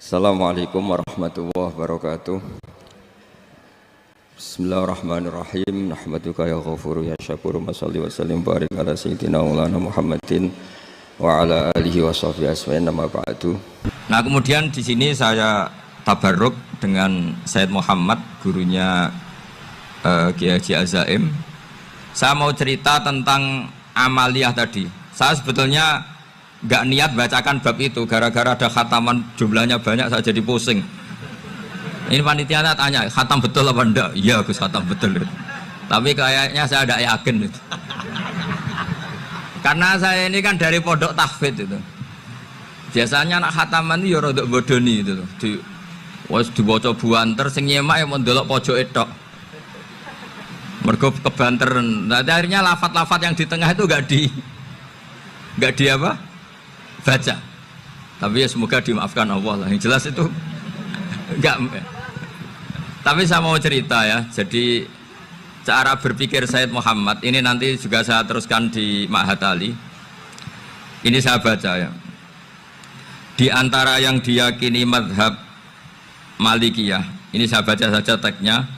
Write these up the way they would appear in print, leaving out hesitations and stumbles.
Assalamualaikum warahmatullahi wabarakatuh. Bismillahirrahmanirrahim. Nahmaduka ya ghafuru ya syakuru. Mashalli wa sallim barik ala sayyidina maulana Muhammadin wa ala alihi wa sahbihi asma'in nama ba'du. Nah, kemudian di sini saya tabarruk dengan Sayyid Muhammad, gurunya Kiai Haji Azaim. Saya mau cerita tentang amaliyah tadi. Saya sebetulnya nggak niat bacakan bab itu, gara-gara ada khataman jumlahnya banyak saya jadi pusing. Ini panitia tanya, khatam betul apa enggak? Iya Gus, khatam betul. Tapi kayaknya saya tidak yakin itu. Karena saya ini kan dari pondok tahfidz itu. Biasanya anak khataman itu ya rada bodoni itu loh. Dibaca buanter sing nyemak ya mendelok pojoke tok. Mergo kebanteren. Nah, akhirnya lafat-lafat yang di tengah itu enggak di apa? Baca. Tapi ya semoga dimaafkan Allah lah. Yang jelas itu enggak. Tapi saya mau cerita ya. Jadi cara berpikir Sayyid Muhammad ini nanti juga saya teruskan di Ma'had Ali. Ini saya baca ya. Di antara yang diyakini madhab Malikiyah, ini saya baca saja teksnya.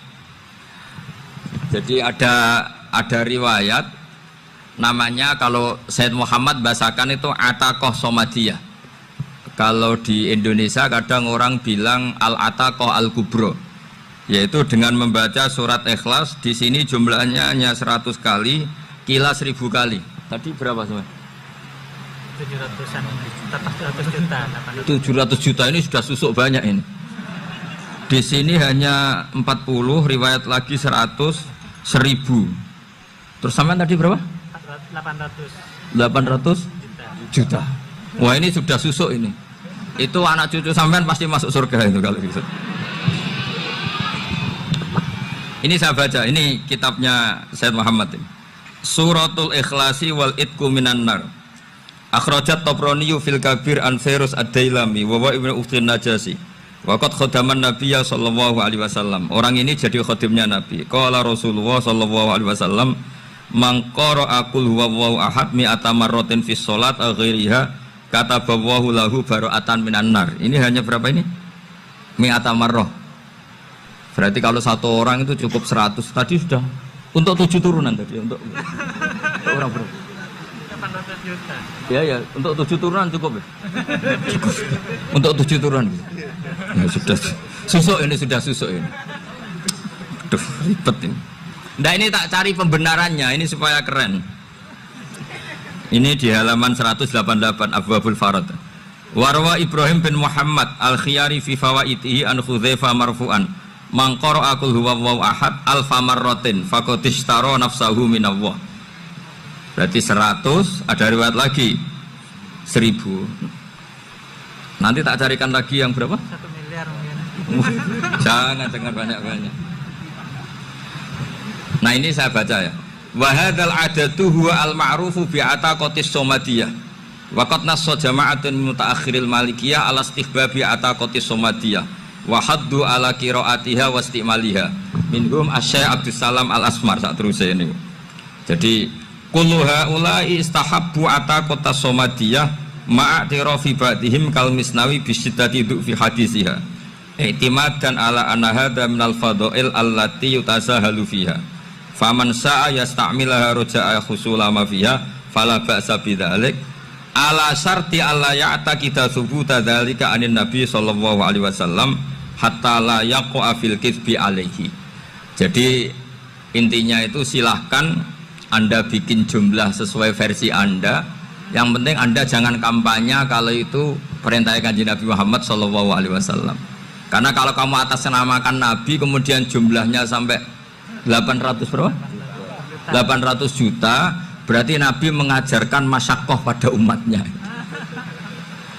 Jadi ada riwayat namanya, kalau Sayyid Muhammad bahasakan itu Ataqoh Somadiyah. Kalau di Indonesia kadang orang bilang Al-Ataqoh Al-Kubro, yaitu dengan membaca surat Ikhlas. Di sini jumlahnya hanya 100 kali, Kila 1000 kali. Tadi berapa semua? 700 juta ini sudah susuk banyak ini. Di sini hanya 40, riwayat lagi 100, 1000. Terus sampai tadi berapa? 800 juta. Wah, ini sudah susuk ini. Itu anak cucu sampean pasti masuk surga itu kalau gitu. Ini saya baca, ini kitabnya Sayyid Muhammad ini. Suratul Ikhlasi wal Itqu minan nar. Akhrajat Tabrani fil Kabir an Fairuz ad-Dailami wa Ibnu Uthrin Najasi. Waqad khadaman Nabiyya sallallahu alaihi wasallam. Orang ini jadi khadimnya Nabi. Qala Rasulullah sallallahu alaihi wasallam, man qara'a qul huwallahu ahad mi'ata marratin fi shalat ghairiha kataballahu lahu bara'atan minan nar. Ini hanya berapa ini? Mi'ata marrah. Berarti kalau satu orang itu cukup 100. Tadi sudah untuk 7 turunan tadi, untuk orang berapa? 800 juta. Ya, untuk 7 turunan cukup ya? Cukup. Untuk 7 turunan. Ya sudah susuk ini, sudah susuk ini. Aduh, ribet ini. Nah, ini tak cari pembenarannya, ini supaya keren. Ini di halaman 188 Abwabul Farad. Warwa Ibrahim bin Muhammad Al-Khiyari fi fawaitihi an Hudzaifah marfu'an. Man qara'a qul huwallahu ahad alfa marratin faqad ishtara nafsahu minallah. Berarti 100, ada riwayat lagi 1000. Nanti tak carikan lagi yang berapa? 1 miliar mungkin. Jangan banyak-banyak. Nah, ini saya baca ya. Wa hadzal adatu huwa al-ma'rufu bi ataqatis somadiyah. Wa qad nassa jama'atun mutaakhiril malikiyah ala istihbabi ataqatis somadiyah wa haddu ala qiraatiha wa istimaliha. Minhum Asy-Syaikh Abdus Salam Al-Asmar sak teruse ini. Jadi kullu haula'i istahabbu ataqatas somadiyah ma'atirafi ba'dihim kal Misnawi bi syiddati fi hadisiha. I'timadan ala anna hadza minal fadha'il allati yutasahalu fiha. Faman sa'a yasta'milaha roja'a khusula ma fiha fala ba'sa bidzalik ala syarti alla ya'taqida thubuta dzalika anin nabi sallallahu alaihi wasallam hatta la yaqa fil kitsbi alaihi. Jadi intinya itu silahkan Anda bikin jumlah sesuai versi Anda. Yang penting Anda jangan kampanye kalau itu perintah Kanjeng Nabi Muhammad sallallahu alaihi wasallam. Karena kalau kamu atasnamakan Nabi kemudian jumlahnya sampai 800 berapa? 800 juta, berarti Nabi mengajarkan masyaqqah pada umatnya.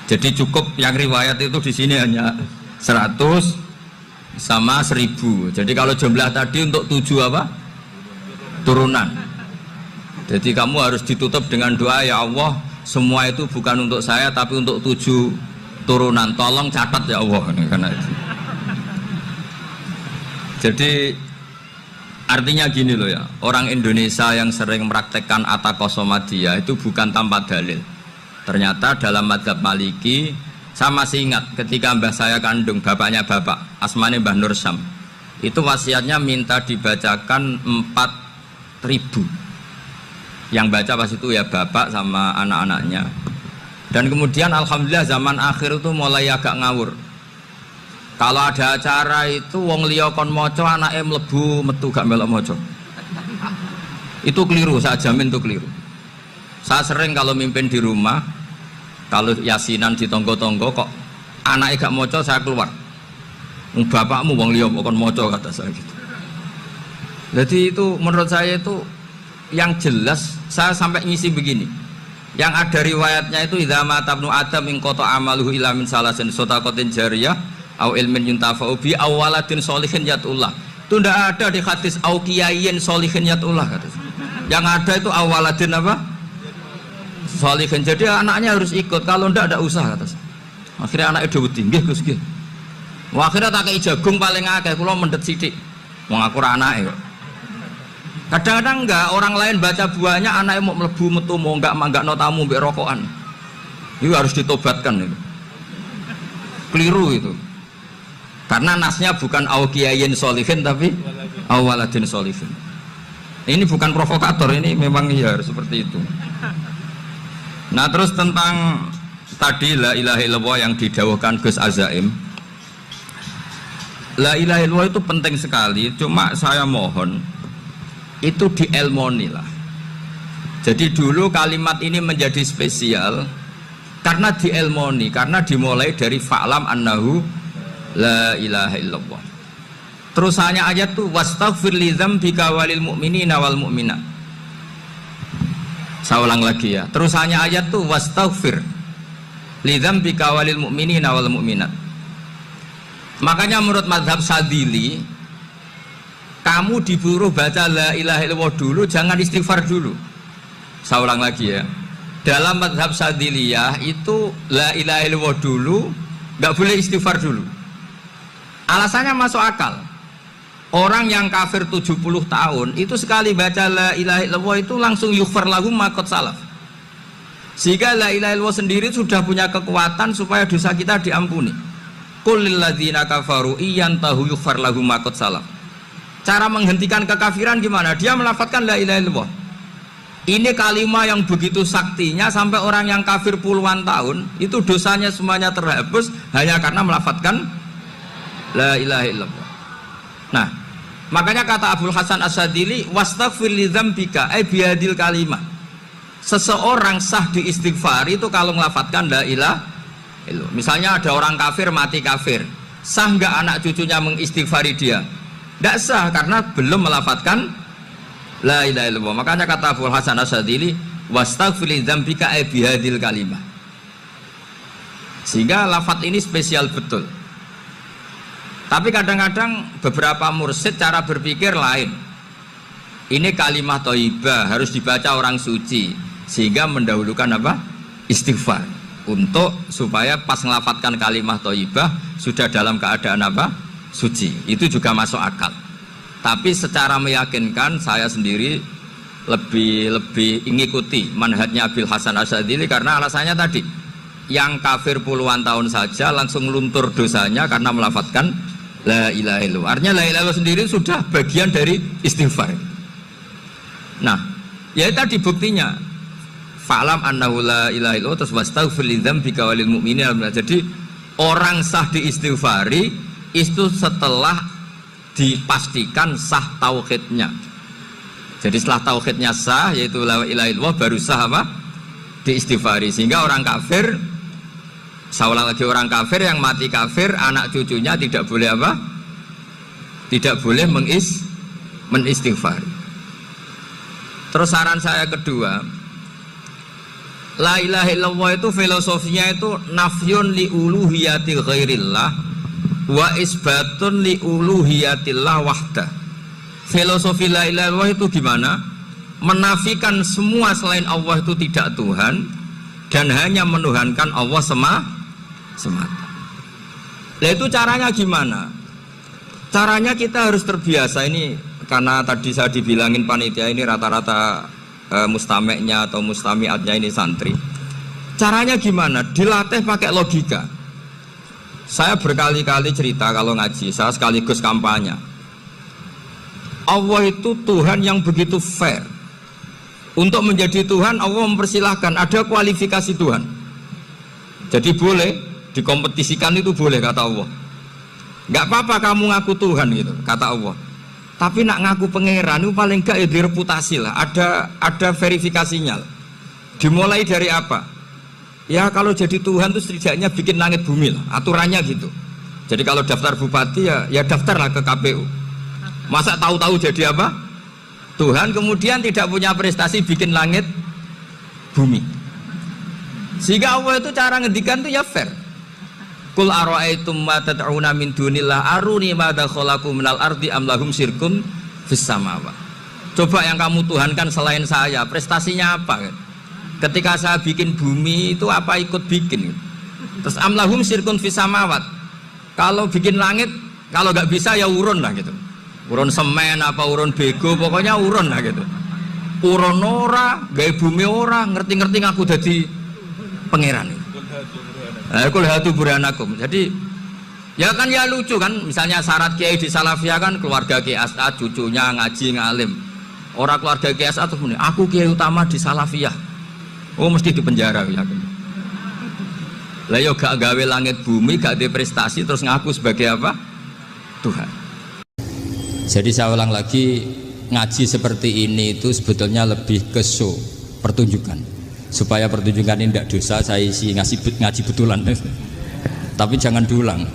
Jadi cukup yang riwayat itu di sini hanya 100 sama 1000. Jadi kalau jumlah tadi untuk 7 apa? Turunan. Jadi kamu harus ditutup dengan doa, ya Allah, semua itu bukan untuk saya tapi untuk 7 turunan. Tolong catat ya Allah. Karena itu. Jadi artinya gini loh ya, orang Indonesia yang sering mempraktekkan Ataqoh Somadiyah itu bukan tanpa dalil. Ternyata dalam mazhab Maliki Saya masih ingat ketika mbah saya kandung, bapaknya bapak, asmane Mbah Nur Syam. Itu wasiatnya minta dibacakan 4.000. Yang baca pas itu ya bapak sama anak-anaknya. Dan kemudian alhamdulillah zaman akhir itu mulai agak ngawur. Kalau ada acara itu wong liya kon maca anake mlebu metu gak melok maca. Itu keliru, saya jamin itu keliru. Saya sering kalau mimpin di rumah, kalau yasinan di tonggo-tonggo kok anaknya gak maca, saya keluar. Bapakmu wong liya kon maca, kata saya gitu. Jadi itu menurut saya itu yang jelas. Saya sampai ngisi begini. Yang ada riwayatnya itu idza mata ibnu adam in qata amaluhu ila min salasin shadaqatin jariyah au ilmin yuntafa'u bi aw waladin sholihin yatullah. Itu ndak ada di hadis au kiyayin sholihin yatullah, kata. Yang ada itu awaladin apa? Sholihin. Jadi anaknya harus ikut, kalau ndak ada usah, kata. Akhirnya anaknya dawuh nggih Gus nggih. Wah, akhirnya tak kei jagung paling akeh, kula mendet sithik. Wong aku ora anake kok. Kadang-kadang enggak, orang lain baca buahnya anaknya mau melebu metu mau enggak tamu mbek rokokan. Itu harus ditobatkan itu. Keliru itu. Karena nasnya bukan auqiyayin sholihin tapi awaladin sholihin. Ini bukan provokator, ini memang ya harus seperti itu. Nah, terus tentang tadi la ilaha illallah yang didawuhkan Gus Azaim. La ilaha illallah itu penting sekali, cuma saya mohon itu dielmoni lah. Jadi dulu kalimat ini menjadi spesial karena dielmoni, karena dimulai dari fa'lam annahu la ilaha illallah. Terusannya ayat tuh wastaghfir li dzambika walil mu'minina wal mu'minat. Saya ulang lagi ya. Terusannya ayat tuh wastaghfir li dzambika walil mu'minina wal mu'minat. Makanya menurut mazhab Sadili, kamu disuruh baca la ilaha illallah dulu, jangan istighfar dulu. Saya ulang lagi ya. Dalam mazhab Sadiliyah itu la ilaha illallah dulu, nggak boleh istighfar dulu. Alasannya masuk akal. Orang yang kafir 70 tahun itu sekali baca la ilaha illallah itu langsung yughfar lahum ma qad salaf. Sehingga la ilaha illallah sendiri sudah punya kekuatan supaya dosa kita diampuni. Qul lil ladzina kafaru iyantahu yughfar lahum ma qad salaf. Cara menghentikan kekafiran gimana? Dia melafadzkan la ilaha illallah. Ini kalimat yang begitu saktinya sampai orang yang kafir puluhan tahun itu dosanya semuanya terhapus hanya karena melafadzkan la ilaha illallah. Nah, makanya kata Abdul Hasan As-Sadili wastaghfir li dzambika ay bihadil kalimah. Seseorang sah diistighfar itu kalau melafadzkan la ilaha illallah. Misalnya ada orang kafir mati kafir, sah enggak anak cucunya mengistighfari dia? Tidak sah karena belum melafadzkan la ilaha illallah. Makanya kata Abdul Hasan As-Sadili wastaghfir li dzambika ay bihadil kalimah. Sehingga lafadz ini spesial betul. Tapi kadang-kadang beberapa mursyid cara berpikir lain. Ini kalimat thayyibah harus dibaca orang suci, sehingga mendahulukan apa? Istighfar. Untuk supaya pas ngelafatkan kalimat thayyibah sudah dalam keadaan apa? Suci. Itu juga masuk akal. Tapi secara meyakinkan saya sendiri lebih mengikuti manhajnya Abdul Hasan As-Sadili karena alasannya tadi, yang kafir puluhan tahun saja langsung luntur dosanya karena melafadzkan la ilaha illallah. Artinya la ilaha illallah sendiri sudah bagian dari istighfar. Nah, ya tadi buktinya fa'lam annahu la ilaha illallah terus wastaghfir li dzambika walil mu'minina. Jadi orang sah diistighfari itu setelah dipastikan sah tauhidnya. Jadi setelah tauhidnya sah yaitu la ilaha illallah baru sah apa? Diistighfari. Sehingga orang kafir, saya ulang lagi, orang kafir yang mati kafir anak cucunya tidak boleh apa? Tidak boleh menistighfari. Terus saran saya kedua, la ilaha illallah itu filosofinya itu nafyun li uluhiyati ghairillah wa isbatun li uluhiyatillah wahdah. Filosofi la ilaha illallah itu gimana? Menafikan semua selain Allah itu tidak Tuhan dan hanya menuhankan Allah semata. Nah itu caranya gimana? Caranya kita harus terbiasa ini, karena tadi saya dibilangin panitia ini rata-rata mustameknya atau mustamiatnya ini santri. Caranya gimana? Dilatih pakai logika. Saya berkali-kali cerita kalau ngaji, saya sekaligus kampanye. Allah itu Tuhan yang begitu fair. Untuk menjadi Tuhan, Allah mempersilahkan, ada kualifikasi Tuhan. Jadi boleh dikompetisikan, itu boleh kata Allah. Nggak apa-apa kamu ngaku Tuhan gitu, kata Allah. Tapi nak ngaku pangeran itu paling enggak ya direputasi lah, ada verifikasinya. Dimulai dari apa? Ya kalau jadi Tuhan itu setidaknya bikin langit bumi lah, aturannya gitu. Jadi kalau daftar bupati ya daftarlah ke KPU. Masa tahu-tahu jadi apa? Tuhan kemudian tidak punya prestasi bikin langit bumi. Sehingga Allah itu cara ngendikan itu ya fair. Qul ara'aitum ma tad'una min dunillah aruni madza khalaqu minal ardi am lahum syirkun fis samawati. Coba yang kamu tuhankan selain saya, prestasinya apa kan? Ketika saya bikin bumi itu apa ikut bikin? Terus am lahum syirkun fis samawati. Kalau bikin langit, kalau nggak bisa ya urun lah gitu. Urun semen apa urun bego, pokoknya urun lah gitu. Urun ora, gawe bumi ora, ngerti-ngerti ngaku jadi pangeran. Kul hatu burhanakum. Jadi ya kan ya lucu kan, misalnya syarat kiai di Salafiyah kan keluarga Kiai As'ad, cucunya ngaji ngalim. Orang keluarga Kiai As'ad tuh muni, aku kiai utama di Salafiyah. Oh mesti dipenjara ya. Lah yo gak gawe langit bumi, gak ada prestasi terus ngaku sebagai apa? Tuhan. Jadi saya ulang lagi, ngaji seperti ini itu sebetulnya lebih ke show, pertunjukan. Supaya pertunjukan ini tidak dosa, saya isi ngaji betulan. Tapi jangan diulang.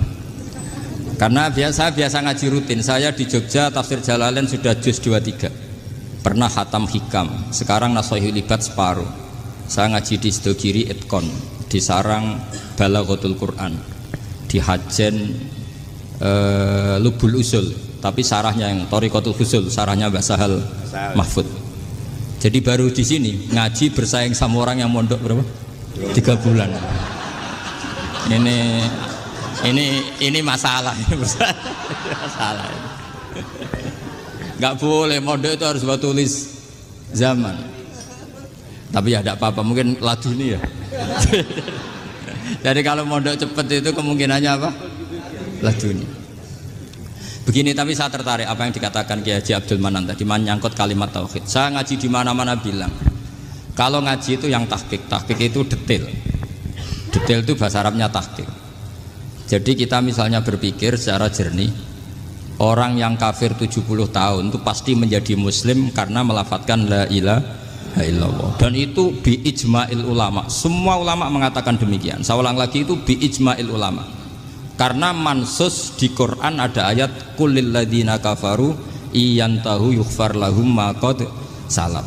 Karena biasa ngaji rutin. Saya di Jogja tafsir Jalalain sudah juz 23. Pernah khatam hikam, sekarang Nashihul Ibad separuh. Saya ngaji di Sidogiri Itkon, di Sarang Balaghatul Quran, di Hajen Lubul Usul, tapi sarahnya yang Thariqatul Husul, sarahnya Mbah Sahal Mahfud. Jadi baru di sini ngaji bersaing sama orang yang mondok berapa? 3 bulan. Ini masalah, masalah. Nggak boleh mondok itu harus buat tulis zaman. Tapi ya tidak apa-apa, mungkin laduni ya. Jadi kalau mondok cepet itu kemungkinannya apa? Laduni. Begini, tapi saya tertarik apa yang dikatakan Kiai Haji Abdul Manan tadi menyangkut kalimat tauhid. Saya ngaji di mana-mana bilang, kalau ngaji itu yang tahqiq itu detail. Detail itu bahasa Arabnya tahqiq. Jadi kita misalnya berpikir secara jernih, orang yang kafir 70 tahun itu pasti menjadi muslim karena melafadzkan la ilaha illallah, dan itu bi ijma'il ulama. Semua ulama mengatakan demikian. Saya ulang lagi, itu bi ijma'il ulama. Karena mansus di Quran ada ayat qulil ladzina kafaru iyantahu yughfar lahum ma qad salaf.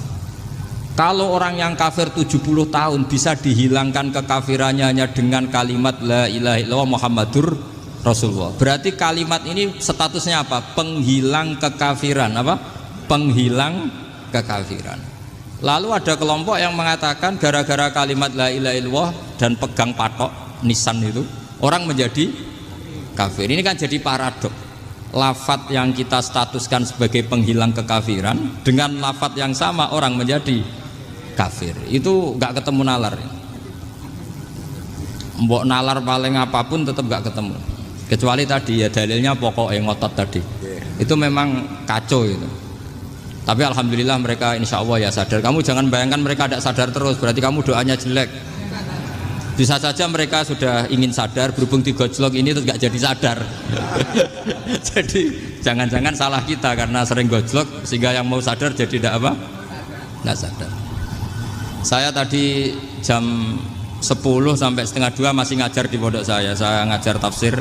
Kalau orang yang kafir 70 tahun bisa dihilangkan kekafirannya hanya dengan kalimat la ilaha illallah Muhammadur Rasulullah. Berarti kalimat ini statusnya apa? Penghilang kekafiran. Apa? Penghilang kekafiran. Lalu ada kelompok yang mengatakan gara-gara kalimat la ilaha illallah dan pegang patok nisan itu orang menjadi kafir. Ini kan jadi paradok. Lafadz yang kita statuskan sebagai penghilang kekafiran dengan lafadz yang sama orang menjadi kafir. Itu nggak ketemu nalar. Mbok nalar paling apapun tetap nggak ketemu. Kecuali tadi ya dalilnya pokoknya ngotot tadi. Itu memang kacau itu. Tapi alhamdulillah mereka insya Allah ya sadar. Kamu jangan bayangkan mereka tidak sadar terus, berarti kamu doanya jelek. Bisa saja mereka sudah ingin sadar, berhubung digojlok ini terus gak jadi sadar. Jadi jangan-jangan salah kita karena sering gojlok sehingga yang mau sadar jadi tidak apa? Nggak sadar. Saya tadi jam 10 sampai setengah 2 masih ngajar di pondok saya. Saya ngajar tafsir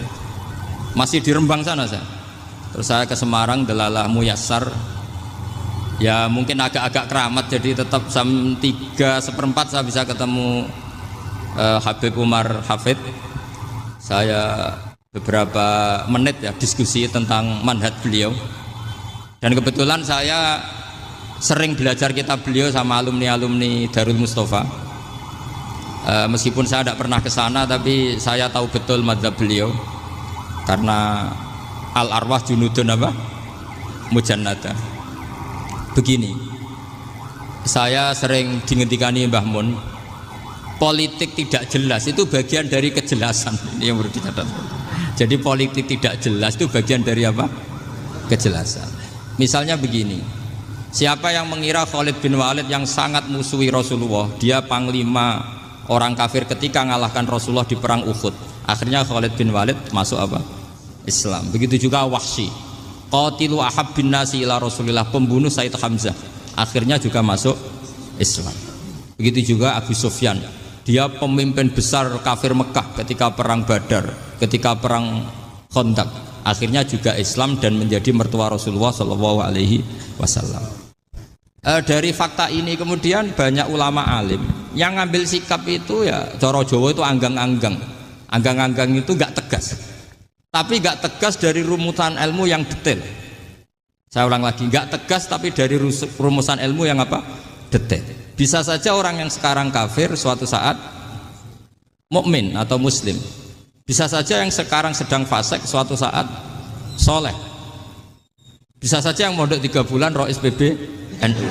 masih di Rembang sana saya. Terus saya ke Semarang, Delalah Muyassar. Ya mungkin agak-agak keramat, jadi tetap jam 3:4 saya bisa ketemu Habib Umar Hafid. Saya beberapa menit ya diskusi tentang manhaj beliau. Dan kebetulan saya sering belajar kitab beliau sama alumni-alumni Darul Mustafa. Meskipun saya tidak pernah ke sana, tapi saya tahu betul madzhab beliau. Karena al-arwah junudun apa? Mujannada. Begini, saya sering dingetikani Mbah Mun, politik tidak jelas itu bagian dari kejelasan. Ini yang perlu dicatat. Jadi politik tidak jelas itu bagian dari apa? Kejelasan. Misalnya begini, siapa yang mengira Khalid bin Walid yang sangat musuhi Rasulullah, dia panglima orang kafir ketika ngalahkan Rasulullah di perang Uhud, akhirnya Khalid bin Walid masuk apa? Islam. Begitu juga Wahsy, qatilu ahabbin nasi ila Rasulillah, pembunuh Sayyid Hamzah, akhirnya juga masuk Islam. Begitu juga Abu Sufyan, dia pemimpin besar kafir Mekah ketika perang Badar, ketika perang Khandaq, akhirnya juga Islam dan menjadi mertua Rasulullah Shallallahu Alaihi Wasallam. Dari fakta ini kemudian banyak ulama alim yang ngambil sikap itu ya cara Jawa itu anggang-anggang. Anggang-anggang itu gak tegas, tapi gak tegas dari rumusan ilmu yang detail. Saya ulang lagi, gak tegas tapi dari rumusan ilmu yang apa? Detail. Bisa saja orang yang sekarang kafir suatu saat mukmin atau muslim. Bisa saja yang sekarang sedang fasik suatu saat soleh. Bisa saja yang mondok 3 bulan rois PBNU.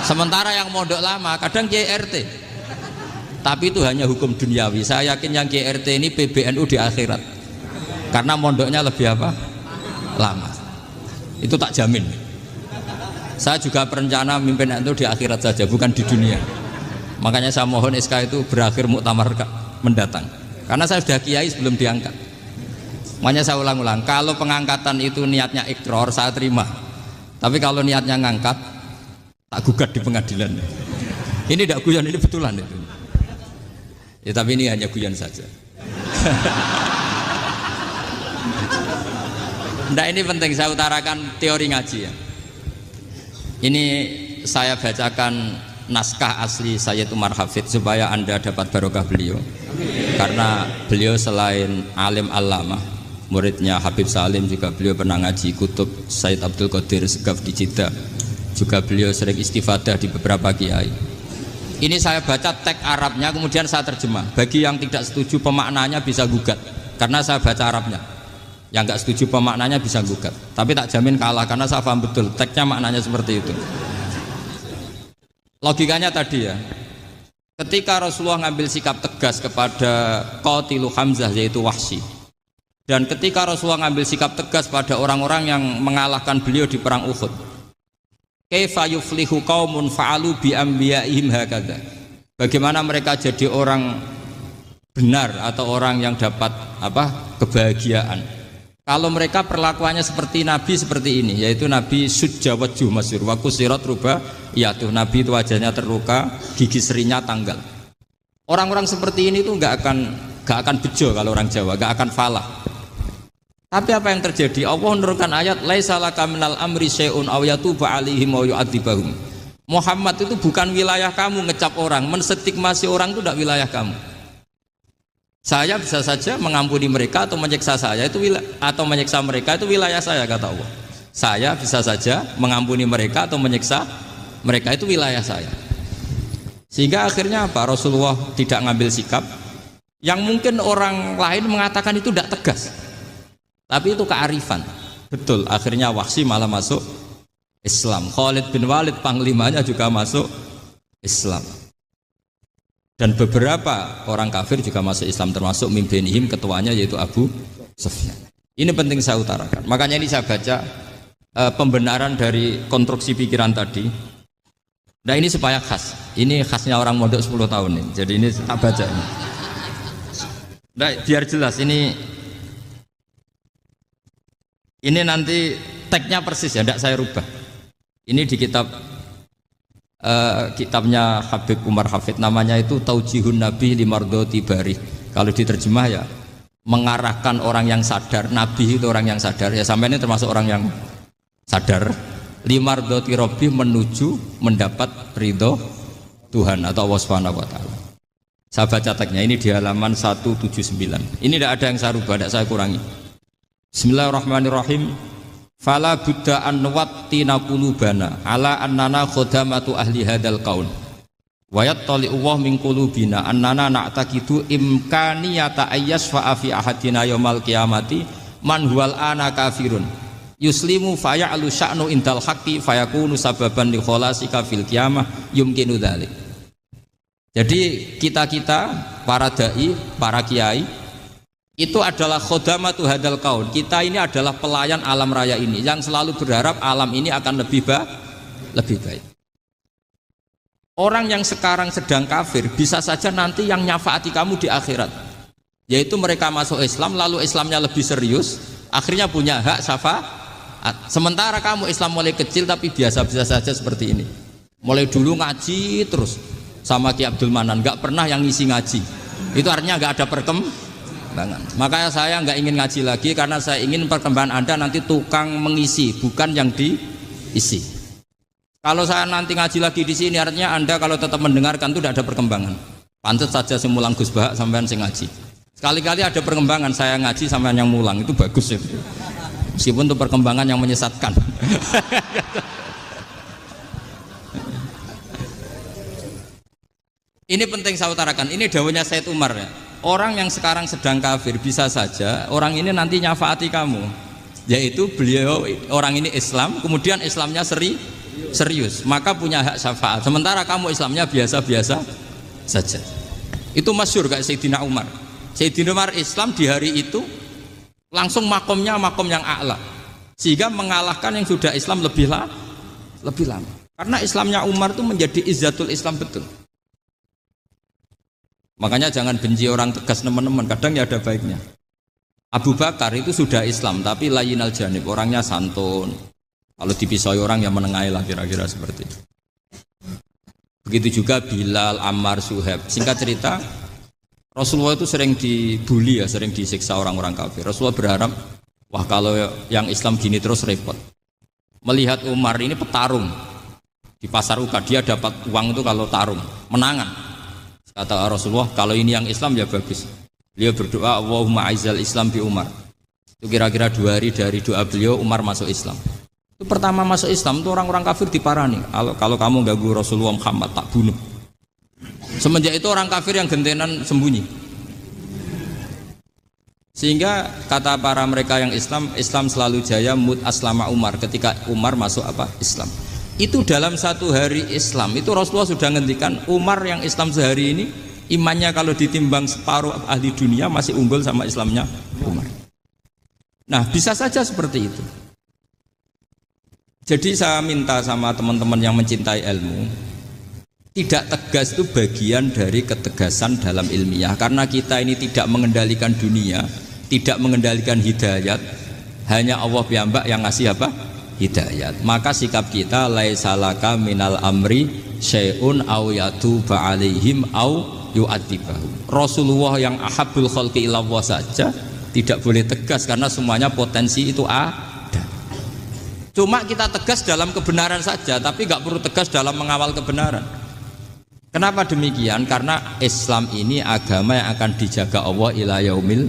Sementara yang mondok lama kadang KRT. Tapi itu hanya hukum duniawi. Saya yakin yang KRT ini PBNU di akhirat. Karena mondoknya lebih apa? Lama. Itu tak jamin. Saya juga berencana mimpin itu di akhirat saja, bukan di dunia. Makanya saya mohon SK itu berakhir muktamar mendatang. Karena saya sudah kiai sebelum diangkat. Makanya saya ulang-ulang, kalau pengangkatan itu niatnya ikrar, saya terima. Tapi kalau niatnya ngangkat, tak gugat di pengadilan. Ini tidak guyon, ini betulan itu. Ya, tapi ini hanya guyon saja. Nah, ini penting saya utarakan teori ngaji ya. Ini saya bacakan naskah asli Sayyid Umar Hafidh supaya Anda dapat barokah beliau. Karena beliau selain alim allamah, muridnya Habib Salim, juga beliau pernah ngaji kutub Sayyid Abdul Qadir Segaf di Jeddah. Juga beliau sering istifadah di beberapa kiai. Ini saya baca teks Arabnya kemudian saya terjemah. Bagi yang tidak setuju pemaknanya bisa gugat, karena saya baca Arabnya. Yang nggak setuju pemaknanya bisa gugat, tapi tak jamin kalah karena saya paham betul teksnya maknanya seperti itu. Logikanya tadi ya, ketika Rasulullah ngambil sikap tegas kepada qatilu Hamzah yaitu Wahsy, dan ketika Rasulullah ngambil sikap tegas pada orang-orang yang mengalahkan beliau di perang Uhud, kaifa yuflihu qaumun fa'alu bi anbiya'ihim hakadha, bagaimana mereka jadi orang benar atau orang yang dapat apa? Kebahagiaan kalau mereka perlakuannya seperti Nabi seperti ini, yaitu Nabi sujja wajhuh masyhur wa kusirat ruba, ya tuh Nabi itu wajahnya terluka, gigi serinya tanggal. Orang-orang seperti ini tuh gak akan bejo kalau orang Jawa, gak akan falah. Tapi apa yang terjadi? Allah menurunkan ayat laisa laka minal amri syai'un aw yatuba 'alaihim aw yu'adzibahum. Muhammad itu bukan wilayah kamu ngecap orang, menstigmasi orang itu tidak wilayah kamu. Saya bisa saja mengampuni mereka atau menyiksa saya itu atau menyiksa mereka itu wilayah saya, kata Allah. Saya bisa saja mengampuni mereka atau menyiksa mereka itu wilayah saya. Sehingga akhirnya apa? Rasulullah tidak ngambil sikap yang mungkin orang lain mengatakan itu tidak tegas. Tapi itu kearifan. Betul, akhirnya Wahsy malah masuk Islam. Khalid bin Walid panglimanya juga masuk Islam. Dan beberapa orang kafir juga masuk Islam, termasuk mimbenihim, ketuanya yaitu Abu Sufyan. Ini penting saya utarakan. Makanya ini saya baca pembenaran dari konstruksi pikiran tadi. Nah ini supaya khas. Ini khasnya orang mondok 10 tahun ini. Jadi ini tak baca ini. Nah, biar jelas ini nanti teksnya persis ya, tidak saya rubah. Ini di kitabnya Habib Umar Hafidh, namanya itu Taujihun Nabi Limardoti Bari. Kalau diterjemah ya mengarahkan orang yang sadar. Nabi itu orang yang sadar ya, sampai ini termasuk orang yang sadar. Limardoti Robbi, menuju mendapat ridho Tuhan atau Allah Subhanahu wa Ta'ala. Saya baca teksnya ini di halaman 179. Ini tidak ada yang saya rubah, tidak saya kurangi. Bismillahirrahmanirrahim. Fala buddha an wattina qulubana ala annana khodamatu ahli hadal qaun wa yattali'u wa min qulubina annana na'taqidu imkaniyata ayyasfa'a fi ahadina yaumal qiyamati man huwal ana kafirun yuslimu faya'lu sya'nu indal haqqi fayakunu sababan li kholasika fil qiyamah yumkinu dzalik. Jadi kita para dai, para kiai itu adalah khodamatu hadal kaun. Kita ini adalah pelayan alam raya ini yang selalu berharap alam ini akan lebih baik. Orang yang sekarang sedang kafir bisa saja nanti yang nyafaati kamu di akhirat, yaitu mereka masuk Islam lalu Islamnya lebih serius, akhirnya punya hak syafaat. Sementara kamu Islam mulai kecil tapi biasa-biasa saja seperti ini, mulai dulu ngaji terus sama Ki Abdul Manan, nggak pernah yang ngisi ngaji, itu artinya nggak ada perkembangan. Makanya saya nggak ingin ngaji lagi karena saya ingin perkembangan Anda nanti tukang mengisi, bukan yang diisi. Kalau saya nanti ngaji lagi di sini, artinya Anda kalau tetap mendengarkan itu tidak ada perkembangan. Pantas saja semulang Gus Bahak sampean sing ngaji. Sekali-kali ada perkembangan, saya ngaji sampean yang mulang, itu bagus itu. Meskipun itu perkembangan yang menyesatkan. Ini penting saya utarakan. Ini dawuhnya Said Umar ya. Orang yang sekarang sedang kafir bisa saja orang ini nanti nyafaati kamu, yaitu beliau orang ini Islam, kemudian Islamnya serius, maka punya hak syafaat. Sementara kamu Islamnya biasa-biasa saja. Itu masyhur kayak Sayyidina Umar. Sayyidina Umar Islam di hari itu langsung makomnya makom yang a'la, sehingga mengalahkan yang sudah Islam lebih lama. Karena Islamnya Umar itu menjadi izzatul Islam betul. Makanya jangan benci orang tegas teman-teman, kadang ya ada baiknya. Abu Bakar itu sudah Islam tapi layinal janib, orangnya santun. Kalau dipisahi orang yang menengahi lah kira-kira seperti itu. Begitu juga Bilal, Ammar, Suhaib. Singkat cerita, Rasulullah itu sering dibully ya, sering disiksa orang-orang kafir. Rasulullah berharap, wah kalau yang Islam gini terus repot. Melihat Umar ini petarung di pasar Uka, dia dapat uang itu kalau tarung, menangan. Kata Rasulullah, kalau ini yang Islam ya bagus. Beliau berdoa, Allahumma aizal Islam bi Umar. Itu kira-kira 2 hari dari doa beliau, Umar masuk Islam. Itu pertama masuk Islam itu orang-orang kafir diparani. Kalau kamu ganggu Rasulullah Muhammad tak bunuh. Semenjak itu orang kafir yang gentenan sembunyi. Sehingga kata para mereka yang Islam selalu jaya mut aslama Umar, ketika Umar masuk Islam. Itu dalam satu hari Islam itu Rasulullah sudah ngendikan Umar yang Islam sehari ini imannya kalau ditimbang separuh ahli dunia masih unggul sama Islamnya Umar. Nah bisa saja seperti itu. Jadi saya minta sama teman-teman yang mencintai ilmu, tidak tegas itu bagian dari ketegasan dalam ilmiah. Karena kita ini tidak mengendalikan dunia, tidak mengendalikan hidayat, hanya Allah piyambak yang ngasih hidayat. Maka sikap kita laisalaka minal amri syai'un aw yatuba alaihim aw yu'adzibahum. Rasulullah yang ahabbul khalqi ilallah saja tidak boleh tegas karena semuanya potensi itu ada. Cuma kita tegas dalam kebenaran saja, tapi nggak perlu tegas dalam mengawal kebenaran. Kenapa demikian? Karena Islam ini agama yang akan dijaga Allah ila yaumil.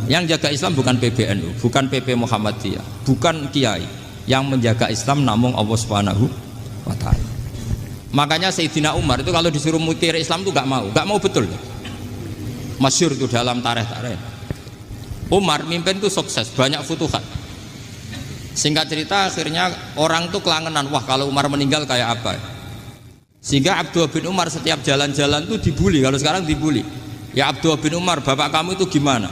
Yang jaga Islam bukan PBNU, bukan PP Muhammadiyah, bukan kiai. Yang menjaga Islam namun Allah Subhanahu wa ta'ala. Makanya Sayyidina Umar itu kalau disuruh mikir Islam itu gak mau betul. Masyhur itu dalam tarikh. Umar mimpin itu sukses, banyak futuhat. Singkat cerita akhirnya orang tuh kelangenan, wah kalau Umar meninggal kayak apa. Sehingga Abdullah bin Umar setiap jalan-jalan tuh dibully, kalau sekarang dibully. Ya Abdullah bin Umar, bapak kamu itu gimana?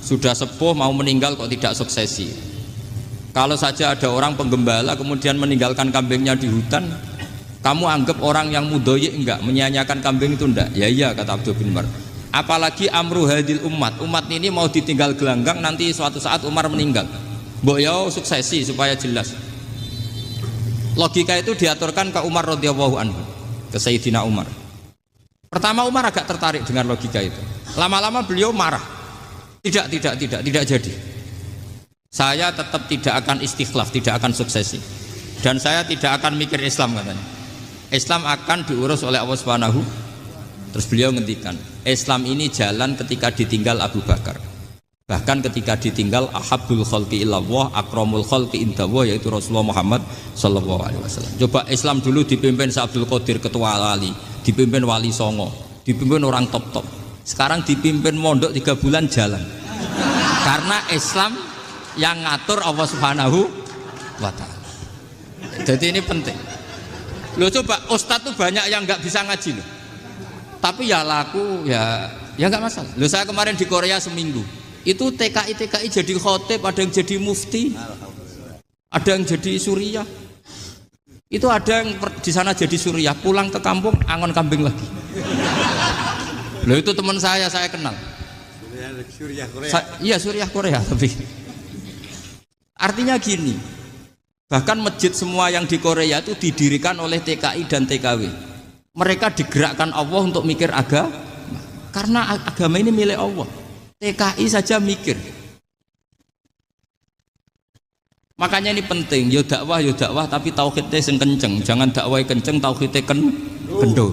Sudah sepuh mau meninggal kok tidak suksesi. Kalau saja ada orang penggembala kemudian meninggalkan kambingnya di hutan, kamu anggap orang yang mudoyik enggak, menyanyiakan kambing itu enggak? Ya iya kata Abdul bin Umar. Apalagi amru hadil umat ini mau ditinggal gelanggang, nanti suatu saat Umar meninggal. Mbok yo suksesi supaya jelas. Logika itu diaturkan ke Umar radhiyallahu anhu, ke Sayyidina Umar. Pertama Umar agak tertarik dengan logika itu. Lama-lama beliau marah. Tidak jadi. Saya tetap tidak akan istikhlaf, tidak akan suksesi. Dan saya tidak akan mikir Islam katanya. Islam akan diurus oleh Allah Subhanahu. Terus beliau ngendikan, Islam ini jalan ketika ditinggal Abu Bakar. Bahkan ketika ditinggal ahabbul khalqi ilallah, akramul khalqi indallah, yaitu Rasulullah Muhammad sallallahu alaihi wasallam. Coba Islam dulu dipimpin Abdul Qadir ketua wali, dipimpin Wali Songo, dipimpin orang top-top. Sekarang dipimpin mondok 3 bulan jalan. Karena Islam yang ngatur Allah Subhanahu wa ta'ala. Jadi ini penting. Loh coba ustadz tuh banyak yang nggak bisa ngaji loh. Tapi ya laku ya nggak masalah. Loh saya kemarin di Korea seminggu. Itu TKI jadi khotib, ada yang jadi mufti, ada yang jadi suriah. Itu ada yang di sana jadi suriah, pulang ke kampung angon kambing lagi. Loh itu teman saya kenal. Suriah Korea. Iya suriah Korea tapi. Artinya gini, bahkan masjid semua yang di Korea itu didirikan oleh TKI dan TKW. Mereka digerakkan Allah untuk mikir agama, karena agama ini milik Allah. TKI saja mikir. Makanya ini penting, yo dakwah tapi tauhidnya sing kenceng, jangan dakwah kenceng tauhidnya kendor.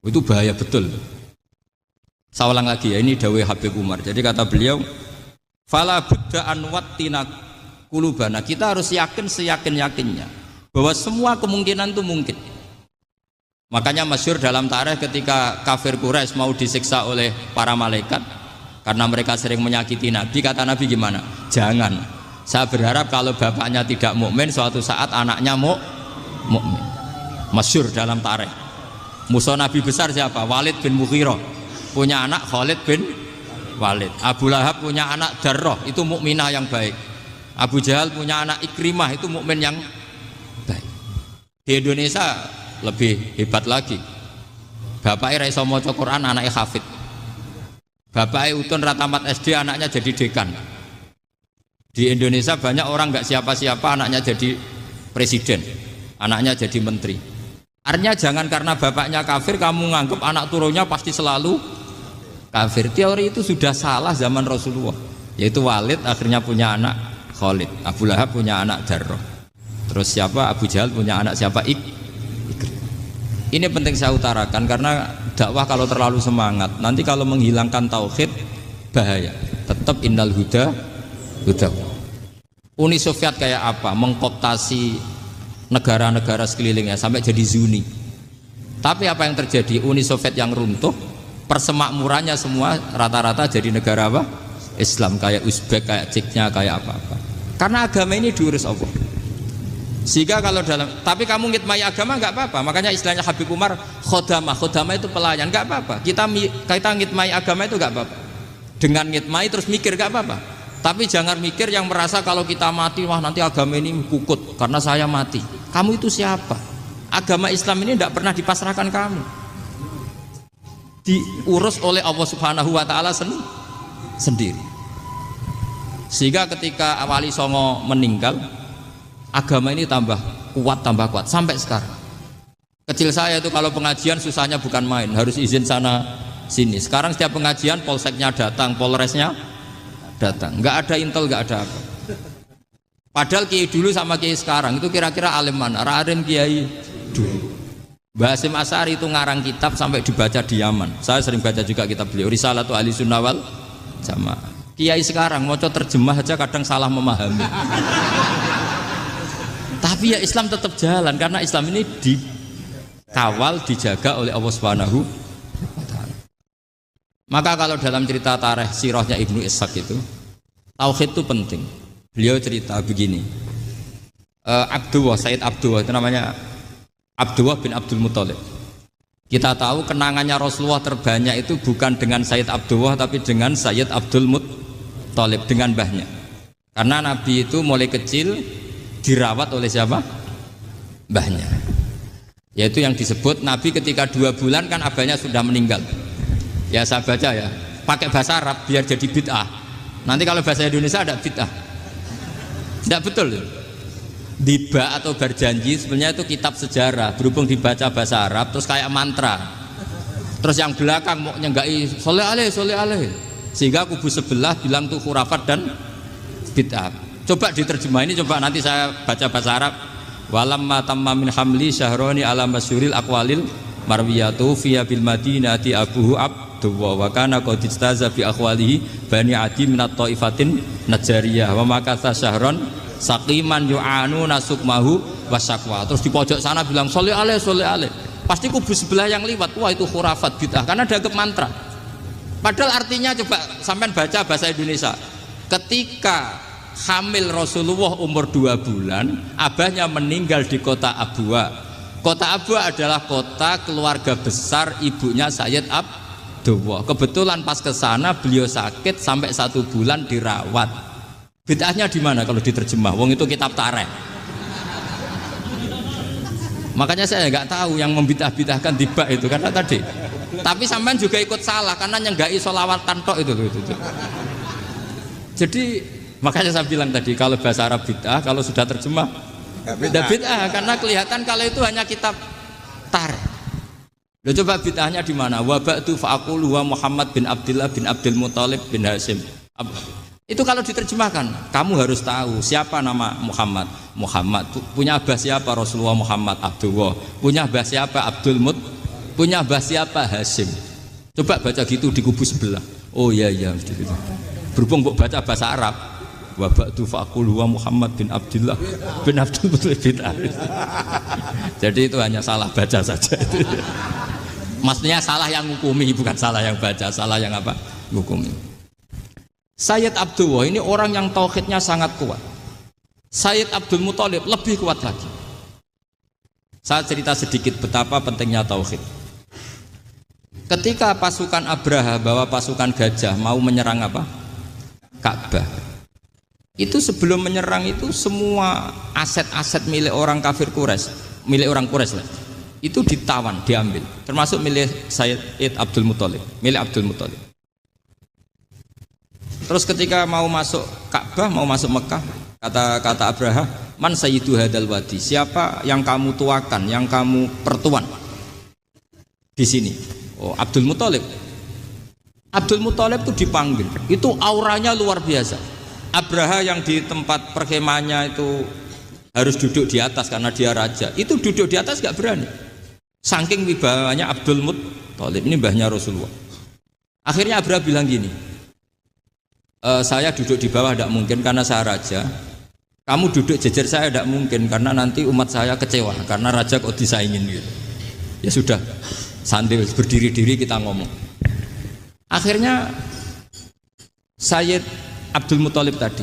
Itu bahaya betul. Saya ulang lagi ya, ini dawuh Habib Umar. Jadi kata beliau, fala budda an wattina kulubana. Kita harus yakin seyakin-yakinnya bahwa semua kemungkinan itu mungkin. Makanya masyhur dalam tarikh ketika kafir Quraisy mau disiksa oleh para malaikat karena mereka sering menyakiti Nabi, kata Nabi gimana? Jangan. Saya berharap kalau bapaknya tidak mukmin, suatu saat anaknya mukmin. Masyhur dalam tarikh. Musuh Nabi besar siapa? Walid bin Mughirah. Punya anak Khalid bin Walid. Abu Lahab punya anak Darrah, itu mukminah yang baik. Abu Jahal punya anak Ikrimah, itu mukmin yang baik. Di Indonesia lebih hebat lagi. Bapaknya ra iso maca Quran, anaknya hafid. Bapaknya utun ratamat SD, anaknya jadi dekan. Di Indonesia banyak orang nggak siapa-siapa, anaknya jadi presiden, anaknya jadi menteri. Artinya jangan karena bapaknya kafir kamu nganggap anak turunnya pasti selalu kafir. Teori itu sudah salah zaman Rasulullah. Yaitu Walid akhirnya punya anak Khalid, Abu Lahab punya anak Darrah. Terus siapa? Abu Jahal punya anak siapa? Ini penting saya utarakan karena dakwah kalau terlalu semangat, nanti kalau menghilangkan tauhid bahaya. Tetap innal huda. Uni Soviet kayak apa? Mengkooptasi negara-negara sekelilingnya sampai jadi Zuni. Tapi apa yang terjadi? Uni Soviet yang runtuh, persemakmurannya semua rata-rata jadi negara apa? Islam, kayak Uzbek, kayak Ceknya, kayak apa-apa. Karena agama ini diurus Allah. Sehingga kalau tapi kamu ngitmai agama nggak apa-apa. Makanya istilahnya Habib Umar khodamah itu pelayan, nggak apa-apa. Kita ngitmai agama itu nggak apa-apa. Dengan ngitmai terus mikir nggak apa-apa. Tapi jangan mikir yang merasa kalau kita mati, wah nanti agama ini kukut karena saya mati. Kamu itu siapa? Agama Islam ini tidak pernah dipasrahkan kamu. Diurus oleh Allah Subhanahu wa Ta'ala sendiri. Sehingga ketika Wali Songo meninggal, agama ini tambah kuat sampai sekarang. Kecil saya itu kalau pengajian susahnya bukan main, harus izin sana sini. Sekarang setiap pengajian polseknya datang, polresnya datang, nggak ada intel, nggak ada apa. Padahal kiai dulu sama kiai sekarang itu kira-kira alim mana? Alim kiai dulu. Mbah Hasyim Asy'ari itu ngarang kitab sampai dibaca di Yaman. Saya sering baca juga kitab beliau, Risalatu Ahli Sunnah wal Jamaah. Kiai sekarang mau terjemah aja kadang salah memahami. Tapi ya Islam tetap jalan karena Islam ini dikawal, dijaga oleh Allah Subhanahu wa Ta'ala. Maka kalau dalam cerita tarikh sirahnya Ibnu Ishaq itu, tauhid itu penting. Beliau cerita begini, Sayyid Abdullah itu namanya Abdullah bin Abdul Muthalib. Kita tahu kenangannya Rasulullah terbanyak itu bukan dengan Sayyid Abdullah tapi dengan Sayyid Abdul Muthalib, dengan mbahnya. Karena Nabi itu mulai kecil dirawat oleh siapa? Mbahnya. Yaitu yang disebut Nabi ketika 2 bulan kan abahnya sudah meninggal. Ya saya baca ya, pakai bahasa Arab biar jadi bid'ah. Nanti kalau bahasa Indonesia ada bid'ah. Tidak betul. Diba atau berjanji sebenarnya itu kitab sejarah, berhubung dibaca bahasa Arab terus kayak mantra. Terus yang belakang mau nyenggai soleh aleh, sehingga kubu sebelah bilang tuh khurafat dan bid'ah. Coba diterjemah ini, coba nanti saya baca bahasa Arab. Walamma tamma min hamli syahroni ala masyuril aqwalil marwiyatu fiya bil madinati abuhu abdullah wa kana qad istaza bi akhwalihi bani adi minat taifatin najariyah wa makatha syahron saqiman yu'anu nasukmahu wasakwa. Terus di pojok sana bilang soleh aleh. Pasti kubu sebelah yang liwat, wah itu khurafat bid'ah karena dianggap mantra. Padahal artinya coba sampean baca bahasa Indonesia. Ketika hamil Rasulullah umur 2 bulan, abahnya meninggal di kota Abwa. Kota Abwa adalah kota keluarga besar ibunya Sayyid Abdullah. Abdullah. Kebetulan pas ke sana beliau sakit sampai 1 bulan dirawat. Bid'ahnya di mana kalau diterjemah? Wong itu kitab tareh. Makanya saya nggak tahu yang membidah-bidahkan tiba itu karena tadi. Tapi sampean juga ikut salah karena nyenggai sholawatan tok itu. Jadi makanya saya bilang tadi kalau bahasa Arab bid'ah, kalau sudah terjemah bid'ah karena kelihatan kalau itu hanya kitab tareh. Loh, coba bid'ahnya di mana? Wa ba'du fa'aqulu wa Muhammad bin Abdullah bin Abdul Muthalib bin Hasyim. Itu kalau diterjemahkan, kamu harus tahu siapa nama Muhammad. Muhammad punya abah siapa? Rasulullah Muhammad Abdullah. Punya abah siapa? Abdul Mut. Punya abah siapa? Hasyim. Coba baca gitu di kubu sebelah. Oh iya mesti gitu. Berhubung baca bahasa Arab. Wa ba'du fa'aqulu wa Muhammad bin Abdullah bin Abdul Muthalib bin Hasyim. Jadi itu hanya salah baca saja itu. Maksudnya salah yang hukumi, bukan salah yang baca, salah yang apa? Hukumi. Sayyid Abdullah ini orang yang tauhidnya sangat kuat. Sayyid Abdul Muthalib lebih kuat lagi. Saya cerita sedikit betapa pentingnya tauhid. Ketika pasukan Abraha bawa pasukan gajah mau menyerang apa? Ka'bah. Itu sebelum menyerang itu semua aset-aset milik orang kafir Quraisy, milik orang Quraisy lah. Itu ditawan, diambil, termasuk milik Sayyid Abdul Muthalib, milik Abdul Muthalib. Terus ketika mau masuk Ka'bah, mau masuk Mekah, kata Abraha, man sayyidu hadal wadi, siapa yang kamu tuakan, yang kamu pertuan di sini? Oh, Abdul Muthalib. Abdul Muthalib itu dipanggil, itu auranya luar biasa. Abraha yang di tempat perkemahannya itu harus duduk di atas karena dia raja, itu duduk di atas gak berani. Saking wibawanya Abdul Muthalib, ini mbahnya Rasulullah. Akhirnya Abraha bilang gini, saya duduk di bawah tidak mungkin karena saya raja. Kamu duduk jejer saya tidak mungkin karena nanti umat saya kecewa karena raja kok disaingin gitu. Ya sudah, sambil berdiri-diri kita ngomong. Akhirnya Sayyid Abdul Muthalib tadi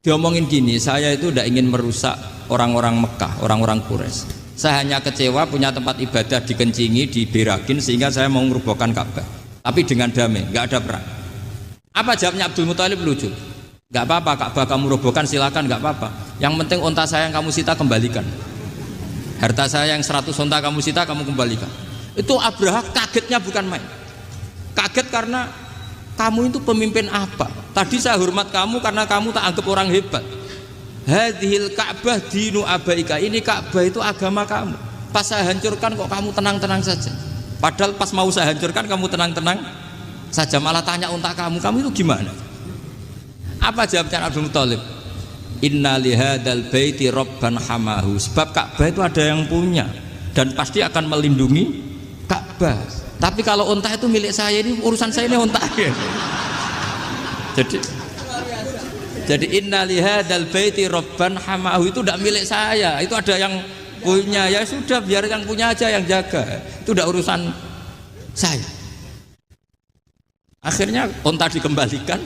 diomongin gini, saya itu tidak ingin merusak orang-orang Mekah, orang-orang Quraisy. Saya hanya kecewa punya tempat ibadah dikencingi, diberakin sehingga saya mau merubuhkan Ka'bah. Tapi dengan damai, nggak ada perang. Apa jawabnya Abdul Muthalib? Lucu. Nggak apa-apa, Ka'bah kamu robohkan silakan, nggak apa-apa. Yang penting unta saya yang kamu sita kembalikan. Harta saya yang 100 unta kamu sita kamu kembalikan. Itu Abraha kagetnya bukan main. Kaget karena kamu itu pemimpin apa? Tadi saya hormat kamu karena kamu tak anggap orang hebat. Hadhil Ka'bah dinu abaika, ini Ka'bah itu agama kamu. Pas saya hancurkan kok kamu tenang-tenang saja. Padahal pas mau saya hancurkan kamu tenang-tenang saja, malah tanya unta kamu itu gimana? Apa jawabnya Abdul Muthalib? Inna lihadal baiti rabban hamahu. Sebab Ka'bah itu ada yang punya dan pasti akan melindungi Ka'bah. Tapi kalau unta itu milik saya, ini urusan saya, ini unta. Jadi inna lihadal baiti rabban hamahu itu tidak milik saya, itu ada yang punya. Ya sudah, biar yang punya aja yang jaga, itu tidak urusan saya. Akhirnya unta dikembalikan,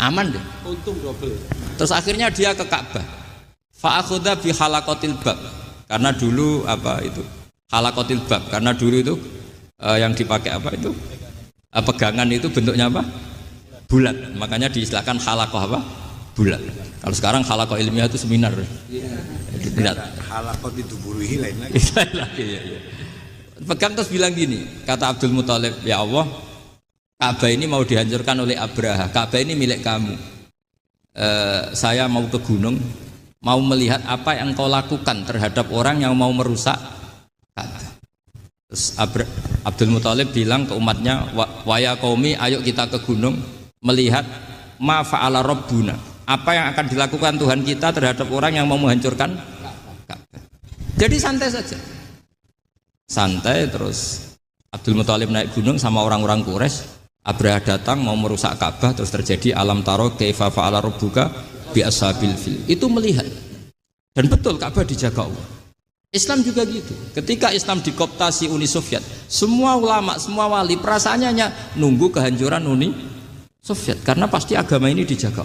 aman deh, untung double. Terus akhirnya dia ke Ka'bah, fa'akhudha bi halaqatil bab, karena dulu apa itu halaqatil bab, karena dulu itu yang dipakai apa itu pegangan itu bentuknya apa? Bulat, makanya diistilahkan halaqah apa? Bulat. Kalau sekarang halaqah ilmiah itu seminar. Jadi benar. Halaqah itu buruhi lain lagi. Ya. Pegang terus bilang gini, kata Abdul Muthalib, ya Allah, Ka'bah ini mau dihancurkan oleh Abraha. Ka'bah ini milik kamu. Saya mau ke gunung, mau melihat apa yang kau lakukan terhadap orang yang mau merusak Ka'bah. Terus Abdul Muthalib bilang ke umatnya, wa ya qaumi, ayo kita ke gunung melihat ma fa'ala rabbuna, apa yang akan dilakukan Tuhan kita terhadap orang yang mau menghancurkan Ka'bah. Jadi santai saja, santai. Terus Abdul Muthalib naik gunung sama orang-orang Quraisy. Abraha datang mau merusak Ka'bah, terus terjadi alam taro kaifa fa'ala rabbuka bi ashabil fil. Itu melihat, dan betul Ka'bah dijaga Allah. Islam juga gitu. Ketika Islam dikooptasi Uni Soviet, semua ulama, semua wali perasaannya hanya nunggu kehancuran Uni Soviet, karena pasti agama ini dijaga.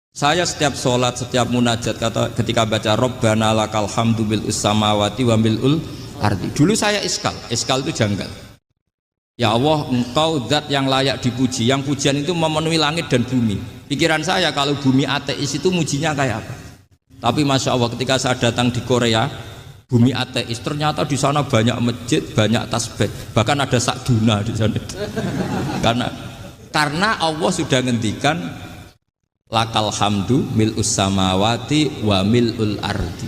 Saya setiap sholat, setiap munajat, ketika baca Rabbana lakal hamdu bil samawati wa mil'ul ardi. Dulu saya iskal itu janggal. Ya Allah, engkau zat yang layak dipuji, yang pujian itu memenuhi langit dan bumi. Pikiran saya kalau bumi ateis itu mujinya kayak apa? Tapi Masya Allah ketika saya datang di Korea, bumi ateis, ternyata di sana banyak masjid, banyak tasbih, bahkan ada sakduna di sana. Karena Allah sudah ngendikan lakal hamdu mil'us samawati wa mil'ul ardi.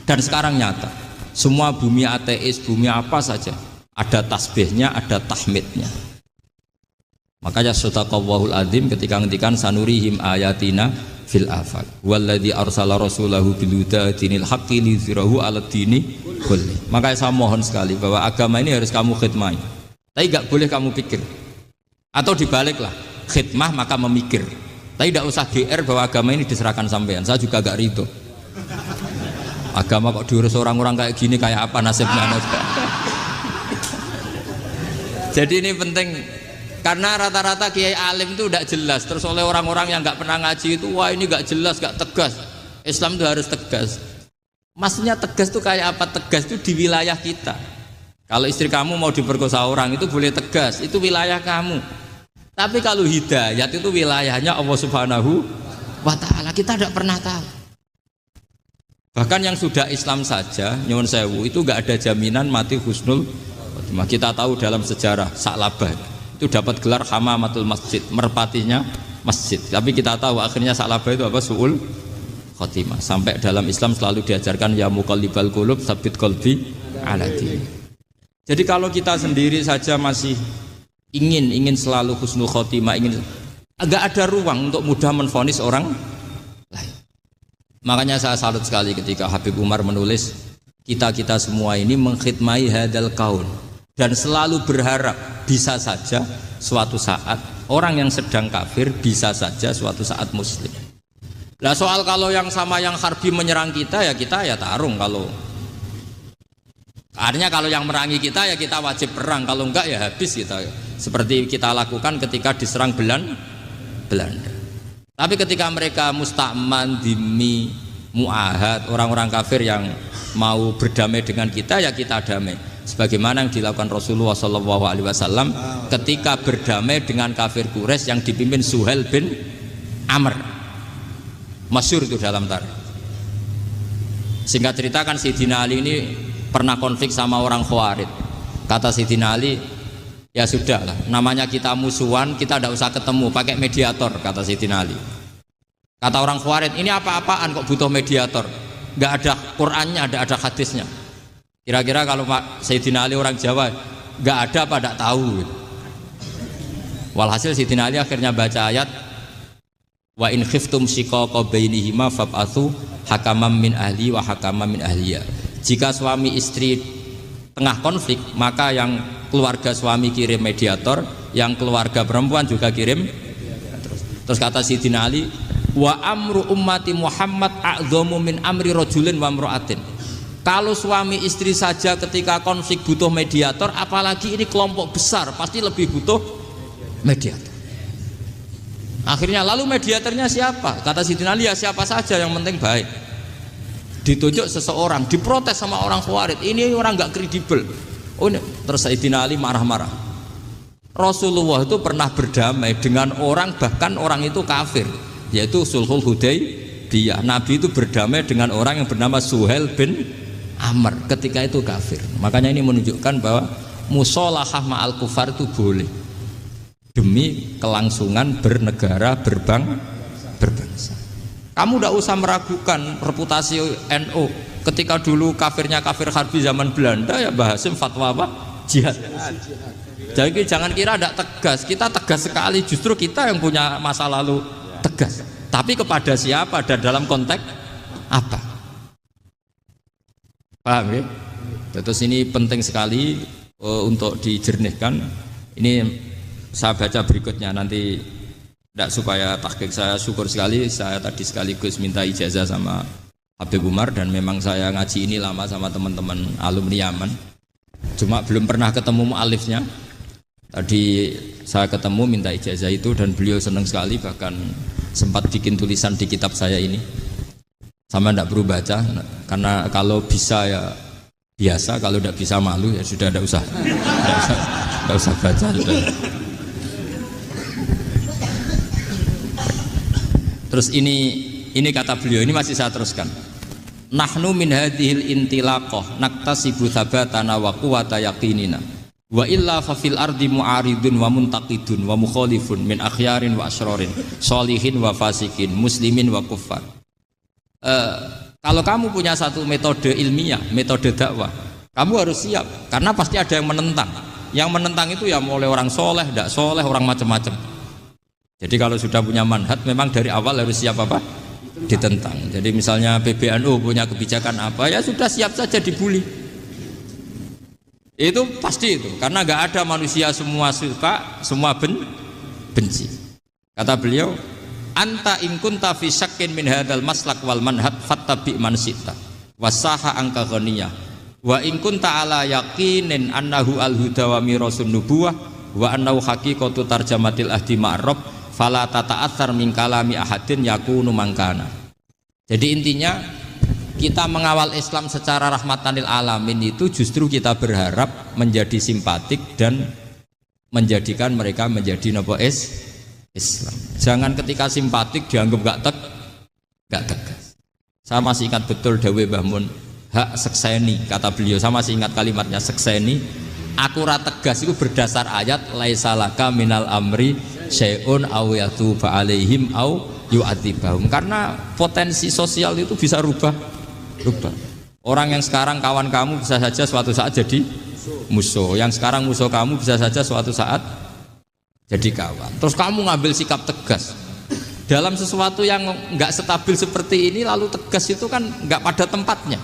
Dan sekarang nyata, semua bumi ateis, bumi apa saja, ada tasbihnya, ada tahmidnya. Makanya sadaqallahul adzim ketika ngendikan sanurihim ayatina fil afaq walladzi arsala rasulahu bil huda dinil haqqi liyuzhirahu 'alad dini kulli. Makanya saya mohon sekali bahwa agama ini harus kamu khidmah. Tapi enggak boleh kamu pikir. Atau dibaliklah, khidmah maka memikir. Tapi tidak usah GR bahwa agama ini diserahkan sampean. Saya juga agak ridho. Agama kok diurus orang-orang kayak gini, kayak apa nasibnya? Jadi ini penting karena rata-rata kiai alim itu tidak jelas. Terus oleh orang-orang yang nggak pernah ngaji itu, wah ini nggak jelas, nggak tegas. Islam itu harus tegas. Maksudnya tegas itu kayak apa? Tegas itu di wilayah kita. Kalau istri kamu mau diperkosa orang itu boleh tegas, itu wilayah kamu. Tapi kalau hidayat itu wilayahnya Allah Subhanahu wa Ta'ala, kita tidak pernah tahu. Bahkan yang sudah Islam saja, nyuwun sewu, itu nggak ada jaminan mati husnul khotimah. Kita tahu dalam sejarah Sa'labah itu dapat gelar hamamatul masjid, merpatinya masjid. Tapi kita tahu akhirnya Sa'labah itu apa? Su'ul khotimah. Sampai dalam Islam selalu diajarkan ya muqallibal qulub tsabbit qalbi ala din. Jadi kalau kita sendiri saja masih ingin selalu husnul khotimah, agak ada ruang untuk mudah menvonis orang lain. Makanya saya salut sekali ketika Habib Umar menulis kita semua ini mengkhidmati hadal kaun dan selalu berharap bisa saja suatu saat orang yang sedang kafir bisa saja suatu saat muslim. Nah soal kalau yang sama yang harbi menyerang kita ya tarung. Kalau artinya kalau yang merangi kita ya kita wajib perang, kalau enggak ya habis kita. Seperti kita lakukan ketika diserang Belanda. Tapi ketika mereka musta'man, dhimmi, mu'ahad, orang-orang kafir yang mau berdamai dengan kita ya kita damai. Sebagaimana yang dilakukan Rasulullah SAW ketika berdamai dengan kafir Quraisy yang dipimpin Suhail bin Amr. Masyhur itu dalam tarikh. Singkat cerita kan Sayyidina Ali ini pernah konflik sama orang Khawarij. Kata Sayyidina Ali, ya sudah lah, namanya kita musuhan, kita tidak usah ketemu, pakai mediator, kata Sayyidina Ali. Kata orang Khawarij, ini apa-apaan kok butuh mediator? Nggak ada Qur'annya, ada hadisnya. Kira-kira kalau Pak Sayyidina Ali orang Jawa, nggak ada apa tidak tahu. Walhasil Sayyidina Ali akhirnya baca ayat wa in khiftum shiqaqa bainihima fab'atsu hakaman min ahli wa hakaman min ahliya. Jika suami istri tengah konflik, maka yang keluarga suami kirim mediator, yang keluarga perempuan juga kirim. Terus kata Sayyidina Ali, wa amru ummati Muhammad a'dhamu min amri rajulin wa imra'atin. Kalau suami istri saja ketika konflik butuh mediator, apalagi ini kelompok besar pasti lebih butuh mediator. Akhirnya lalu mediatornya siapa? Kata Sayyidina Ali, ya siapa saja yang penting baik. Ditunjuk seseorang, diprotes sama orang Khawarij, ini orang nggak kredibel. Oh ini. Terus Sayyidina Ali marah-marah. Rasulullah itu pernah berdamai dengan orang, bahkan orang itu kafir, yaitu Sulhul Hudaybiyah. Nabi itu berdamai dengan orang yang bernama Suhail bin Amr ketika itu kafir. Makanya ini menunjukkan bahwa musolahah ma'al kufar itu boleh demi kelangsungan bernegara, berbangsa. Kamu tidak usah meragukan reputasi NU. Ketika dulu kafirnya kafir harbi zaman Belanda, ya Mbah Hasim fatwa apa? Jihad. Jadi jangan kira tidak tegas. Kita tegas sekali. Justru kita yang punya masa lalu tegas. Tapi kepada siapa dan dalam konteks apa? Paham ya? Terus ini penting sekali untuk dijernihkan. Ini saya baca berikutnya nanti. Tidak supaya tahqiq, saya syukur sekali, saya tadi sekaligus minta ijazah sama Habib Umar dan memang saya ngaji ini lama sama teman-teman alumni Yaman. Cuma belum pernah ketemu mu'alifnya. Tadi saya ketemu minta ijazah itu dan beliau senang sekali, bahkan sempat bikin tulisan di kitab saya ini. Sama tidak perlu baca, karena kalau bisa ya biasa, kalau tidak bisa malu ya sudah tidak usah. Enggak usah baca sudah. Terus ini kata beliau, ini masih saya teruskan. Nahnu min hadhil intilaqah naktasibu thabatana wa quwwata yaqinina. Wa illa fa fil ardi mu'aridun wa muntaqidun wa mukhalifun min akhyarin wa asrarin, sholihin wa fasikin, muslimin wa kuffar. Kalau kamu punya satu metode ilmiah, metode dakwah, kamu harus siap karena pasti ada yang menentang. Yang menentang itu ya mulai orang soleh, tidak soleh, orang macam-macam. Jadi kalau sudah punya manhaj, memang dari awal harus siap apa? Ditentang. Jadi misalnya PBNU punya kebijakan apa, ya sudah siap saja dibully. Itu pasti itu, karena nggak ada manusia semua suka, semua benci. Kata beliau, anta in kunta fi syakkin min hadzal maslak wal manhaj fattabi man syi'ta wasaha angka ghaniyah wa in kunta ala yaqinin annahu al huda wa mirasun nubuwah wa annahu haqiqatu tarjamatil ahdi ma'rab fala tata'atsar min kalami ahadin yakunu mangkana. Jadi intinya kita mengawal Islam secara rahmatan lil alamin itu justru kita berharap menjadi simpatik dan menjadikan mereka menjadi napa Islam. Jangan ketika simpatik dianggap gak tegas. Saya masih ingat betul dawuh Mbah Mun, hak sekseni, kata beliau, saya masih ingat kalimatnya sekseni. Akurat tegas itu berdasar ayat laisalaka minal amri syai'un aw yatuba alaihim aw yu'adzibahum. Karena potensi sosial itu bisa rubah. Orang yang sekarang kawan kamu bisa saja suatu saat jadi musuh. Yang sekarang musuh kamu bisa saja suatu saat jadi kawan. Terus kamu ngambil sikap tegas dalam sesuatu yang nggak stabil seperti ini, lalu tegas itu kan nggak pada tempatnya.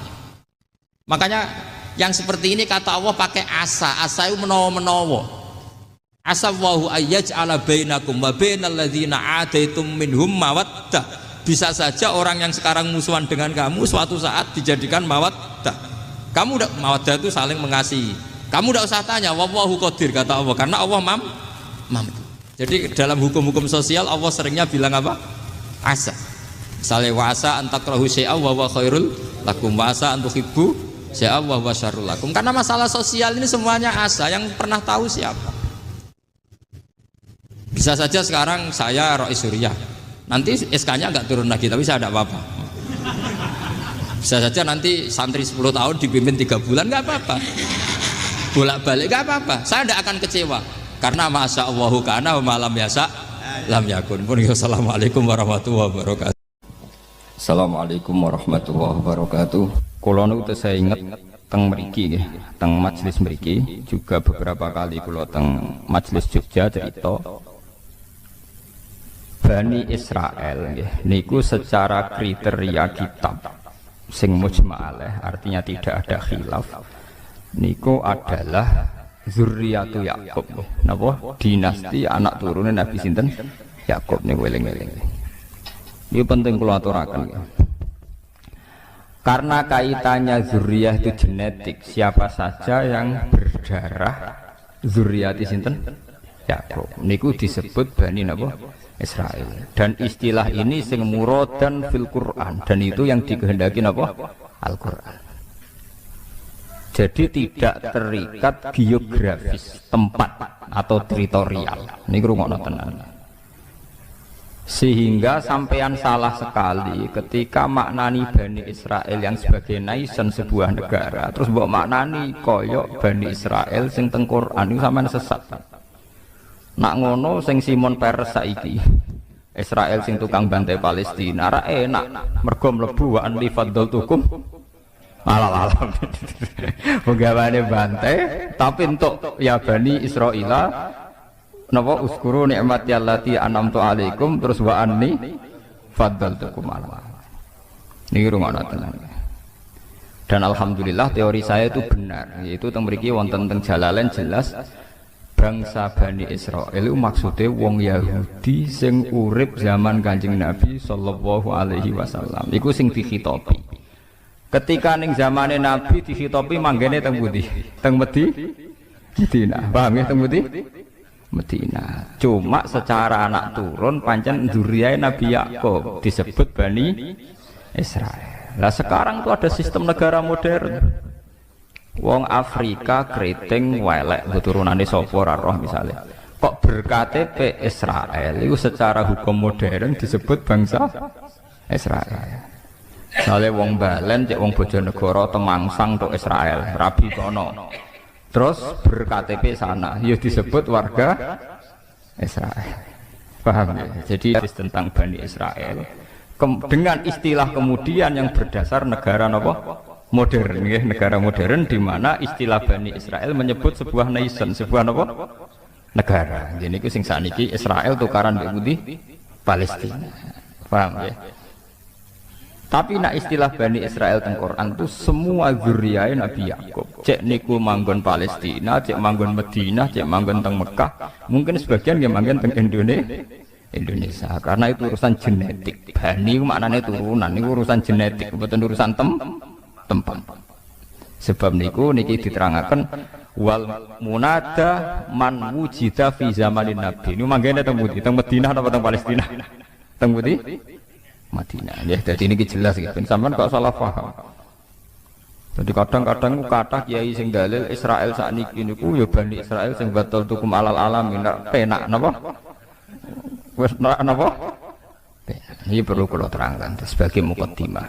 Makanya yang seperti ini kata Allah pakai asa itu menawa. Asa wahu ayyaj'ala bainakum wa bainal ladzina ataitum minhum mawaddah. Bisa saja orang yang sekarang musuhan dengan kamu suatu saat dijadikan mawaddah. Kamu udah mawaddah itu saling mengasihi. Kamu udah usah tanya wallahu qadir, kata Allah, karena Allah mampu. Jadi dalam hukum-hukum sosial Allah seringnya bilang apa? Asa. Misalnya wasa antakrahu syai'a wa huwa khairul lakum, wasa antuhibbu syai'a wa huwa syarrul lakum. Karena masalah sosial ini semuanya asa, yang pernah tahu siapa. Bisa saja sekarang saya Rois Surya, nanti SK-nya enggak turun lagi, tapi saya tidak apa-apa. Bisa saja nanti santri 10 tahun dipimpin 3 bulan, enggak apa-apa. Bolak-balik enggak apa-apa. Saya tidak akan kecewa. Karena masya Allahu kana wa malam yasa lam yakun. Assalamualaikum warahmatullahi wabarakatuh. Assalamualaikum warahmatullahi wabarakatuh. Kula niku saya inget teng mriki nggih, teng majelis mriki juga beberapa kali kula teng majelis Jogja cerita Bani Israel nggih niku secara kriteria kitab sing mujma'alah, artinya tidak ada khilaf, niku adalah Zurriyatu Yakub, napa dinasti anak turune Nabi sinten Yakub niku eling-eling. Ini penting kula aturaken. Karena kaitannya zuriyah itu genetik, siapa saja yang berdarah zurriyati sinten Yakub niku disebut Bani napa Israel. Dan istilah ini sing muradan fil Quran, dan itu yang dikehendaki napa Al-Quran. Jadi tidak terikat geografis tempat atau teritorial. Ini ngrungokno tenan. Sehingga sampean salah sekali ketika maknani Bani Israel yang sebagai nation sebuah negara, terus mbok maknani koyok Bani Israel sing teng Quran, itu sampean sesat. Nak ngono sing Simon Peres saiki Israel sing tukang bantai Palestina ra enak mergo mlebu wa an li faddaltukum alam penggawane bantai, tapi untuk ya Bani Israila napa uskuru nikmati allati an'amtu alaikum terus wa anni faddaltukum alam. Niki rungokno tenan. Dan alhamdulillah teori saya itu benar, yaitu teng mriki wonten teng Jalalain jelas bangsa Bani Israel itu maksudnya wong Yahudi sing urip zaman Kanjeng Nabi sallallahu alaihi wasallam. Iku sing dikhitopi. Ketika ning zamane Nabi dikhitopi manggene teng pundi? Teng Medina. Paham ya teng pundi? Medina. Cuma secara anak turun pancen dzurriyyah Nabi Yakub disebut Bani Israel. Lah sekarang tuh ada sistem negara modern. Wong Afrika keriting welek keturunane sapa ora roh misale. Kok berKTP Israel itu secara hukum modern disebut bangsa Israel. Misale wong Balen cek wong Bojonegoro Temangsang tok Israel, rabi kono. Terus berKTP sana ya disebut warga Israel. Paham ya? Jadi tentang Bani Israel dengan istilah kemudian yang berdasar negara apa? Modern ya, negara modern di mana istilah Bani Israel menyebut sebuah nation, sebuah apa? Negara. Jadi itu sing saniki Israel tukaran mbek pundi? Palestina. Paham ya? Tapi nak istilah Bani Israel teng Quran itu semua zuriyae Nabi Yakub. Cek niku manggon Palestina, cek manggon Madinah, cek manggon teng Mekah, mungkin sebagian yang manggon teng Indonesia. Karena itu urusan genetik. Bani itu maknanya turunan, itu urusan genetik, bukan urusan tempat. Sebab niku niki diterangaken wal munada man wujida fi zamanin Nabi. Niku manggene teng pundi? Teng Madinah napa teng Palestina? Teng pundi? Madinah. Ya, jadi ini jelas gitu. Sampeyan kok salah paham. Jadi kadang-kadang kata kiai sing dalil Israel sakniki niku ya Bani Israel sing batal tukum alal alamin penak napa? Wis napa? Ini perlu kula terangkan sebagai mukaddimah.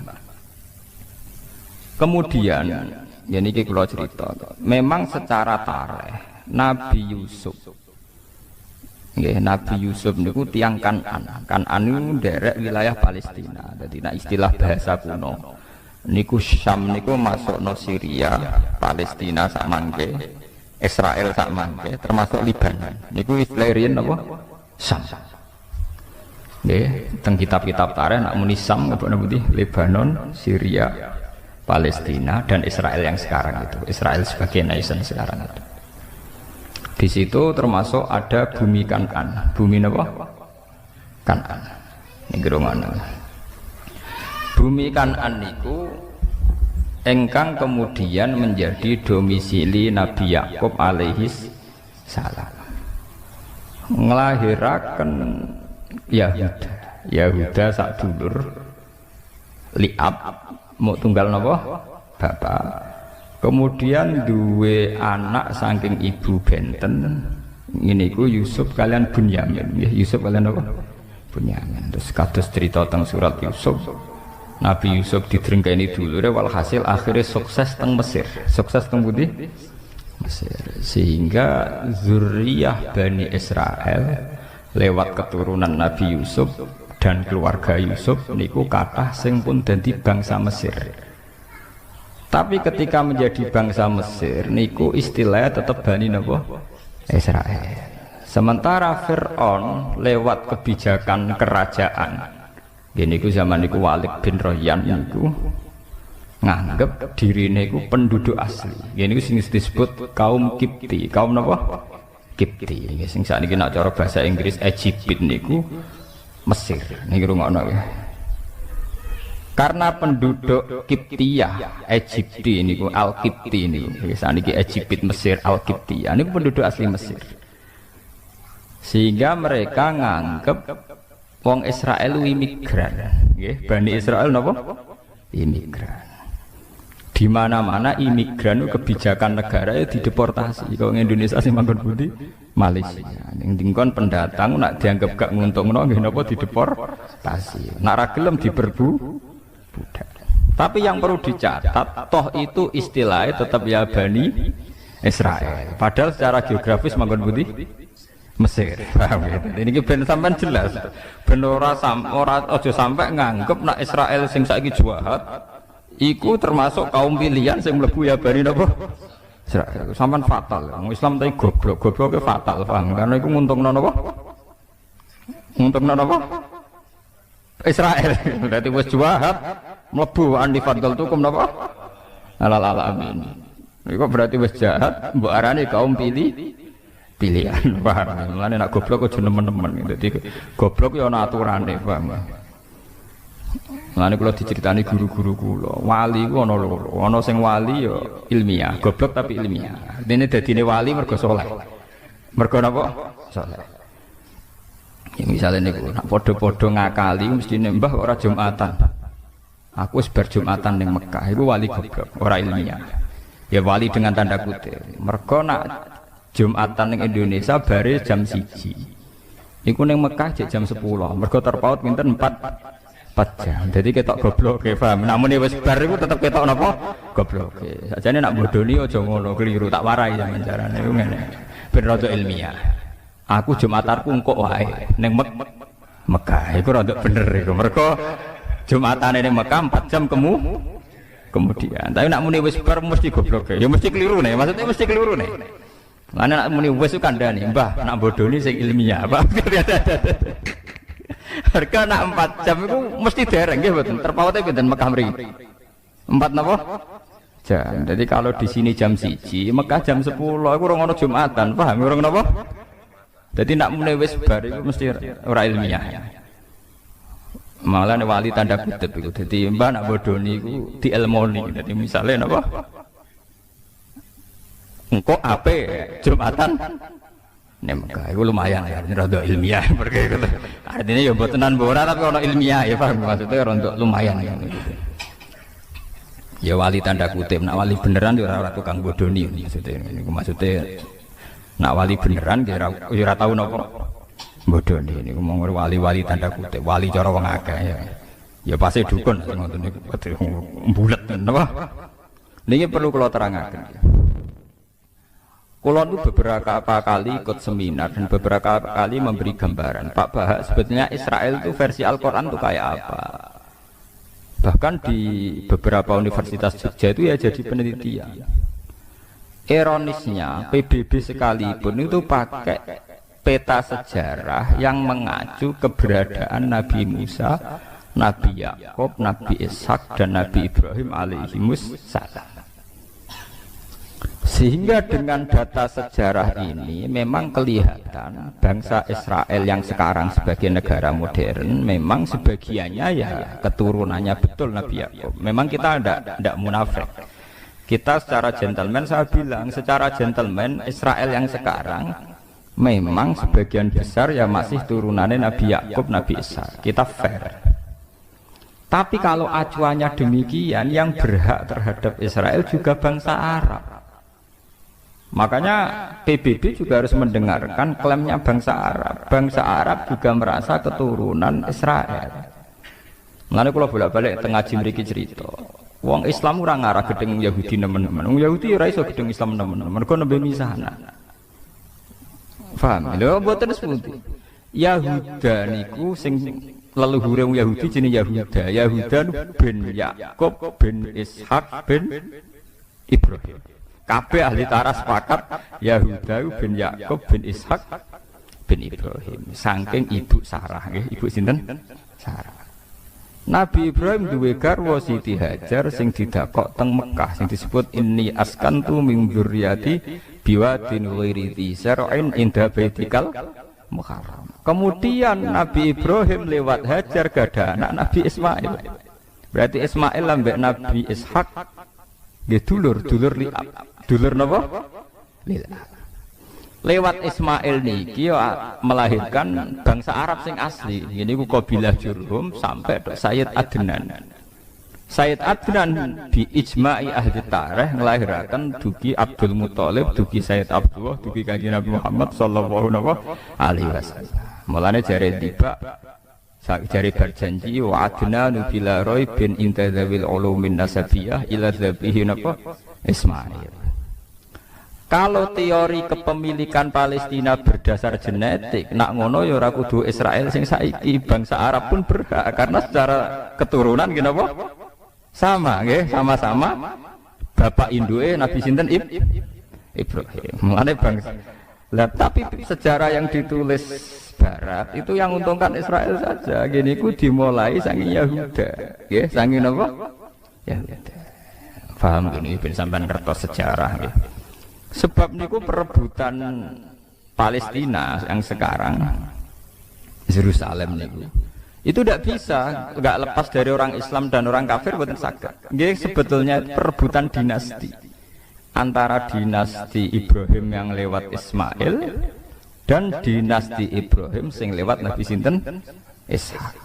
Kemudian ya niki kula cerita. Memang secara tarikh Nabi Yusuf nggih, Nabi Yusuf niku tiyang Kan'an niku nderek wilayah Palestina. Dadi nek istilah bahasa kuno niku Syam niku masukno Syria, Palestina sak mangke, Israel sak mangke, termasuk Libanon. Niku istilah riyen napa? Syam. Nggih, teng kitab-kitab tarikh nak muni Syam napa napa Lebanon, Syria, Palestina dan Israel yang sekarang itu. Israel sebagai nation sekarang itu. Di situ termasuk ada bumi Kan'an. Bumi apa? Kan'an. Ini gerungan. Bumi Kan'an niku engkang kemudian menjadi domisili Nabi Yakub alaihis salam. Nglahiraken Yahuda sak dulur Liab mau tunggal napa? Bapak. Kemudian duwe anak saking ibu benten ini ku Yusuf kalian Bunyamin ya, Yusuf kalian apa? Bunyamin. Terus kados cerita teng surat Yusuf Nabi Yusuf didrengkeni dulure walhasil akhirnya sukses teng Mesir. Sukses teng pundi? Mesir. Sehingga zuriyah Bani Israel lewat keturunan Nabi Yusuf dan keluarga Yusuf niku kathah sing pun dadi bangsa Mesir. Tapi ketika menjadi bangsa Mesir niku istilahnya tetap Bani napa? Israel. Sementara Fir'aun lewat kebijakan kerajaan niku zaman niku Walid bin Royan niku nganggep diri niku penduduk asli. Niku sing disebut kaum Kipti. Kaum napa? Kipti. Sing sakniki nek cara bahasa Inggris Egypt niku Mesir. Niki rungokno ya. Karena penduduk Kiptiyah, Egypti niku Al-Kipti niku. Saniki Egypt Mesir Al-Kiptiyah niku penduduk asli Mesir. Sehingga mereka nganggep wong Israel imigran, nggih. Bani Israel napa? Imigran. Di mana-mana imigran kebijakan negara itu dideportasi. Kalau Indonesia sih manggon pundi? Malaysia. Ning dingkon pendatang nak dianggap gak nguntungno nggih napa dideportasi. Nak ra gelem diperbu budak. Tapi yang perlu dicatat, toh itu istilahnya tetap ya Bani Israel. Padahal secara geografis manggon pundi? Mesir. Paham ya? Ini ben sampean jelas. Ben ora aja sampai nganggep nak Israel sing saiki jahat iku termasuk kaum pilihan sing mlebu ya Bani napa? Israel. Sampean fatal. Wong Islam tapi goblok. Gobloke fatal, paham? Karena iku nguntungno napa? Nguntungno napa? Israel. Berarti wis jahat mlebu andi fadl tukum napa? Alal alamin. Iku berarti wis jahat mbok arani kaum pilihan. Paham. Mulane nek goblok aja nemen-nemen. Dadi goblok ya ana aturane, paham. Mulane kula diceritani guru-guru kula, wali ku ana loro. Ana sing wali ya ilmiah, goblok tapi ilmiah. Dene dadine wali mergo saleh. Mergo napa? Saleh. Ya misalnya niku nak podo-podo ngakali mesti mbah ora Jumatan. Aku wis bar Jumatan ning Mekah iku wali goblok, ora ilmiah. Ya wali dengan tanda kutip. Mergo nak Jumatan ning Indonesia bare jam 1. Iku ning Mekah jam 10. Mergo terpaut pinten 4 jam. Jadi ketok goblok ke paham. Namun wis bar iku tetep ketok napa? Goblok. Sajane nak bodoni aja ngono, keliru tak warai sampeyan carane iku ngene. Ben rada ilmiah. Aku Jumatanku engko wae ning Mekah. Iku rada bener iku. Mergo Jumatane ning Mekah 4 jam kemudian. Tapi nak muni wis bar mesti goblok. Ya mesti keliru nih. Maksudnya mesti keliru nih. Mana nak muni wis ku kandhani, Mbah, nak bodoni sing ilmiah, Pak. Harga nak 4 jam itu mesti dereng nggih mboten. Terpaute pinten Mekah mriki? 4 napa? Jam. Jadi kalau di sini jam 1, Mekah jam 10 iku ora ono Jumatan, paham ora napa? Jadi nak muni wis bar iku mesti ora ilmiah. Malah wali tanda kutip iku. Dadi mbah nak bodoni iku dielmoni. Dadi misale napa? Engko ape Jumatan nek Mekah iku lumayan ya, rada ilmiah pergi gitu. Artinya ya mbotenan ora tapi ono ilmiah ya paham maksudnya rada lumayan ya gitu. Ya wali tanda kutip, nak wali beneran ya ora tukang bodoni maksudnya. Niku maksudnya nak wali beneran ya ora tau napa bodoni niku mung wali-wali tanda kutip, wali cara wong akeh ya. Ya pasti dukun ngoten niku bulet napa. Niki perlu kula terangaken. Kulo itu beberapa kali ikut seminar dan beberapa kali memberi gambaran. Pak Bahak sebetulnya Israel itu versi Al-Quran itu kayak apa? Bahkan di beberapa universitas Jogja itu ya jadi penelitian. Ironisnya PBB sekalipun itu pakai peta sejarah yang mengacu keberadaan Nabi Musa, Nabi Yakub, Nabi Ishak dan Nabi Ibrahim alaihimus salam. Sehingga dengan data sejarah ini memang kelihatan bangsa Israel yang sekarang sebagai negara modern memang sebagiannya ya keturunannya betul Nabi Yakub. Memang kita tidak munafik. Kita secara gentleman, saya bilang secara gentleman Israel yang sekarang memang sebagian besar ya masih turunannya Nabi Yakub, Nabi Ishak. Kita fair. Tapi kalau acuannya demikian, yang berhak terhadap Israel juga bangsa Arab. Makanya PBB juga harus mendengarkan klaimnya bangsa Arab. Bangsa Arab juga merasa keturunan Israel. Mulane kula bolak-balik teng ngaji mriki cerita. Wong Islam ora ngarah gedeng Yahudi nemen-nemen. Wong Yahudi ora iso gedeng Islam nemen-nemen. Mergo nembe misahna. Paham? Lho mboten sepundi. Yahuda niku sing leluhure wong Yahudi jenenge Yahuda. Yahuda bin Yakub bin Ishak bin Ibrahim. Kabeh ahli tarah sepakat Yahuda bin Yakub bin Ishak bin Ibrahim. Saking ibu Sarah nggih, ibu sinten? Sarah. Nabi Ibrahim duwe garwa Siti Hajar sing didakok teng Mekah sing disebut inni askantu min dzurriyyati biwadin ghairi dzi zar'in inda baitikal muharram. Kemudian Nabi Ibrahim lewat Hajar gadah anak Nabi Ismail. Berarti Ismail ambek Nabi Ishak nggih dulur liab. Dulur napa? Lewat Ismail niki melahirkan bangsa Arab sing asli. Ini ku kabilah Jurhum sampai ke Sayyid Adnan. Sayyid Adnan bi ijma'i ahli tarikh ngelahirakan dugi Abdul Muthalib, dugi Sayyid Abdullah, dugi Kanjeng Nabi Muhammad sallallahu alaihi wasallam. Mulane jare tiba jare berjanji wa adnanu bila raibin intadzawil ulumin nasabiyah ila dzabihi napa Ismail. Kalau teori kepemilikan Palestina berdasar genetik, nak ngono ya ora kudu Israel sing saiki, bangsa Arab pun berhak karena secara keturunan kenapa? Sama nggih, sama-sama bapak induke Nabi sinten Ibrahim. Mulane bangsa. Lah tapi sejarah yang ditulis Barat itu yang untungkan Israel saja. Gini ku dimulai saking Yahuda, nggih, saking napa? Yahuda. Paham gini ben sampean kertas sejarah nggih. Sebab niku perebutan Palestina yang sekarang Yerusalem niku itu tidak bisa, nggak lepas dari orang Islam dan orang kafir boten saged. Nggih sebetulnya perebutan dinasti antara dinasti Ibrahim yang lewat Ismail dan dinasti Ibrahim sing lewat Nabi sinten Ishak.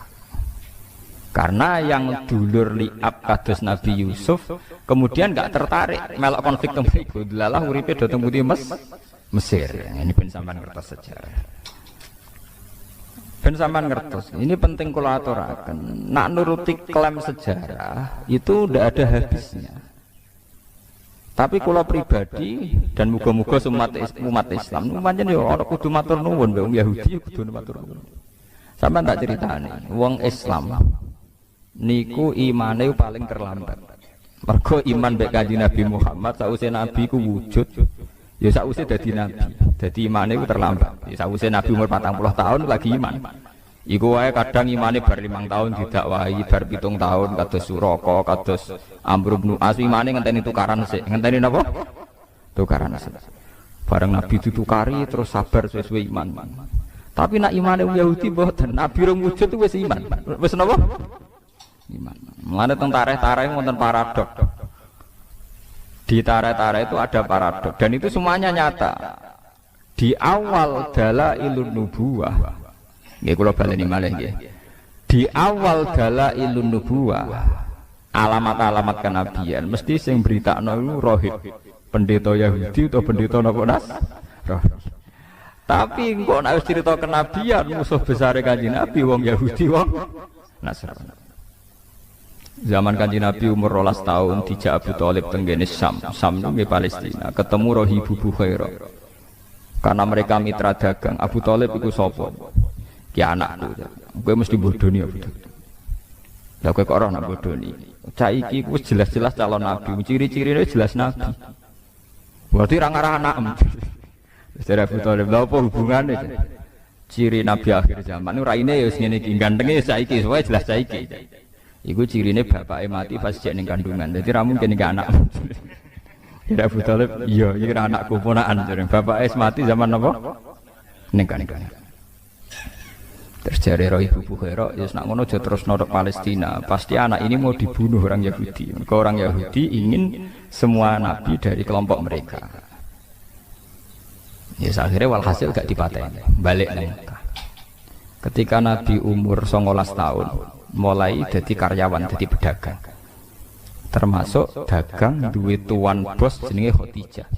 Karena yang dulur liab kados Nabi Yusuf kemudian nggak tertarik melok konflik temriku. Delalah uripe do teng pundi Mesir. Ini ben sampean ngertos sejarah. Ben sampean ngertos. Ini penting kula aturaken. Nak nuruti klaim sejarah itu ndak ada habisnya. Tapi kula pribadi dan muga-muga umat Islam pancen yo ora kudu matur nuwun wong Yahudi kudu matur nuwun. Sampeyan tak critani, wong Islam niku imane paling terlambat. Mergo iman mek Kanjeng Nabi Muhammad sakwise Nabi ku wujud, ya sakwise dadi nabi. Dadi imane ku terlambat. Ya sakwise Nabi umur 40 tahun lagi iman. Iku wae kadang imane bar 5 tahun didakwahi, bar 7 tahun kados Suraka, kados Amr bin As imane ngenteni tukaran sik. Ngenteni napa? Tukaran sik. Bareng Nabi ditukari terus sabar suwe-suwe iman. Tapi nak imane Yahudi mboten, Nabi rong wujud wis iman. Wis napa? Iman. Mulane teng tarikh-tarikh wonten paradok. Di tarikh-tarikh itu ada paradok dan itu semuanya nyata. Di awal dalailun nubuwah. Nggih kula baleni malih nggih. Di awal dalailun nubuwah, alamat-alamat kenabian mesti sing beritakno iku rohib. Pendeta Yahudi atau pendeta napa Nas? Tapi engko nek wis crita kenabian musuh besar Kanjeng Nabi wong Yahudi wong Nasrani. Zaman Kanjeng Nabi umur 12 tahun dijak Abu Thalib tenggene Syam nggih Palestina, ketemu Rohibu Bukhairah. Karena mereka mitra dagang, Abu Thalib iku sapa? Ki anakku. Kowe mesti bodoni Abu Thalib. Lah kowe kok ora nak bodoni. Cah iki wis jelas-jelas calon nabi, ciri-cirine jelas nabi. Berarti ra ngarah anak. Secara Abu Thalib lha apa hubungane? Ciri nabi akhir zaman raine ya wis ngene iki, gantenge saiki, wae jelas saiki. Iku cirine bapake mati pas jek ning kandungan. Dadi ra mungkin iki anak. Kira Abu Thalib, iya iki ra anakku ponakan jare. Bapake mati zaman apa? Ning kandungan. Terus jare Ibu Bukhairah, ya nak ngono aja terus nodok Palestina. Pasti anak ini mau dibunuh orang Yahudi. Mereka orang Yahudi ingin semua nabi dari kelompok mereka. Ya akhirnya walhasil gak dipateni, balik nang Mekah. Ketika Nabi umur 19 tahun, mulai jadi karyawan, jadi pedagang. Termasuk dagang duwe tuan bos jenenge Khadijah.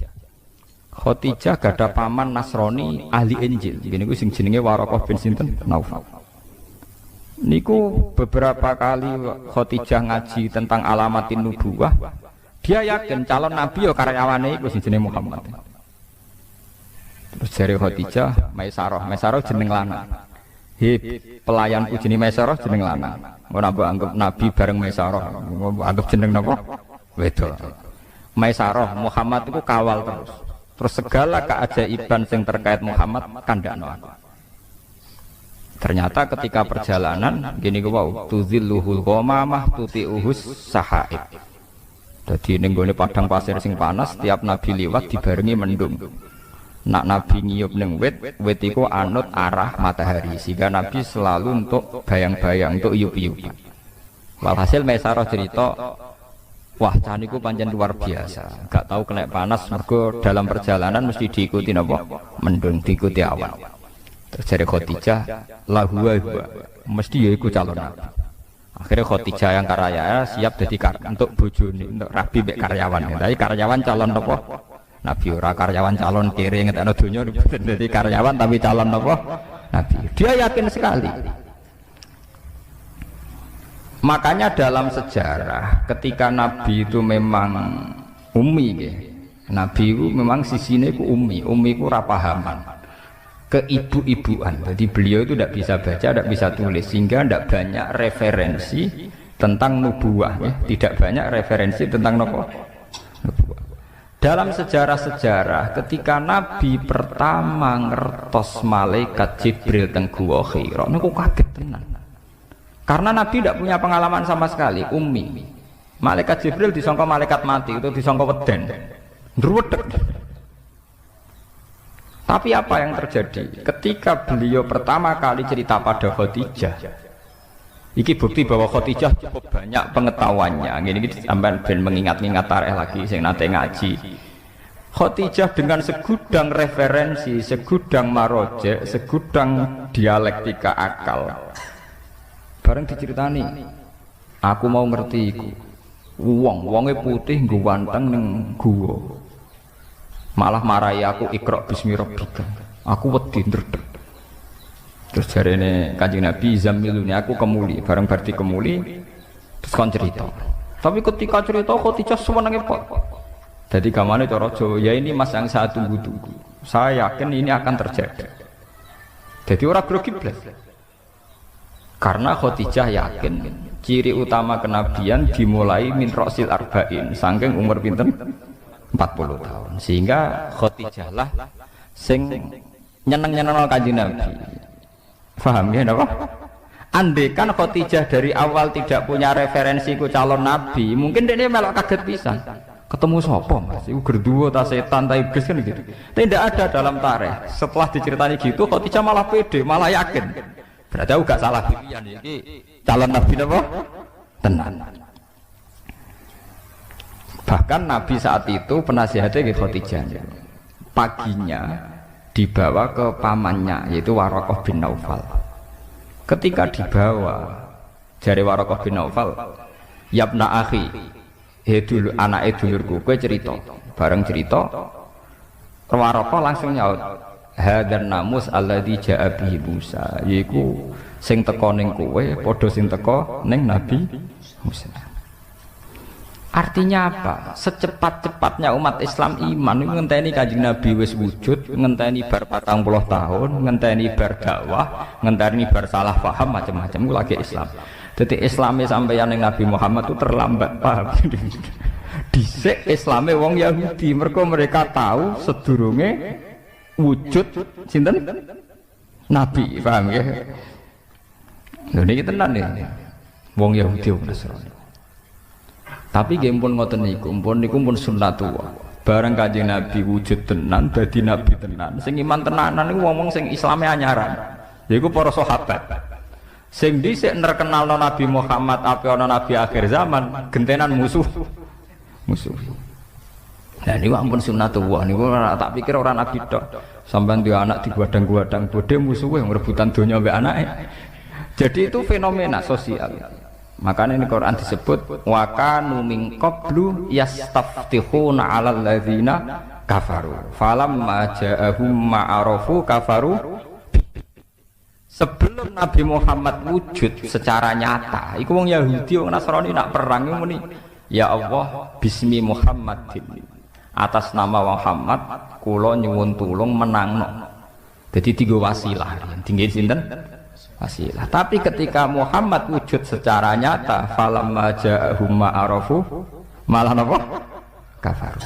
Khadijah gada paman Nasrani ahli Injil. Niku sing jenenge Waraqah bin sinten Naufal. Niku beberapa kali Khadijah ngaji tentang alamatin nubuwah. Dia yakin calon nabi ya karyawane iku sing jenenge Muhammad. Terus jare Khadijah, Maisarah jeneng lanang. Pelayanku jenenge Maisarah jeneng lanang. Ora mbok anggap nabi bareng Maisarah. Anggap jeneng napa? Wedok. Maisarah Muhammad itu kawal terus. Terus segala keajaiban yang terkait Muhammad kandakno aku. Ternyata ketika perjalanan gini wow, tuzilluhul ghamamah tuti'uhus sahaib. Dadi ning gone padang pasir sing panas, setiap nabi liwat dibarengi mendung. Nak nabi ngiyup ning wit iku anut arah matahari sehingga nabi selalu untuk bayang-bayang untuk iyup-iyupan. Walhasil Maisarah cerita, wah cah niku pancen luar biasa. Gak tahu kena panas mergo dalam perjalanan mesti diikuti napa? Mendung, diikuti awan. Terus jare Khadijah, huwa mesti ya iku calon nabi. Akhirnya Khadijah yang karya siap jadi untuk bojone, untuk rabi mek karyawan. Tapi karyawan calon napa? Nabi ora karyawan calon kiri ngetekno donya dadi karyawan tapi calon napa? Nabi. Dia yakin sekali. Makanya dalam sejarah ketika Nabi itu memang ummi ya. Nabi itu memang sisine ku ummi ku ora pahaman. Keibu-ibuan. Jadi beliau itu tidak bisa baca, tidak bisa tulis sehingga tidak banyak referensi tentang nubuwah ya. Tidak banyak referensi tentang nubuwah. Dalam sejarah-sejarah ketika Nabi pertama ngertos malaikat Jibril teng Gua Hira niku kaget tenan. Karena Nabi tidak punya pengalaman sama sekali, ummi. Malaikat Jibril disangka malaikat mati, itu disangka weden. Ndruwedeg. Tapi apa yang terjadi? Ketika beliau pertama kali cerita pada Khadijah, iki bukti bahwa Khadijah cukup banyak pengetahuannya. Gini sampai ben mengingat-ingat tarikh lagi sing nate ngaji. Khadijah dengan segudang referensi, segudang marojek, segudang dialektika akal. Bareng diceritani, Aku mau ngerti iku. Wonge putih nggo wanteng ning guwa. Malah marahi aku Iqra bismi rabbika. Aku wedi ndredeg. Terus jarene Kanjeng Nabi zamiluni aku kemuli, bareng berarti kemuli terus kon cerita. Tapi ketika cerita Khadijah sewenenge pot. Jadi gamane cara Jawa, ya ini mas yang saya tunggu-tunggu. Saya yakin ini akan terjadi. Jadi orang grogi blas. Karena Khadijah yakin ciri utama kenabian dimulai min rosil arba'in, saking umur pinten 40 tahun. Sehingga Khadijah lah sing nyeneng-nyeneng Kanjeng Nabi. Paham ya napa? Andekan Khadijah dari awal tidak punya referensi ku calon nabi, mungkin dia melok kaget pisan. Ketemu sapa Mas? Iku gerduwo ta setan ta iblis kan gitu. Tidak ada dalam tarikh. Setelah diceritani gitu Khadijah malah pede, malah yakin. Berarti aku gak salah pilihan iki calon nabi napa? Tenan. Bahkan Nabi saat itu penasihatnya ke Khadijah. Paginya dibawa ke pamannya yaitu Waraqah bin Naufal. Ketika dibawa jari Waraqah bin Naufal, "Yabna akhi, he dulu anake dulurku, kowe cerita." Bareng cerita, Waraqah langsung nyaut, "Hadzal namus alladzi ja'a bihi Musa." Yaiku sing teko ning kowe padha sing teko ning Nabi Musa. Artinya apa? Secepat-cepatnya umat Islam iman ngenteni Kanjeng Nabi wis wujud, ngenteni bar 40 tahun, ngenteni bar dakwah, ngenteni bar salah paham macam-macam ku lagi Islam. Jadi Islame sampeyan ning Nabi Muhammad itu terlambat, paham? Dhisik Islame wong Yahudi, mereka tahu sedurunge wujud sinten? Nabi, paham ya? Lho niki tenan nih. Wong Yahudi wong Nasrani. Tapi nggih pun ngoten niku pun sunnatullah. Bareng Kanjeng Nabi wujud tenan, dadi nabi tenan. Sing iman tenanan niku wong sing Islame anyaran. Yaiku para sahabat. Sing dhisik nerkenalno Nabi Muhammad ape ana nabi akhir zaman, gentenan musuh. Nah niku ampun sunnatullah niku ora tak pikir ora nabi tok. Sampeyan duwe anak digadang-gadang bodhe musuhe rebutan donya mbek anake. Jadi itu fenomena sosial. Makanya ini Quran disebut wa kanu min qablu yastaftihuna 'alal ladzina kafaru falamma ja'ahum ma'arafu kafaru. Sebelum Nabi Muhammad wujud secara nyata iku wong Yahudi wong Nasrani nak perang muni ya Allah bismi Muhammadin, atas nama Muhammad kula nyuwun tulung menangno. Jadi tiga wasilah tinggi sinten wasilah. Tapi ketika Muhammad wujud secara nyata, falamma ja'ahum ma'arafu malah napa? Kafaru.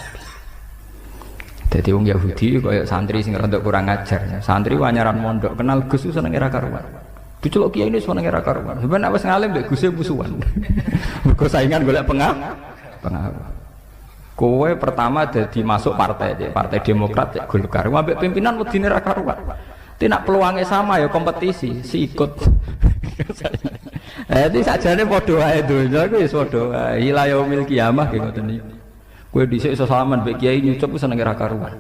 Jadi wong Yahudi kaya santri sing rada kurang ajar. Santri wanyaran mondok kenal Gus seneng ra karuan. Diceluk kiai ini seneng ra karuan. Sampeyan wis ngalim mbek Guse musuhan. Mergo saingan golek pengaruh. Kowe pertama dadi masuk partai Demokrat cek Golkar. Ambek pimpinan wedine ra karuan. Tidak peluangnya sama ya kompetisi si ikut. Jadi sajane padha wae donya kuwi wis padha wae. Ila yaumil kiamah ki ngoten niku. Kowe dhisik iso salaman mbek kiai nyucup seneng ra karuan.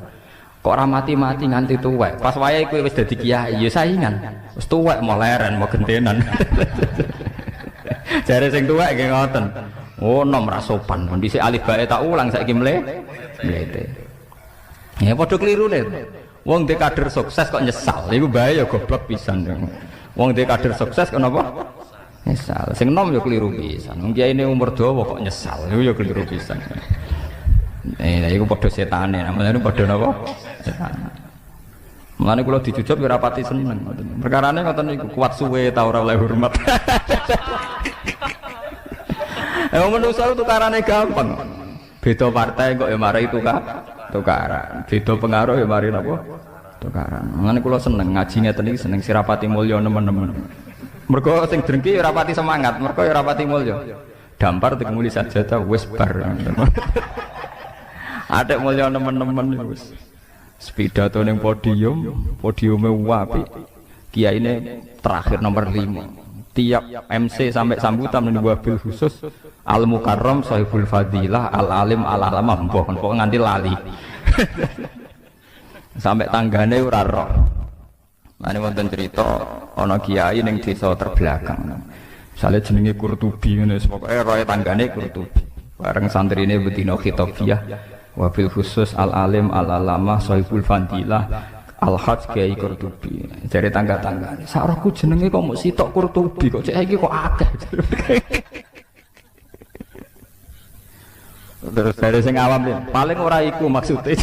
Kok ora mati-mati nganti tuwek. Pas wayahe kowe wis dadi kiai ya saingan. Wis tuwek mau leren mau gentenan. Jare sing tuwek nggih ngoten. Oh nom ra sopan. Dhisik alif bae tak ulang saiki mlete. Ya padha klirune. Wong de kader sukses kok nyesal, iku bahaya goblok pisan. Wong de kader sukses kok napa? Nyesal. Sing nom ya keliru pisan. Wong kiai ini umur dawa kok nyesal, iku ya keliru pisan. Iku padha setane, namane padha napa? Setan. Mulane kula dijujup ya rapati seneng. Perkarane ngoten niku kuat suwe ta ora oleh hormat. Manusa tukarane gampang. Beda partai kok ya mari tukaran. Beda pengaruh ya mari napa? Tukaran. Mulane kula seneng ngaji ngeten iki seneng sirapati mulya nemen-nemen. Mergo sing drengki ora pati semangat, mergo ya ora pati mulya. Dampar tekmuli sajadah wis bar. Adek mulya nemen-nemen wis. Pidato ning podiume apik. Kiyaine terakhir nomor 5. Tiap MC sampai sambutan ning wabil khusus Al Mukarram Sahibul Fadilah Al Alim Al Alamah mbok nganti lali. Sampai tanggane ora roh. Mane wonten cerita ana kiai ning desa terbelakang. Misalnya jenenge Qurtubi ngene pokoke roe tanggane Qurtubi. Bareng santrine betina Khitabiyah wabil khusus al-alim al-alamah Sohibul Fadilah al-Hajj Kiai Qurtubi. Jare tangga-tanggane, "Sakroku jenenge kok mung sitok Qurtubi kok cek iki kok akeh." Terus dari sing awam paling ora iku maksudnya.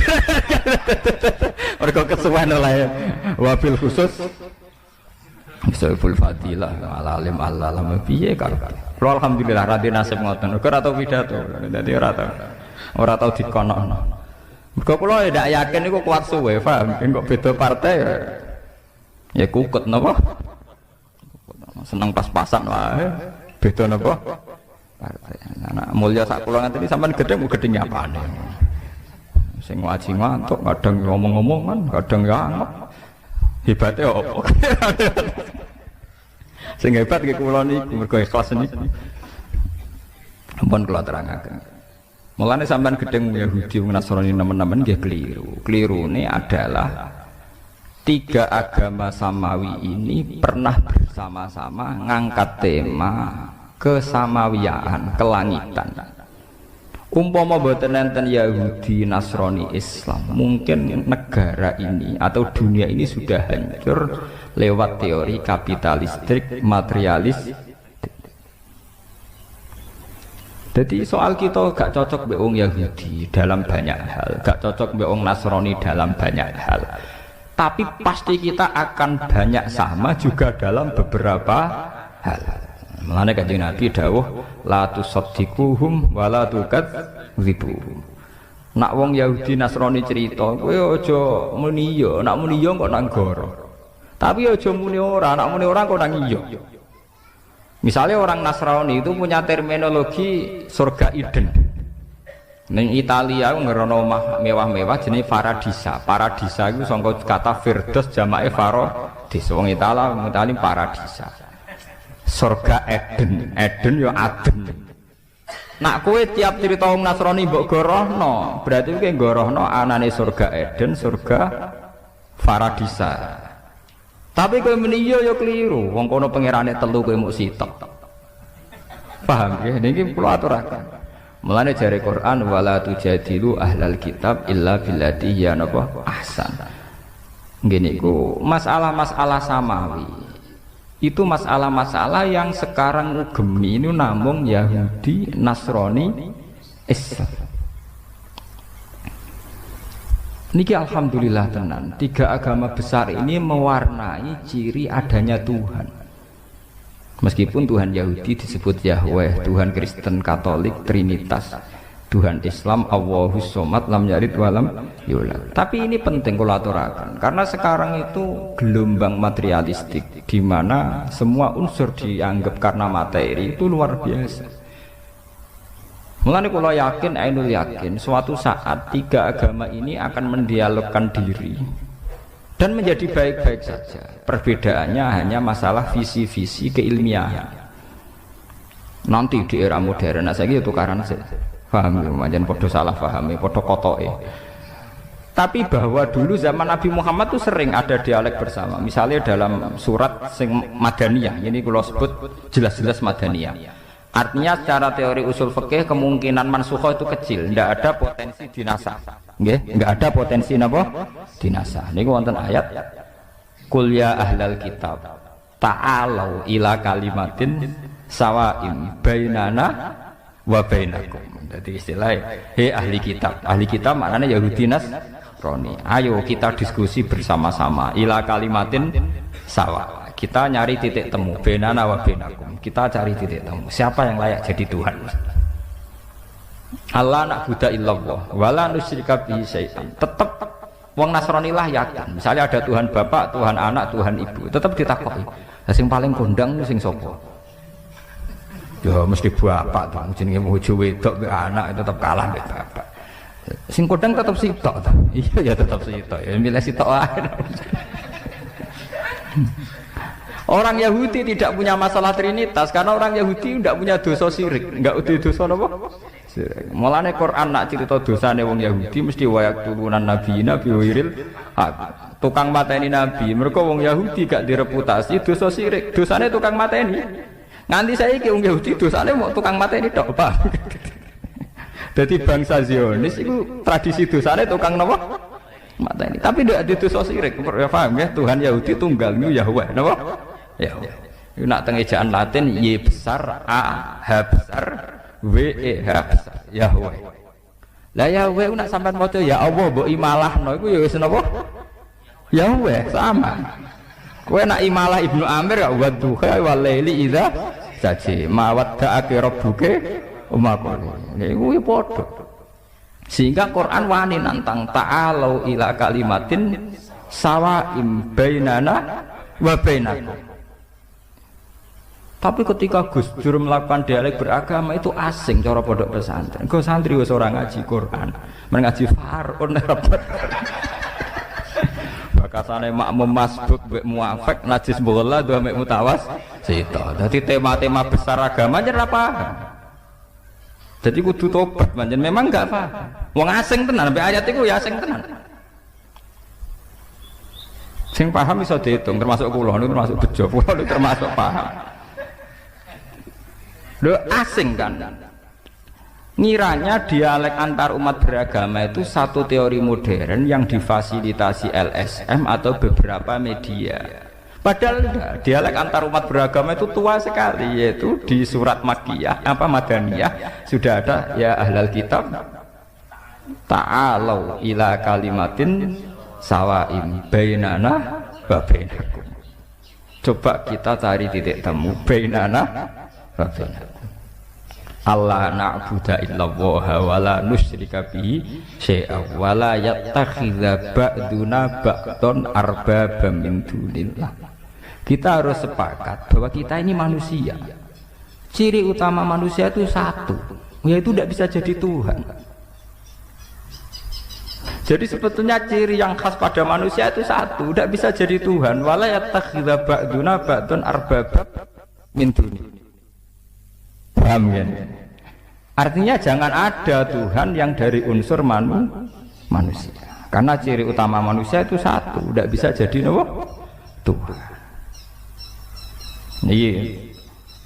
Mergo kesuwen oleh wabil khusus Sohibul Fadilah al-alim al-alamah piye karepe. Kulo alhamdulillah ra nasib ngoten. Ora tau pidato. Dadi ora tau dikonokno. Mergo kula ndak yakin niku kuat suwe, paham? Kok beda partai ya kukut napa? Seneng pas-pasan wae. Beda napa? Partai. Anak mulya sak kula ngene sampean gedhe mu gedhe nyapane. Sing ngaji ngantuk, kadang ngomong-ngomong kan, kadang ya angep. Hebate opo? Sing hebat ki kula niku mergo ikhlas niku. Ampun kula terangaken. Mulane sampean gedeng Yahudi Nasrani nemen-nemen nggih keliru. Kelirune adalah tiga agama samawi ini pernah bersama-sama ngangkat tema kesamawiyaan, kelangitan. Umpama boten enten Yahudi, Nasrani, Islam, mungkin negara ini atau dunia ini sudah hancur lewat teori kapitalistik, materialis. Jadi soal kita gak cocok mbek wong Yahudi dalam banyak hal, gak cocok mbek wong Nasrani dalam banyak hal. Tapi pasti kita akan banyak sama juga dalam beberapa hal. Mulane Kanjeng Nabi dawuh la tusaddiquhum wa la tukadzibuhum. Nak wong Yahudi Nasrani cerita, kowe aja muni iya, nak muni iya kok nang goro. Tapi aja muni ora, nak muni ora kok nang iya. Misalnya orang Nasrani itu punya terminologi surga Eden. Ning Italia ngerono omah mewah-mewah jenenge Paradisa. Paradisa itu sangka kata Firdaus jamake Faradis. Wong Italia ngutali Paradisa. Surga Eden, Eden ya Aden. Nak kowe tiap cerita wong Nasrani mbok gorohno, berarti kowe gorohno anane surga Eden, surga Paradisa. Tapi kowe muni iya ya keliru, wong kono pangerane telu kowe muk sitok. Paham ya? Niki kula aturaken. Mulane jare Quran wala tujadilu ahlal kitab illa billati hiya napa ahsan. Nggih niku masalah-masalah samawi. Itu masalah-masalah yang sekarang ugemi ini namung Yahudi, Nasrani, Islam. Niki alhamdulillah tenan, tiga agama besar ini mewarnai ciri adanya Tuhan. Meskipun Tuhan Yahudi disebut Yahweh, Tuhan Kristen Katolik Trinitas, Tuhan Islam Allahus Somad lam yalid walam yulad. Tapi ini penting kalau aturakan, karena sekarang itu gelombang materialistik di mana semua unsur dianggap karena materi itu luar biasa. Mulane kula yakin, ainul yakin, suatu saat tiga agama ini akan mendialogkan diri dan menjadi baik-baik saja. Perbedaannya hanya masalah visi-visi keilmiahan. Nanti di era modern, nah saya tukaran sih. Paham ya, macam podo salah pahami, podo kotoke. Tapi bahwa dulu zaman Nabi Muhammad itu sering ada dialek bersama. Misalnya dalam surat sing Madaniyah, ini kalau sebut jelas-jelas Madaniyah. Artinya secara teori usul fikih kemungkinan mansukhoh itu kecil, tidak ada potensi dinasah. Nggih, enggak ada potensi napa? Dinasah. Niku wonten ayat Qul ya ahlal kitab ta'alau ila kalimatin sawa'in bainana wa bainakum. Jadi istilahnya hei ahli kitab maknanya Yahudi Nasrani, ayo kita diskusi bersama-sama ila kalimatin sawa, kita nyari titik temu bainana wa bainakum, kita cari titik temu siapa yang layak jadi Tuhan. Allah na'budu illallah wala nusyrika bihi syai'an. Tetap wong Nasrani lah yakin misalnya ada Tuhan Bapak, Tuhan Anak, Tuhan Ibu, tetap ditakoki sing paling kondang sing sapa? Ya mesti bapak tuh, jenenge bojo wedok be anak tetap kalah be bapak. Sing kodang tetap sitok ta. Iya ya tetap sitok. Ya milih sitok ae. Orang Yahudi tidak punya masalah trinitas karena orang Yahudi tidak punya dosa syirik, enggak ada dosa napa? Syirik. Mulane Quran nak cerita dosane wong Yahudi mesti wayak turunan nabi wiril tukang mateni nabi. Mergo wong Yahudi gak direputasi dosa syirik, dosane tukang mateni. Nganti saiki wong Yahudi dosane mau tukang mateni tok, Pak. Jadi bangsa Zionis itu tradisi dosane tukang napa? Mateni. Tapi ndak ada dosa syirik. Ya paham ya, Tuhan Yahudi tunggal niku Yahweh, napa? Yahweh. Iku nak teng ejaan Latin Y besar, A H besar, W E H besar, Yahweh. Lah Yahweh nak sampean maca ya Allah mbok imalahno iku ya wis napa? Yahweh sama. Kowe nak imalah Ibnu Amir ya wa duha wal laili idza saji ma wadda'aka rabbuka umaqul. Niku ya padha. Sehingga Quran wani nantang ta'alau ila kalimatin sawa'im bainana wa bainakum. Tapi ketika Gus Dur melakukan dialek beragama itu asing cara pondok pesantren. Gus santri wis ora ngaji Quran, men ngaji Faraun repot. Bakasane makmum masbuk mbek muafik najis bola do mbek mutawas sita. Dadi tema-tema besar agama jan ora paham. Jadi kudu tobat pancen memang enggak paham. Wong asing tenan sampai ayat iku ya asing tenan. Sing paham iso diitung termasuk kula niku termasuk bejo, kula niku termasuk paham. Lho asing kan. Ngiranya dialek antar umat beragama itu satu teori modern yang difasilitasi LSM atau beberapa media. Padahal enggak, dialek antar umat beragama itu tua sekali, yaitu di surat Makkiyah apa Madaniyah sudah ada ya ahlal kitab ta'alau ila kalimatin sawa'im bainana wa bainakum. Coba kita cari titik temu bainana wa bainakum. Allah na'budu illallah wa la nusyrika bihi syai'a wa la yattakhidha ba'duna ba'dun arbaba min dunillah. Kita harus sepakat bahwa kita ini manusia. Ciri utama manusia itu satu, yaitu tidak bisa jadi Tuhan. Jadi sebetulnya ciri yang khas pada manusia itu satu, tidak bisa jadi Tuhan. Wa la yattakhidha ba'duna ba'dun arbaba min dunillah. Paham ya? Artinya jangan ada Tuhan yang dari unsur manusia. Karena ciri utama manusia itu satu, tidak bisa jadi Tuhan. Iya.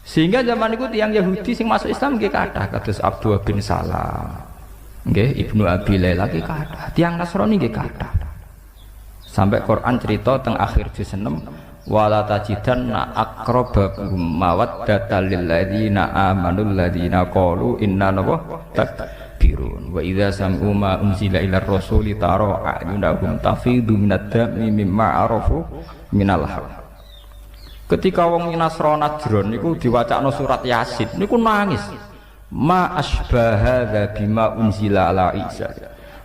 Sehingga zaman itu tiang Yahudi sing masuk Islam nggih kathah kados Abdullah bin Salam. Nggih Ibnu Abi Laila nggih kathah. Tiang Nasrani nggih kathah. Sampai Quran cerita teng akhir juz 6 wala tajidanna aqrabahum mawaddatan lil ladzina amanu alladzina qalu inna takbirun wa idza sam'u ma unzila ila rasuli tara a'yunahum tafidu minad dami mimma arafu minal haq. Ketika wong Nasrani Najran niku diwacakno surat Yasin niku nangis ma asbaha bima unzila ala Isa.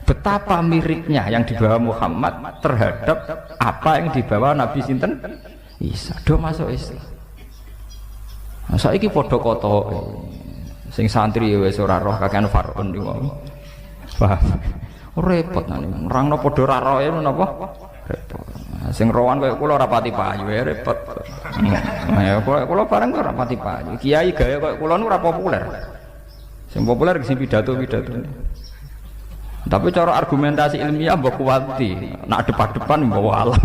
Betapa miripnya yang dibawa Muhammad terhadap apa yang dibawa Nabi sinten Isa. Do masuk Islam. Saiki padha kotoke. Sing santri wis ora roh kakean Faraun niku. Paham. Repot nang nerangno padha ora roe napa? Repot. Sing rowan kaya kula ora pati payu ya repot. Ya kula bareng ora pati payu. Kiai gaya kaya kula niku ora populer. Sing populer sing pidato-pidato. Tapi cara argumentasi ilmiah mbok kuwati, nak depan-depan mbok alam.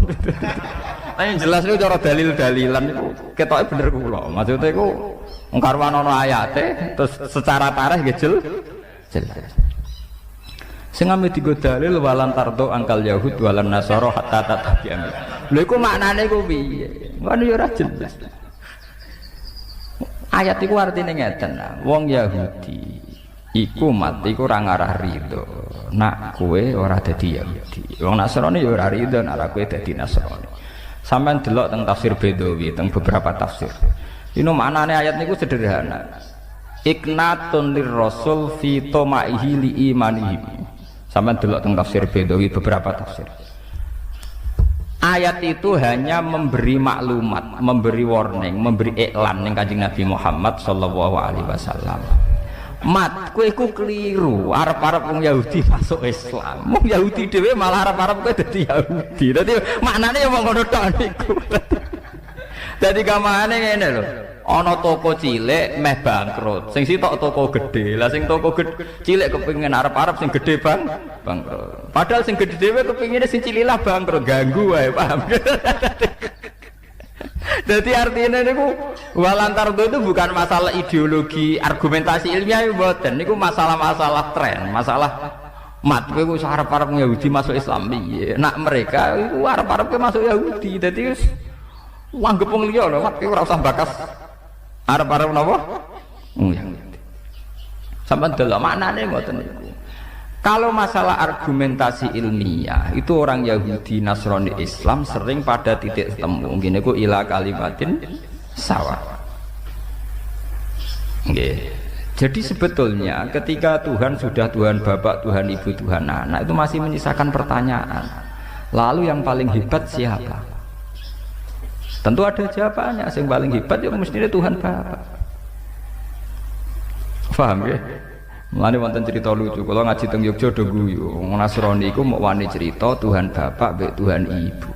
Tapi jelas itu cara dalil-dalilan itu ketoke bener kula. Maksudnya iku ngkarwan ana ayate terus secara tarikh nggih jelas. Sing ame digo dalil walan tardo angkal Yahud walan Nasara hatta tatabi'an. Lha iku maknane iku piye? Kan yo ora jelas. Ayat iku artine ngeten, wong Yahudi iku mati iku ora ngarah ridho. Nak kowe ora dadi Yahudi. Wong Nasrani ya ora ridho nek kowe dadi Nasrani. Sampeyan delok teng tafsir Bedawi, teng beberapa tafsir. Ini maknane ayat niku sederhana. Iknatun lirrasul fi tomaihi li imanihi. Sampeyan delok teng tafsir Bedawi beberapa tafsir. Ayat itu hanya memberi maklumat, memberi warning, memberi iklan ning Kanjeng Nabi Muhammad sallallahu alaihi wasallam. Mat, kowe iku keliru. Arep-arep wong Yahudi masuk Islam. Wong Yahudi dhewe malah arep-arep kowe dadi Yahudi. Dadi maknane ya wong ngono tok niku. Dadi gamane ngene lho. Ana toko cilik meh bangkrut. Sing sitok toko gede. Lah sing toko cilik kepengin arep-arep sing gede bangkrut. Padahal sing gede dhewe kepengine sing cilik lah bangkrut, ganggu wae, paham. Jadi artinya niku walantar itu bukan masalah ideologi, argumentasi ilmiah mboten. Niku masalah-masalah tren, masalah mat kowe wis arep-arep Yahudi masuk Islam piye. Nak mereka iku arep-arep masuk Yahudi. Dadi wis anggap wong liya lho, mat kowe ora usah bakas arep-arep napa? Yahudi. Sampeyan delok maknane mboten niku. Kalau masalah argumentasi ilmiah itu orang Yahudi, Nasrani, Islam sering pada titik temu. Gini ku ila kalimatin sawa. Nggih. Jadi sebetulnya ketika Tuhan sudah Tuhan Bapak, Tuhan Ibu, Tuhan Anak itu masih menyisakan pertanyaan. Lalu yang paling hebat siapa? Tentu ada jawabannya. Yang paling hebat ya mestinya Tuhan Bapak. Paham ya? Mulane wonten cerita lucu, kalau ngaji teng Yogya do guyu, Nasrani iku mau wani cerita Tuhan Bapak mbek Tuhan Ibu.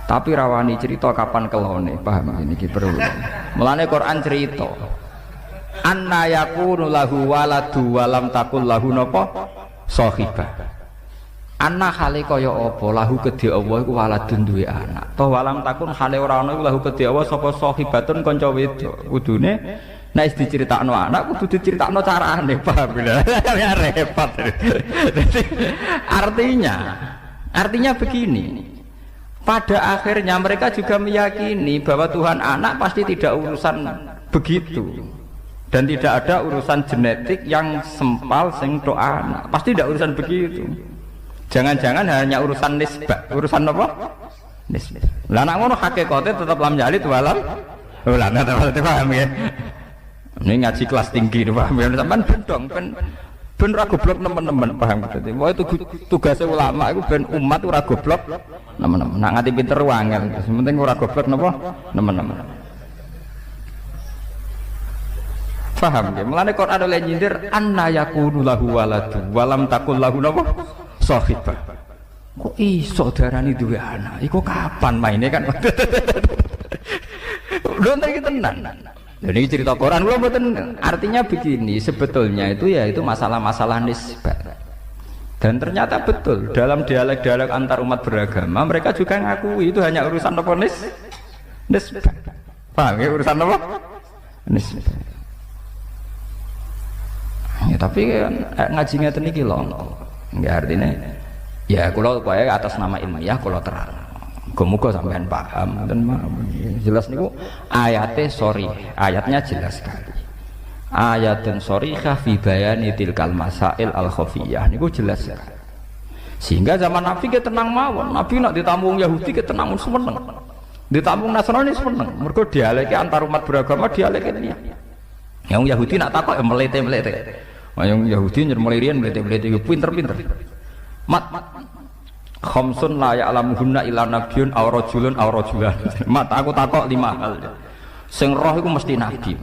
Tapi rawani cerita kapan kelone, paham ini ki perlu. Mulane Quran cerita anna yakunu lahu waladu walam takul lahu napa sahibah. Anna hale kaya apa lahu kedhe Allah iku waladun duwe anak. To walam takun hale ora ana iku lahu kedhe Allah sapa sahibatun kanca wedok. Kudune nek diceritakno anak kudu diceritakno carane, paham ya? Ya repot. Artinya begini. Pada akhirnya mereka juga meyakini bahwa Tuhan anak pasti tidak urusan begitu. Dan tidak ada urusan genetik yang sempal sing tok anak. Pasti tidak urusan begitu. Jangan-jangan hanya urusan nisbah. Urusan apa? Nisbah. Lah nek ngono hakikate tetap lam jalid walam. Lah nek paham ya. Ini ngaji kelas tinggi, paham ya? Sampean bendong, ben ora goblok nemen-nemen, paham gitu. Wah itu tugasnya ulama, itu ben umat ora goblok nemen-nemen. Nak ngati pinter wangel, sementing ora goblok napa nemen-nemen. Paham ya? Mulane Quran oleh nyindir anna yakunu lahu waladu walam takul lahu napa sahibah. Kok iso darani duwe anak? Iku kapan maine kan? Lho iki tenan. Jadi cerita Quran artinya begini, sebetulnya itu ya itu masalah-masalah nisbah. Dan ternyata betul dalam dialek-dialek antar umat beragama mereka juga ngakui itu hanya urusan apa nisbah. Paham ya urusan apa? Nisbah. Ya tapi ngaji ngeten iki lho. Enggak artinya ya kalau kowe atas nama ilmiah kalau terang. Muga-muga sampean paham dan jelas niku ayate sorry, ayatnya jelas sekali. Ayatun sorihah fi bayani tilkal masail al khafiyah niku jelas sekali. Sehingga zaman Nabi ke tenang mawon, Nabi nak ditampung Yahudi ke tenang seneng. Ditampung Nasrani seneng. Mergo dialeke antar umat beragama dialeke ini. Yang Yahudi nak takok melete-melete. Yang Yahudi nyer melirian melete-melete pinter-pinter. Mat khamsun la ya'lamuhunna illa nabiyyun aw rajulun aw rajulan. Mat aku takok 5 hal. Sing roh iku mesti nabi.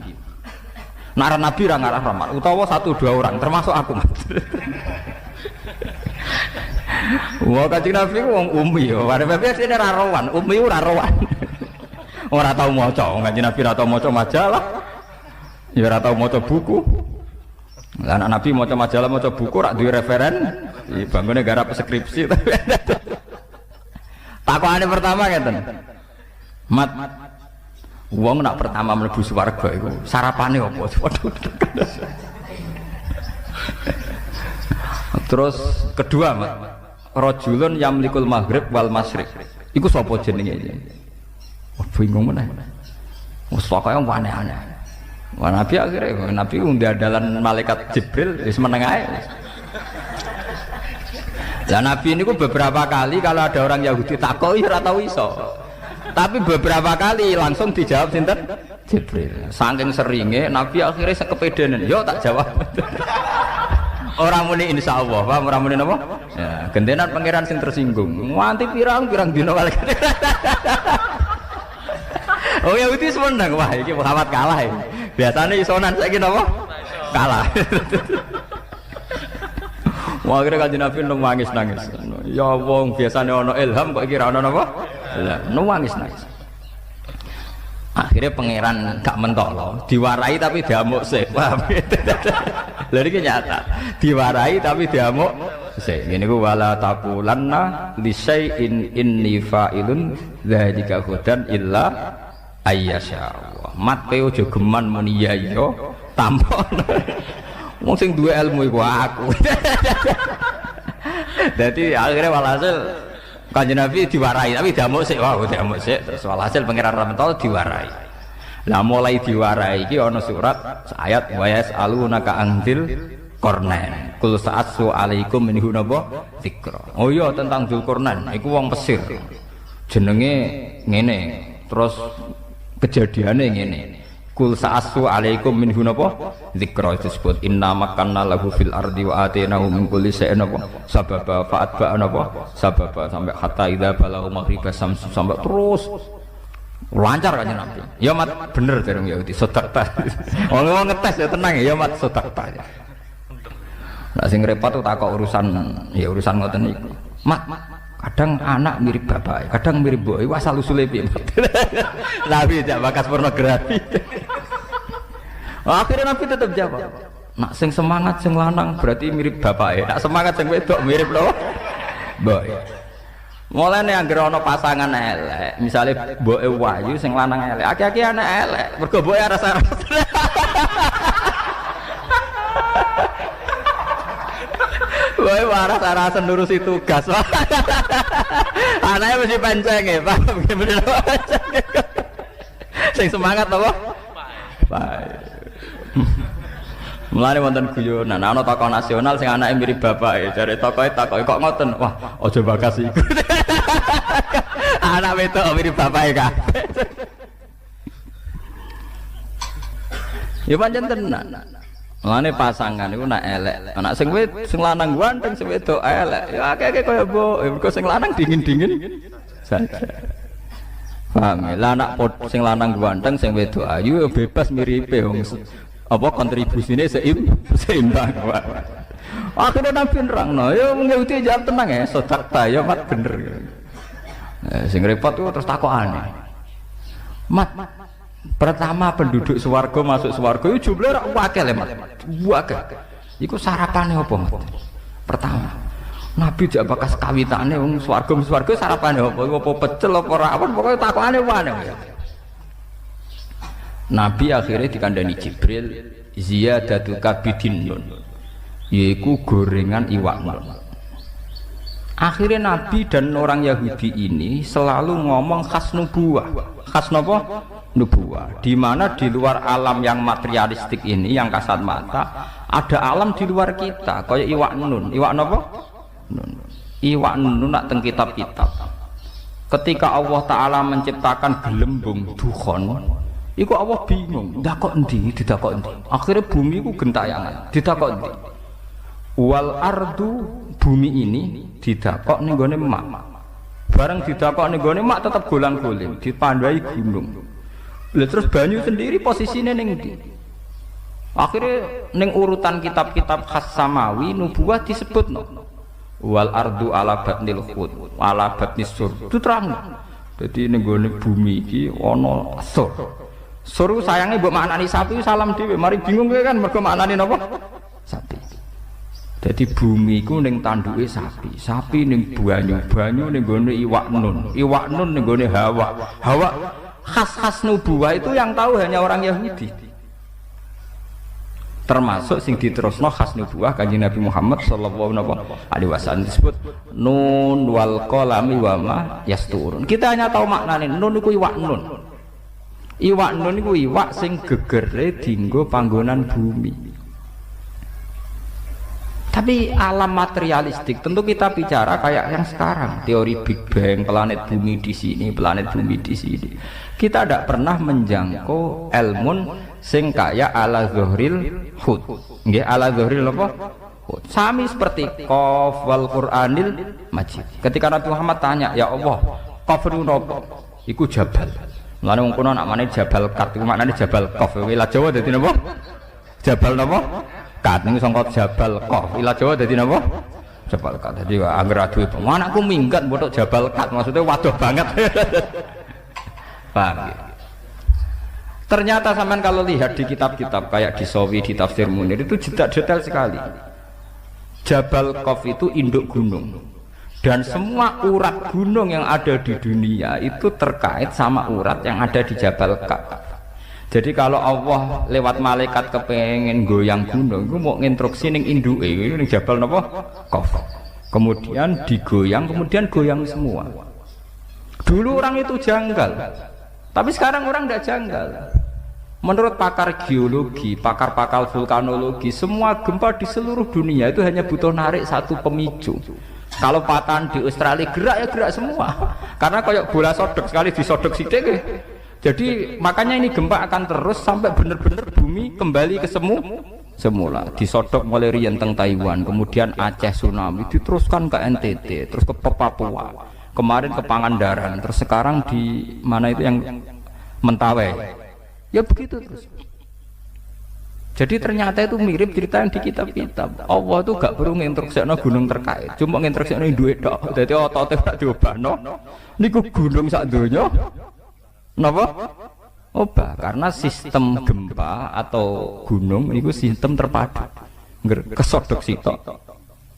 Nek nabi ra ngarah rahmat utawa 1-2 orang termasuk aku. Wah kanjeng Nabi ku wong umi yo. Arep sene ra rowan, umi ora rowan. Ora tau maca, kanjeng Nabi ora tau maca majalah. Ya ora tau maca buku. Lah anak Nabi maca majalah, maca buku rak duwe referen. Bangune garap skripsi. Takokane pertama ngeten. Mat wong nak pertama mlebu swarga iku sarapane apa? Waduh. Terus kedua, Mat. Rajulun yamlikul maghrib wal masyriq. Iku sapa jenenge iki? Wah bingung meneh. Wes pokoke aneh-aneh. Wah Nabi akhirnya Nabi undandalan malaikat Jibril wis meneng ae. Lah Nabi ini beberapa kali kalau ada orang Yahudi takoki ora tau iso. Tapi beberapa kali langsung dijawab sinten? Jibril. Saking seringe Nabi akhirnya sekepedenan, yo tak jawab. Orang muni insyaallah, paham ora muni napa? Ya, gentenan pangeran sing tersinggung. Nganti pirang-pirang dina malaikat. Oh Yahudi seneng, wah iki Muhammad kalah iki. Biasane isonan saiki napa? Kalah. Wah akhirnya kanjeng Nabi nangis. Ya wong biasane ana ilham kok iki ra ana napa? Lah nangis. Akhirnya pangeran gak mentok loh, diwarai tapi diamuk sih. Paham? Lha iki nyata. Diwarai tapi diamuk sih. Ngene ku wala taqulanna li syai'in inni fa'ilun dzalika hudan illa ayyasya. Mat kowe aja geman muni ya iya tampon. Wong sing duwe ilmu iku aku. Dadi akhirnya walhasil Kanjeng Nabi diwarai tapi diamuk sik, diamuk sik terus walhasil pangeran Rahmatullah diwarai. Lah mulai diwarai iki ana surat ayat wa yasalunaka anzil Qornain. Kul sa'atsu alaikum minhu napa dzikra. Oh iya tentang Dzulqarnain iku wong Mesir. Jenenge ngene, terus kejadiane ngene. Kul sa'atsu alaikum minhu napa dzikra disebut inna makanna lahu fil ardi wa atainahu min kulli shay'in napa sababa fa'atba napa sababa sampai hatta idza balagha maghribas samsu sampai terus lancar kan Nabi. Ya mat bener dereng ya sedekah. Wong ngetes ya tenang ya mat sedekah ya. Nah sing repot tuh takok urusan ya urusan ngoten niku. Mat kadang anak mirip bapak, kadang mirip mbok. Iku asal usule piye? Nabi jak bakas pornografi. Akhirnya Nabi tetap jawab. Nak sing semangat sing lanang berarti mirip bapak. Nak semangat sing wedok mirip lho. Mbok. Mulane anggere ana pasangan elek, misale mboke wayu sing lanang elek, aki-aki anak elek, mergo mboke aras-aras. Woy waras-arasen nurusi tugas. Anaknya mesti panceng ya, Pak. Bener panceng. Sing semangat apa? Baik. Mulane wonten guyonan, ana tokoh nasional sing anake mirip bapake. Jare tokohe takoki kok ngoten. Wah, aja bakas iku. Anak wedok mirip bapake kabeh. Ya pancen tenan. Mulane pasangan iku nak elek. Anak sing lanang ganteng, sing wedok elek. Ya akeh-akeh kaya mbok, mergo sing lanang dingin-dingin saja. Paham ya? Lah anak sing lanang ganteng, sing wedok ayu ya bebas miripe wong. Apa kontribusine seimbang. Akhirnya Nabi nerangno, ya Yahudi jawab tenang ya, sedekah ya mat bener. Sing repot itu terus takokane. Mat, pertama penduduk swarga masuk swarga itu jumlahnya wakil ya mat. Wakil. Iku sarapane apa mat? Pertama. Nabi jak bakas kawitane wong swarga sarapane apa? Apa pecel apa rawon pokoke takokane wae. Nabi akhirnya dikandani Jibril ziyadatul kabidin nun, yaitu gorengan iwak nun. Akhirnya Nabi dan orang Yahudi ini selalu ngomong khas nubuwah. Khas apa? Nubuwah. Di mana di luar alam yang materialistik ini, yang kasat mata, ada alam di luar kita, kayak iwak nun. Iwak apa? Nun. Iwak nun nak teng kitab-kitab. Ketika Allah Ta'ala menciptakan gelembung dukhon, iku Allah bingung, dakok endi, didakok endi. Akhirnya bumi iku gentayangan, didakok endi. Wal ardu, bumi ini didakok ning gone mak. Bareng didakok ning gone mak tetep golang-goling, dipandai gunung. Lah terus banyu sendiri posisine ning ndi? Akhirnya ning urutan kitab-kitab khas samawi nubuwah disebutno. Wal ardu ala batnil khut, ala batnis sur. Itu terang. Jadi ning gone bumi iki ana sur. Suruh sayangnya buat maknani sapi salam dhewe, mari bingung kan mergo maknani napa? Sapi. Jadi bumi iku ning tanduke sapi, sapi ning banyu, banyu ning gone iwak nun ning gone hawa. Hawa khas-khas nubuwah itu yang tahu hanya orang Yahudi. Termasuk sing diterusno khas nubuwah Kanjeng Nabi Muhammad sallallahu alaihi wasallam disebut nun wal qalami wa ma yasturun. Kita hanya tahu maknane nun iku iwak nun. Iwak nun iku iwak sing gegere dienggo panggonan bumi. Tapi alam materialistik tentu kita bicara kayak yang sekarang, teori Big Bang, planet bumi di sini, planet bumi di sini. Kita tidak pernah menjangkau ilmun sing kayak ala zuhril hud. Nggih, ala zuhril apa? Hud. Sami seperti qaf wal Qur'anil Majid. Ketika Nabi Muhammad tanya, "Ya Allah, qaf itu napa?" Iku jabal. Mulane wong kuno nak manane Jabal Kat iku maknane Jabal Qaf. Wilayah Jawa dadi napa? Jabal napa? Kat niku sangka Jabal Qaf. Wilayah Jawa dadi napa? Jabal Kat. Dadi angger aduh itu. Anakku minggat botok Jabal Kat maksudnya waduh banget. Paham ya? Ternyata sampean kalau lihat di kitab-kitab kayak di Sawi, di Tafsir Munir itu detail sekali. Jabal Qaf itu induk gunung. Dan semua urat gunung yang ada di dunia itu terkait sama urat yang ada di Jabal Ka'bah. Jadi kalau Allah lewat malaikat kepengen goyang gunung, itu mau nginstruksi ning induke ning Jabal napa? Qaf. Kemudian digoyang, kemudian goyang semua. Dulu orang itu janggal, tapi sekarang orang tidak janggal. Menurut pakar geologi, pakar-pakar vulkanologi, semua gempa di seluruh dunia itu hanya butuh narik satu pemicu. Kalau patahan di Australia gerak ya gerak semua, karena kayak bola sodok sekali disodok sidik. Jadi makanya ini gempa akan terus sampai benar-benar bumi kembali ke semula. Disodok mulai riyen teng Taiwan, kemudian Aceh tsunami, diteruskan ke NTT, terus ke Papua, kemarin ke Pangandaran, terus sekarang di mana itu yang Mentawai. Ya begitu terus. Jadi ternyata itu mirip cerita yang di kitab-kitab. Allah itu gak perlu nginstruksikno gunung terkait, cuma nginstruksikno duit tok. Dadi otote tak diobahno. Niku gunung sak donya. Napa? Obah, karena sistem gempa atau gunung itu sistem terpadu. Kesodok sitok.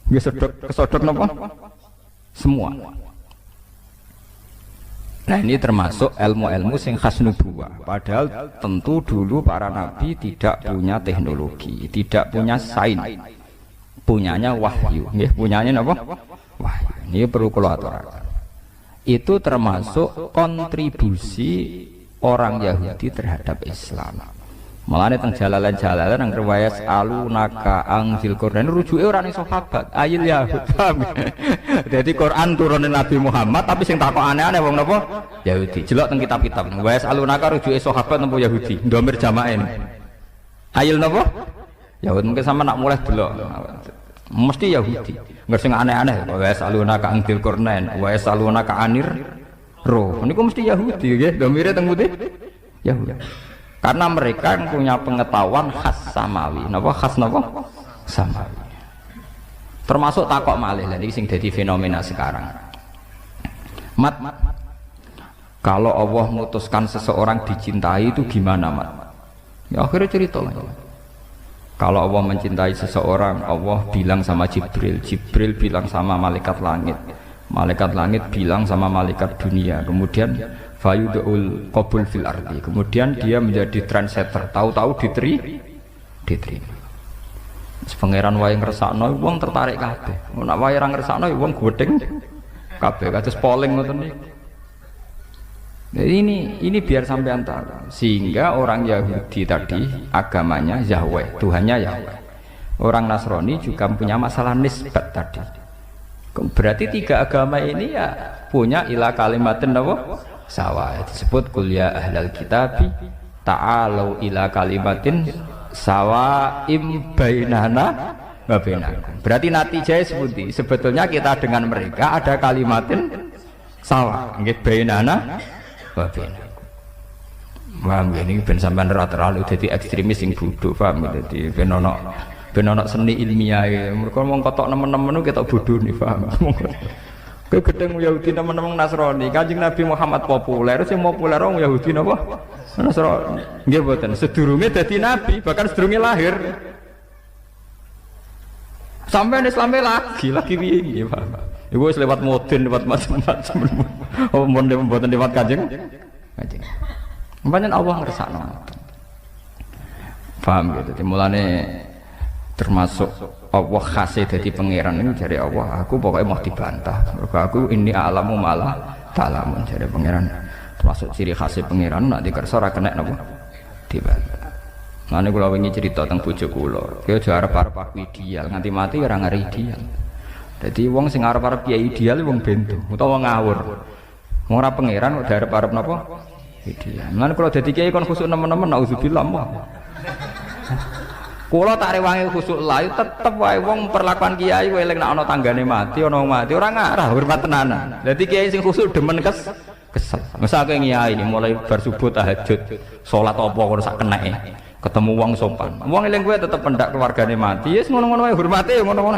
Nggih kesodok napa? Semua. Nah ini termasuk ilmu-ilmu sing khas nubuwah. Padahal tentu dulu para nabi tidak punya teknologi, tidak punya sains. Punyanya wahyu. Nggih, punyanya napa? Wahyu. Ini perlu kula aturaken. Itu termasuk kontribusi orang Yahudi terhadap Islam. Mulane teng jalalan-jalalan nang riwayat alunaka angzil Quran rujuke ora ning sahabat, ayil Yahud. Jadi Quran turunin Nabi Muhammad tapi sing takok aneh-aneh wong napa? Yahudi. Jelok teng kitab-kitab. Riwayat alunaka rujuke sahabat napa Yahudi? Ndomir jamaah ini. Ayil napa? Yahud mungkin sama nak mulai delok. Mesti Yahudi. Enggak sing aneh-aneh. Wa yasalunaka angzil Quran, wa yasalunaka anir roh. Niku mesti Yahudi nggih. Ndomire teng putih Yahudi. Karena mereka yang punya pengetahuan khas samawi. Napa khas napa? Samawi. Termasuk takok malih lha iki sing dadi fenomena sekarang. Mat, kalau Allah memutuskan seseorang dicintai itu gimana, Mat? Ya akhirnya cerita lagi. Kalau Allah mencintai seseorang, Allah bilang sama Jibril, Jibril bilang sama malaikat langit, malaikat langit bilang sama malaikat dunia, kemudian fayudul qabul fil ardi, kemudian dia menjadi trendsetter, tahu-tahu diterima. Pangeran wae ngresakno wong tertarik kabeh. Nek wae ora ngresakno wong godheng kabeh kados polling ngoten niku. Jadi ini biar sampean tahu, sehingga orang Yahudi tadi agamanya Yahweh, Tuhannya Yahweh. Orang Nasrani juga punya masalah nisbat tadi. Berarti tiga agama ini ya punya ilah kalimatin apa? Sawa. Disebut kuliah ahlal kitabi ta'alau ila kalimatin sawaim bainana wa bainakum. Berarti natijahnya seperti sebetulnya kita dengan mereka ada kalimatin sawa, nggih bainana wa bainakum. Paham ini ben sampean ora terlalu dadi ekstremis sing bodho, paham dadi ben ono seni ilmiah. Mergo wong kotok nemen-nemen ketok bodhone, paham. Kowe gedeng Yahudi nemen-nemen Nasrani, Kanjeng Nabi Muhammad populer, sing populer wong Yahudi napa? Nasrani. Nggih mboten, sedurunge dadi nabi, bahkan sedurunge lahir. Sampai Islamnya lagi piye nggih, Pak. Iku wis lewat modern, lewat macam-macam. Oh, mboten lewat Kanjeng. Pancen Allah ngersakno. Paham gitu. Mulane termasuk Allah khasih dadi pangeran ini dari Allah. Aku pokoknya mau dibantah. Mergo aku ini alamu malah ta'lamun dari pangeran. Termasuk ciri khasih pangeran nak dikersa ora kena napa dibantah. Mane kula wingi cerita teng bojo kula. Ki aja arep-arep aku ideal, nganti mati ora ngari ideal. Dadi wong sing arep-arep kiai ideal wong bento utawa ngawur. Wong ora pangeran kok arep-arep napa? Ideal. Mane kula dadi kiai kon khusuk nemen-nemen auzubillah. Kula tak rewangi khusuk layu tetep wae wong perlakuan kiai kowe eling nek ana tanggane mati, ana wong mati ora ngarah hormat tenanan. Dadi kiai sing khusuk demen kesel. Mesake kiai ini mulai bar subuh tahajud, salat apa kok sak keneke. Ketemu wong sopan. Wong eling kowe tetep pendak keluargane mati, wis ngono-ngono wae hormate ngono-ngono.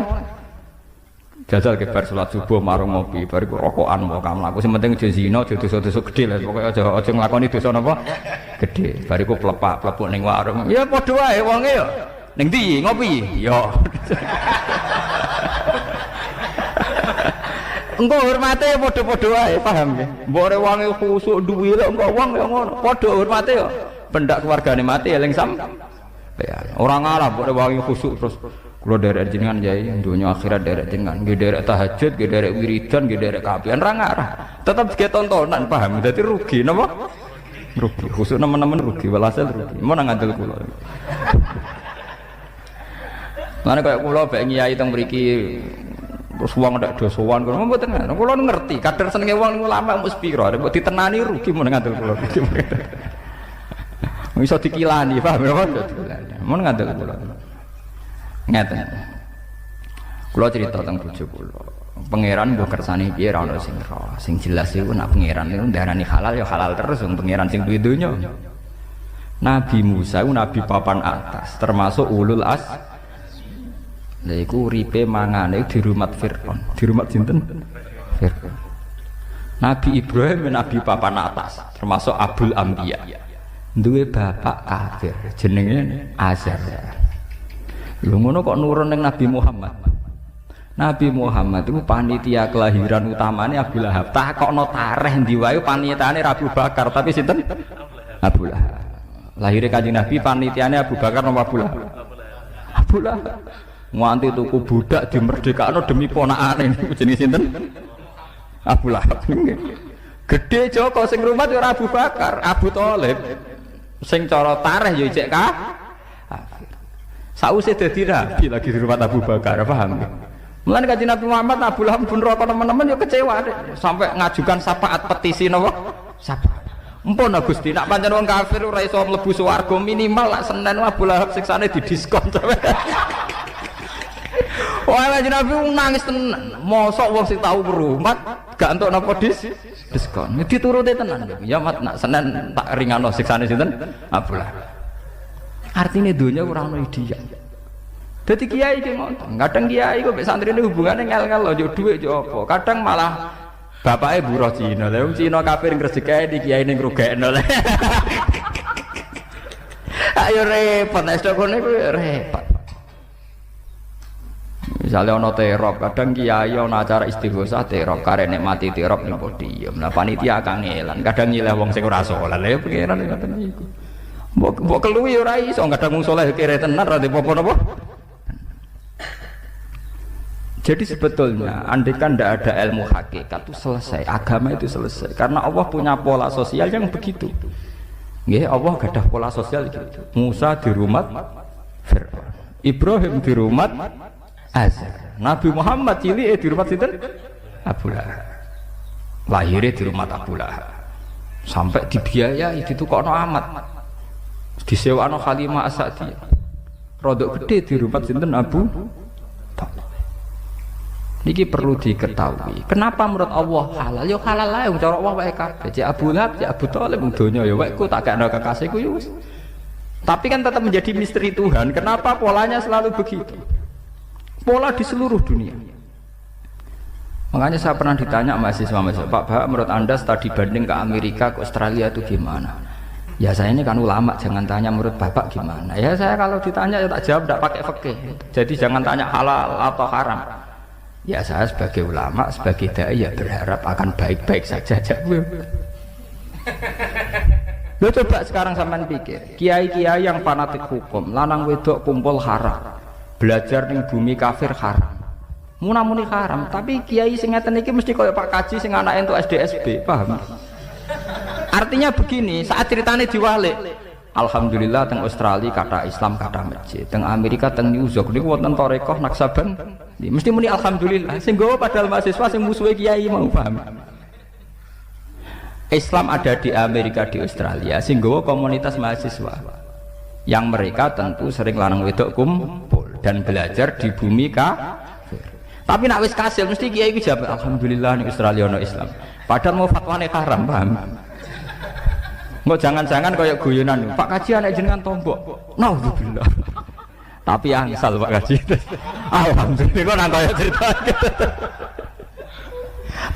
Jajal ke bar salat subuh marung ngopi, bariku rokokan wae kamlaku. Sing penting aja zina, aja dosa-dosa gedhe lah. Pokoke aja nglakoni dosa napa? Gedhe. Bariku plepuk ning warung. Ya padha wae wonge ya. Ning ndi ngopi? Ya. Engko hormate ya padha-padha wae, paham nggih? Mbok ora wong khusuk duwe lho engko wong ya ngono. Padha hormate ya pendak keluargane mati eling sam. Ya, orang Arab kok wangi khusuk terus kula derek jenengan yai dunya akhirat derek jenengan nggih derek tahajud nggih derek wiridan nggih derek kapian ra ngarah tetep ge tontonan paham dadi rugi napa rugi khusuk nemen-nemen rugi walhasil rugi mau nang ngandel kula mana kaya kula bae nyai teng mriki terus wong ndak do sowan kula mboten kula ngerti kadar senenge wong ulama mesti pira mbok ditenani rugi mau ngandel kula bisa dikilani, paham ya? Mau ngandel kula. Ngeten. Kula cerita tentang bojo kula. Pangeran mbok kersane piye ra ono sing roh. Sing jelas iku nek pangeran niku ndarani halal ya halal terus wong pangeran sing duwe donya. Nabi Musa iku nabi papan atas, termasuk ulul as. Lha iku uripe mangane di rumah Firaun. Di rumah sinten? Firaun. Nabi Ibrahim nabi papan atas, termasuk Abul Anbiya. Duwe bapak kafir jenenge Azar. Lho ngono kok nurun ning Nabi Muhammad. Nabi Muhammad itu panitia kelahiran utamane Abu Lahab. Takokno tareh ndi wae panitiane Abu Bakar, tapi sinten? Abu Lahab. Lahire Kanjeng Nabi panitiane Abu Bakar nomor Abu Lahab. Abu Lahab. Nganti tuku budak dimerdekakno demi ponakane niku jenenge sinten? Abu Lahab. Gede Joko sing rumah ora Abu Bakar, Abu Thalib. Sing cara tareh ya cek kafir. Sausé dadi nabi lagi di rumah Abu Bakar, paham? Mulane Kanjeng Nabi Muhammad Abu Lahab pun neraka teman-teman ya kecewa deh. Sampai ngajukan syafaat petisi napa? Syafaat. Empun Gusti, nak pancen wong kafir ora iso mlebu swarga minimal lak Senin Abu Lahab siksane didiskon. Wah, Kanjeng Nabi nangis tenan. Mosok wong sing tau berumat gak entuk napa diskon. Dituruti tenan. Ya mat nak Senin tak ringano siksane sinten? Abu Lahab. Artine donya ora ono ideal. Dadi kiai ki ngoten. Kadang kiai kok mek santrine hubungane ngel-ngel lho yo dhuwit yo apa. Kadang malah bapake buruh Cina. Lah wong Cina kafir ngrezekake di kiai ning ngrugekno. Ayo repot nek kok niku repot. Misalnya ono terop, kadang kiai ono acara istighosah terop, karek nikmati terop ning podium. Lah panitia kangelan, kadang nyileh wong sing ora saleh. Lah pengiran ngoten niku. Mbok keluwi ora iso, kadang wong saleh kere tenan ra apa-apa napa. Jadi sebetulnya andekan tidak ada ilmu hakikat itu selesai, agama itu selesai. Karena Allah punya pola sosial yang begitu. Nggih, Allah gadah pola sosial gitu. Musa di rumah Fir'aun, Ibrahim di rumah Azar, Nabi Muhammad cilik di rumah sinten? Abu Lahab. Lahirnya di rumah Abu Lahab. Sampai dibiayai ditukokno amat. Disewakno Halimah As-Sa'diyah. Rodok gede di rumah sinten? Abu Thalib. Niki perlu diketahui. Kenapa menurut Allah halal? Ya halal lah. Cara Allah wae kabeh. Cek Abu Lahab, cek Abu Thalib donya ya wae ku tak gakno kekasihku ya wis. Tapi kan tetap menjadi misteri Tuhan. Kenapa polanya selalu begitu? Pola di seluruh dunia. Makanya saya pernah ditanya mahasiswa, Pak, menurut Anda studi banding ke Amerika, ke Australia itu gimana? Ya saya ini kan ulama, jangan tanya menurut Bapak gimana. Ya saya kalau ditanya ya tak jawab, tidak pakai fikih. Jadi jangan tanya halal atau haram. Ya saya sebagai ulama, sebagai dai ya berharap akan baik-baik saja. Lo coba sekarang sampean pikir, kiai-kiai yang fanatik hukum, lanang wedok kumpul haram. Belajar ning bumi kafir haram. Muni haram, tapi kiai sing ngeten iki mesti kaya Pak Kaji sing anake entuk SDSB, paham? Artinya begini, saat ceritanya diwalik, alhamdulillah teng Australia kata Islam kata masjid, teng Amerika teng New York niku wonten tarekah Naksaban. Mesti muni alhamdulillah. Sing gowo padahal mahasiswa sing musuhe kiai mau, paham? Islam ada di Amerika, di Australia, sing gowo komunitas mahasiswa. Yang mereka tentu sering lanang wedok kumpul dan belajar di bumi kafir. Tapi nak wis kasil mesti kiai iki jawab alhamdulillah ning Australia ono Islam. Padahal mau fatwane haram, paham? Engko jangan-jangan kaya guyonan, Pak Kaji anak jenengan tombok. Naudzubillah. Tapi angsal Pak Kaji. Alhamdulillah kok nang kaya cerita.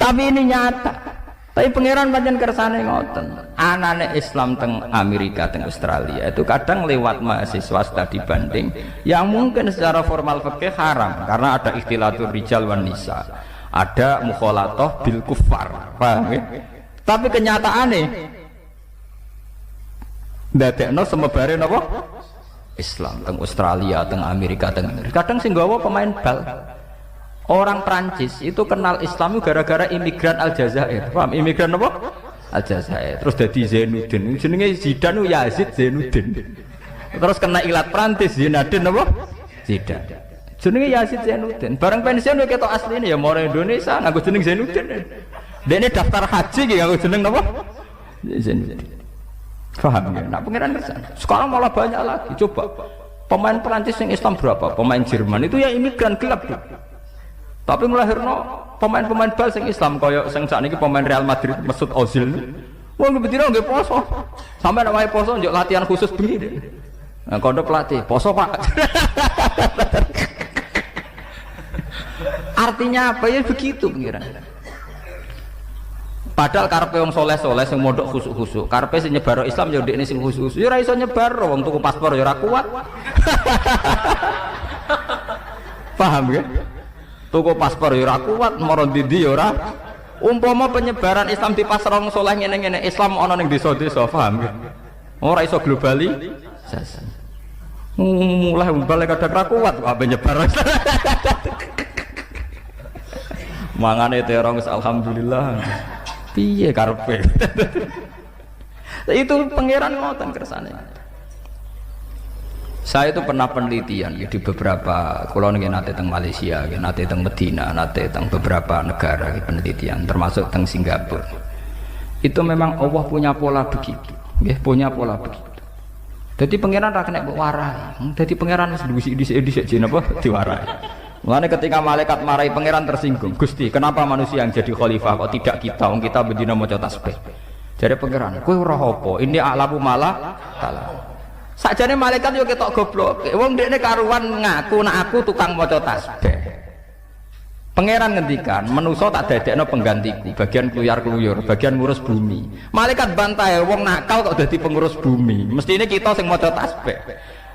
Tapi ini nyata. Tapi pangeran pancen kersane ngoten. Anane Islam teng Amerika, teng Australia itu kadang lewat mahasiswa studi banding yang mungkin secara formal fikih haram karena ada ikhtilatul rijal wan nisa. ada mukhalatoh bil kufar, paham ya? Tapi kenyataane ndadekno semebare napa? Islam teng Australia, teng Amerika, kadang sing nggawa pemain bal. Orang Prancis itu kenal Islam gara-gara imigran Aljazair. Paham? Imigran apa? Aljazair. Terus dadi Zainuddin. Jenenge Zidane Yazid Zainuddin. Terus kena ilat Prancis Zinedine apa? Zidane. Jenenge Yazid Zainuddin. Bareng pensiun yo ketok asline ya moro Indonesia nganggo jeneng Zainuddin. Dene daftar haji ki nganggo jeneng napa? Zainuddin. Paham ya? Nak pengiran kesan. Sekarang malah banyak lagi. Coba pemain Prancis yang Islam berapa? Pemain Jerman itu ya imigran gelap tuh. Tapi ngelahirno pemain-pemain bal sing Islam kaya sing sakniki pemain Real Madrid Mesut Ozil. Wong betina nggih poso. Sampai nek wae poso njuk latihan khusus bengi. Nah, kondo pelatih, poso Pak. Artinya apa ya begitu pengiran. Padahal karepe wong soleh-soleh sing mondok khusuk-khusuk, karepe sing nyebar Islam ya ndekne sing khusuk-khusuk. Ya ora iso nyebar wong tuku paspor ya ora kuat. Paham ya? Tuku paspor ya ora kuat, moro ndi ya ora. Umpama penyebaran Islam di pasar wong soleh ngene-ngene, Islam ana ning desa-desa, paham ya? Ora iso globalisasi. Mulai balik kadang ra kuat kok nyebar. Mangane terong alhamdulillah. Piye karepe? Itu pangeran ngoten kersane. Saya itu pernah penelitian di beberapa kula nggih nate teng Malaysia, nggih nate teng Medina, nate teng beberapa negara penelitian termasuk teng Singapura. Itu memang Allah punya pola begitu, nggih punya pola begitu. Jadi pangeran ra kena mbok warai. Dadi pangeran wis dhisik jin apa diwarai. Mulane ketika malaikat marahi pangeran tersinggung, Gusti, kenapa manusia yang jadi khalifah kok tidak kita? Wong kita bendina maca tasbih. Jare pangeran, kowe ora apa? Ini a'lamu malah taala. Sakjane malaikat yo ketok goblok. Wong ndekne karuan ngaku nek aku tukang maca tasbih. Pangeran ngendikan, manusa tak dadekno penggantiku, bagian kluyar-kluyur, bagian ngurus bumi. Malaikat bantai, wong nakal kok dadi pengurus bumi. Mestine kita sing maca tasbih.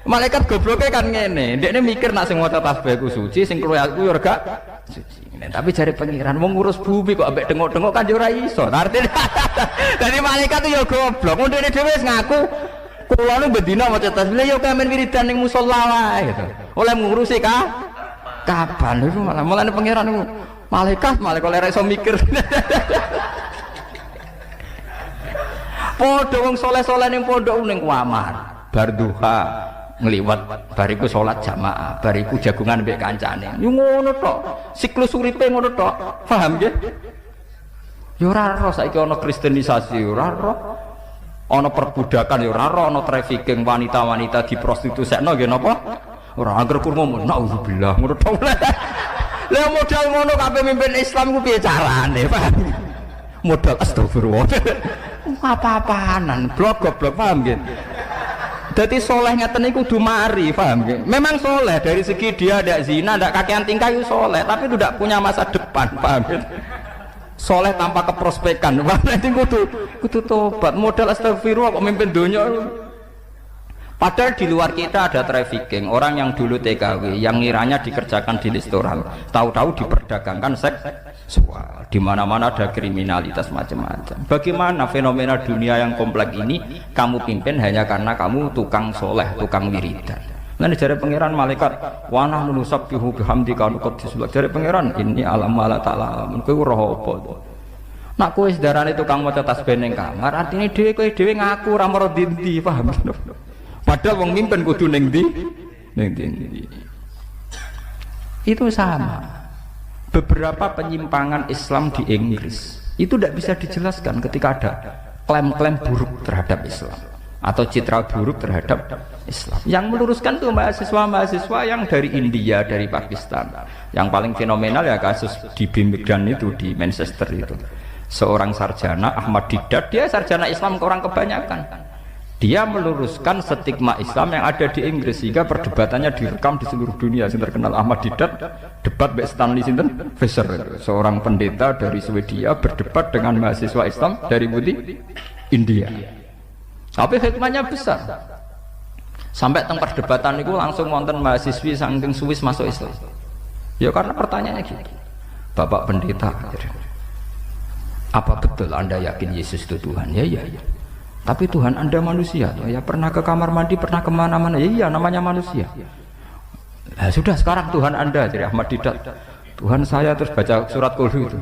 Malaikat gobloknya kan ngene, ndekne mikir nak sing maca tasbih ku suci, sing kluyar-kluyur gak suci. Tapi jare pangeran wong ngurus bumi kok ambek dengok-dengok kan yo ora iso. Artine dadi malaikat yo goblok. Wong ndekne dhewe wis ngaku kula nu bendina maca tasbih yo kamen wiridan ning musala wae gitu. Oleh ngurusi kapan itu malah mulane pangeran niku malaikat ora iso mikir. Padha wong saleh-saleh ning pondok ning kamar bar duha ngliwat bariku salat jamaah bariku jagungan mbek kancane yo ngono tok siklus uripe ngono tok paham nggih yo ora ro saiki ana kristenisasi yo ora ro ana perbudakan yo ora ro ana trafficking wanita-wanita diprostitusikno nggih napa ora angger kurma naudzubillah ngono tok lha modal ngono kabeh mimpin Islam ku piye carane paham modal astagfirullah apa-apaanan blok goblok paham nggih. Jadi soleh ngeten niku kudu mari, paham nggih? Memang soleh dari segi dia tidak zina, tidak kakean tingkah itu soleh, tapi tidak punya masa depan, paham nggih? Soleh tanpa keprospekan, paham nggih? Kudu tobat, modal astagfirullah kok mimpin donya. Padahal di luar kita ada trafficking, orang yang dulu TKW, yang ngiranya dikerjakan di restoran, tahu-tahu diperdagangkan seksual. Di mana-mana ada kriminalitas macam-macam. Bagaimana fenomena dunia yang kompleks ini kamu pimpin hanya karena kamu tukang soleh, tukang wiridan. Nah, jare pangeran malaikat, wa nahnu nusabbihu bihamdika wa nuqaddis lak. Jare pangeran, ini alam ala ta'ala. Kowe ora apa. Nak kowe sedarane tukang maca tasbih ning kamar, artine kowe dhewe ngaku ora maro ndi, paham? Padahal wong mimpin kudu ning ndi? Ning ndi. Itu sama. Beberapa penyimpangan Islam di Inggris itu tidak bisa dijelaskan ketika ada klaim-klaim buruk terhadap Islam atau citra buruk terhadap Islam. Yang meluruskan itu mahasiswa-mahasiswa yang dari India, dari Pakistan. Yang paling fenomenal ya kasus di Birmingham itu, di Manchester itu. Seorang sarjana Ahmad Didat, dia sarjana Islam orang kebanyakan. Dia meluruskan stigma Islam yang ada di Inggris sehingga perdebatannya direkam di seluruh dunia. Yang terkenal Ahmad Didat debat dengan Stanley Fisher, seorang pendeta dari Swedia berdebat dengan mahasiswa Islam dari India. Tapi hikmahnya besar. Sampai teng perdebatan itu langsung wonten mahasiswi saking Swiss masuk Islam. Ya karena pertanyaannya gitu. Bapak pendeta, apa betul Anda yakin Yesus itu Tuhan? Ya. Tapi Tuhan Anda manusia, ya pernah ke kamar mandi, pernah kemana-mana, ya iya namanya manusia. Nah, sudah sekarang Tuhan Anda, jadi Ahmad Didat, Tuhan saya terus baca surat Qul itu.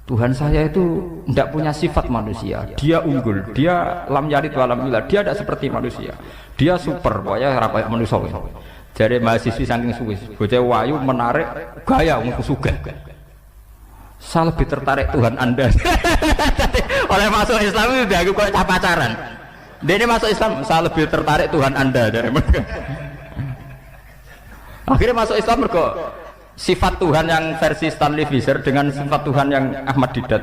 Tuhan saya itu tidak punya sifat manusia, dia unggul, dia lam yalid wa lam yulad, dia tidak seperti manusia, dia super, pokoknya ora kayak manusia. Jadi mahasiswi saking Swiss, bocah wayu menarik, gaya untuk sugih. Saya lebih tertarik Tuhan Anda. Oleh masuk Islam itu dianggap kayak pacaran. Dia ini masuk Islam, saya lebih tertarik Tuhan Anda dari mereka. Akhirnya masuk Islam mereka sifat Tuhan yang versi Stanley Fisher dengan sifat Tuhan yang Ahmad Didat.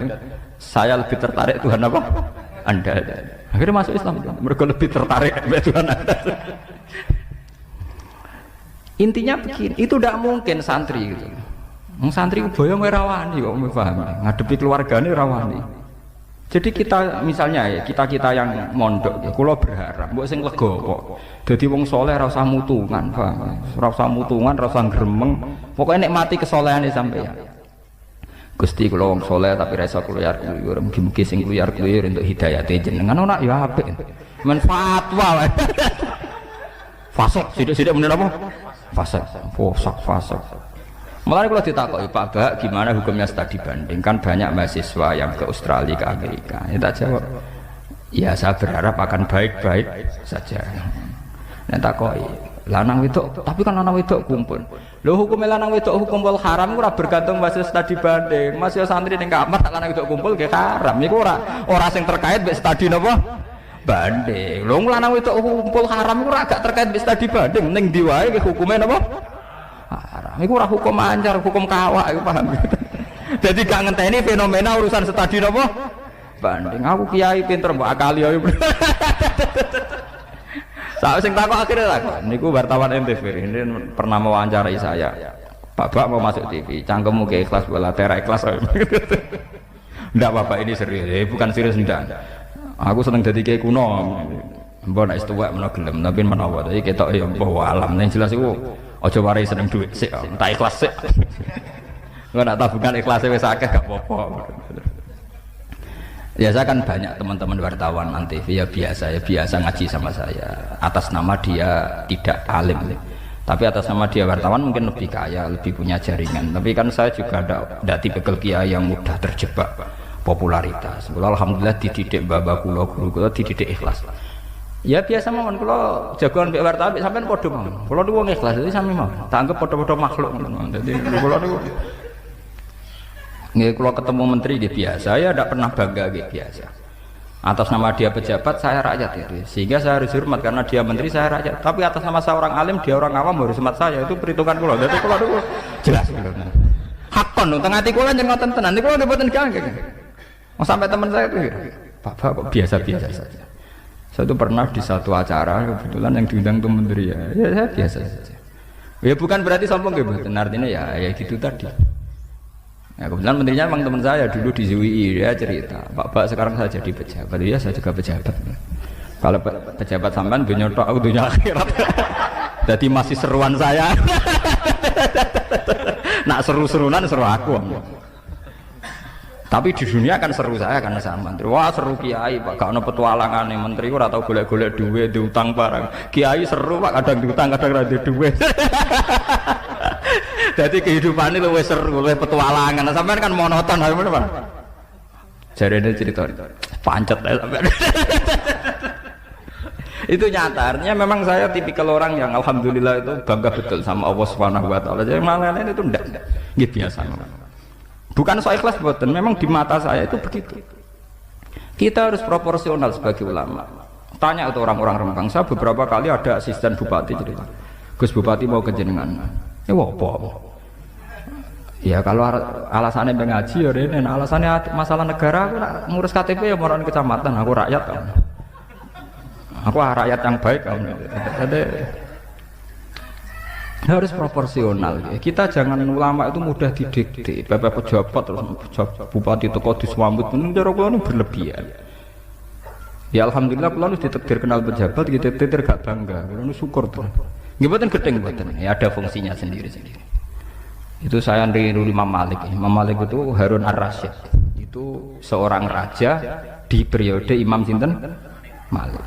Saya lebih tertarik Tuhan apa? Anda. Akhirnya masuk Islam, mereka lebih tertarik Tuhan Anda. Intinya begini, itu tidak mungkin santri gitu. Santri boyong rawani kok paham, ngadepi keluargane rawani. Jadi kita misalnya ya, kita yang mondok ya, kula berharap mbok sing lega kok. Dadi wong saleh ora usah mutungan, paham. Ora usah mutungan, ora usah gremeng. Pokoke nikmati kesolehane sampeyan. Gusti kula wong saleh tapi ra iso kluyar-kluyur, mugi-mugi sing kluyar-kluyur untuk hidayate jenengan ora ya apik. Men fatwa wae. Fasik, sithik-sithik meneh apa? Fasik. Mulai kalau ditakoki Pak Bak gimana hukumnya studi banding, kan banyak mahasiswa yang ke Australia, ke Amerika. Ya tak jawab, ya saya berharap akan baik-baik saja. Nah takoki lanang wedok, tapi kan lanang wedok kumpul. Lho hukumnya lanang wedok kumpul haram ora bergantung mahasiswa studi banding. Mahasiswa santri ning kamar tak lanang wedok kumpul ge haram. Iku ora sing terkait mek studi napa? Banding. Lho lanang wedok kumpul haram ora gak terkait mek studi banding, ning ndi wae hukumnya napa? Haram. Iku ora hukum anjar, hukum kawak, iku paham. Jadi gak ngenteni fenomena urusan studi napa? Banding. Aku kiai pinter mbok akali yo. Saya sing takok akhirnya takok. Niku wartawan NTV ini pernah mewawancarai saya. Bapak mau masuk TV, cangkemmu ke ikhlas bola tera ikhlas. Ndak Bapak ini serius, bukan serius ndak. Aku seneng dadi kiai kuno. Mbok nek tuwek menawa gelem, tapi menawa iki ketok ya mbok alam. Ning jelas iku aja warai seneng duit sik, tak ikhlas sik. Engko nak tabungan ikhlas wis akeh gak apa-apa. Ya saya kan banyak teman-teman wartawan nanti ya biasa ngaji sama saya atas nama dia tidak alim, tapi atas nama dia wartawan mungkin lebih kaya, lebih punya jaringan. Tapi kan saya juga tidak tipikal kiai yang mudah terjebak popularitas. Alhamdulillah dididik bapak kula dididik ikhlas. Ya biasa mawon kula jagoan mbek wartawan sampean padha mawon. Kula niku wong ikhlas dadi sami mawon. Tak anggap padha-padha makhluk ngono. Dadi kula niku nggih kula ketemu menteri nggih biasa, ya tidak pernah bangga nggih biasa. Atas nama dia pejabat saya rakyat itu. Sehingga saya harus hormat karena dia menteri saya rakyat. Tapi atas nama saya orang alim dia orang awam harus hormat saya. Itu perhitungan kula. Dadi kula niku jelas kula. Hakon teng ati kula njenengan ngoten tenan. Niku kula mboten ganggu. Mau sampai teman saya itu Bapak kok biasa-biasa saja. Saya itu pernah di satu acara kebetulan yang diundang itu menteri ya saya biasa saja. Ya bukan berarti sombong gitu, artinya ya gitu tadi. Ya kebetulan menterinya memang teman saya dulu di ZUI, dia cerita, Pak sekarang saya jadi pejabat, ya saya juga pejabat. Kalau pejabat sampean dunia tok aku dunia akhirat. Jadi masih seruan saya. Nak seru-serunan seru aku. Tapi di dunia kan seru saya karena saya menteri. Wah seru kiai Pak, gak ada petualangan nih menteri. Ora tau golek-golek duit, diutang barang. Kiai seru Pak, kadang diutang, kadang ada duit. Jadi kehidupan ini lebih seru, lebih petualangan. Sampai kan monoton, gimana Pak? Jadi ini cerita pancet ya sampai. Itu nyata. Artinya memang saya tipikal orang yang alhamdulillah itu bangga betul sama Allah Subhanahu Wa Taala. Jadi malah itu enggak, gitu biasa. Bukan soal ikhlas buatan, memang di mata saya itu begitu. Kita harus proporsional sebagai ulama. Tanya itu orang-orang Rembang, saya beberapa kali ada asisten bupati cerita, Gus Bupati mau kejenengan, ya apa? Ya kalau alasannya mengaji ya ini, alasannya masalah negara, aku ngurus KTP ya orang kecamatan, aku rakyat kan. Aku rakyat yang baik kan. Jadi harus proporsional. Kita jangan ulama itu mudah didikte. Bapak pejabat terus bupati toko diswambut menurut kula nu berlebihan. Ya alhamdulillah kula nu ditakdir kenal pejabat gitu tetir gak bangga. Kula nu syukur tuh. Nggih mboten gedeng mboten. Ya ada fungsinya sendiri-sendiri. Itu saya niru Imam Malik. Imam Malik itu Harun Ar-Rasyid. Itu seorang raja di periode Imam sinten Malik.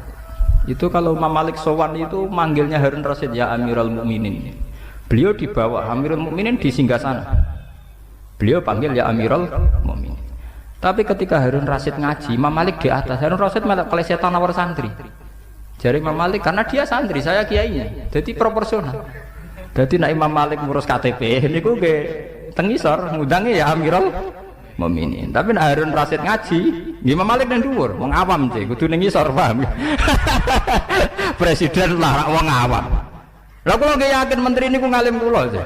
Itu kalau Imam Malik sowan itu manggilnya Harun Ar-Rasyid ya Amirul Mukminin. Beliau dibawa Amirul Mukminin di singgasana. Beliau panggil ya Amirul Mukminin. Tapi ketika Harun Ar-Rasyid ngaji, Imam Malik di atas. Harun Ar-Rasyid malah kelesetan nawar santri. Jari Imam Malik karena dia santri, saya kiainya. Jadi proporsional. Jadi nak Imam Malik ngurus KTP niku nggih teng ngisor ngudangi ya Amirul Mukminin. Tapi nak Harun Ar-Rasyid ngaji, Imam Malik nang dhuwur, wong awam sih kudu ning ngisor, paham. Presiden lah wong awam. Lah kula nggih yakin menteri niku ngalim kula sih.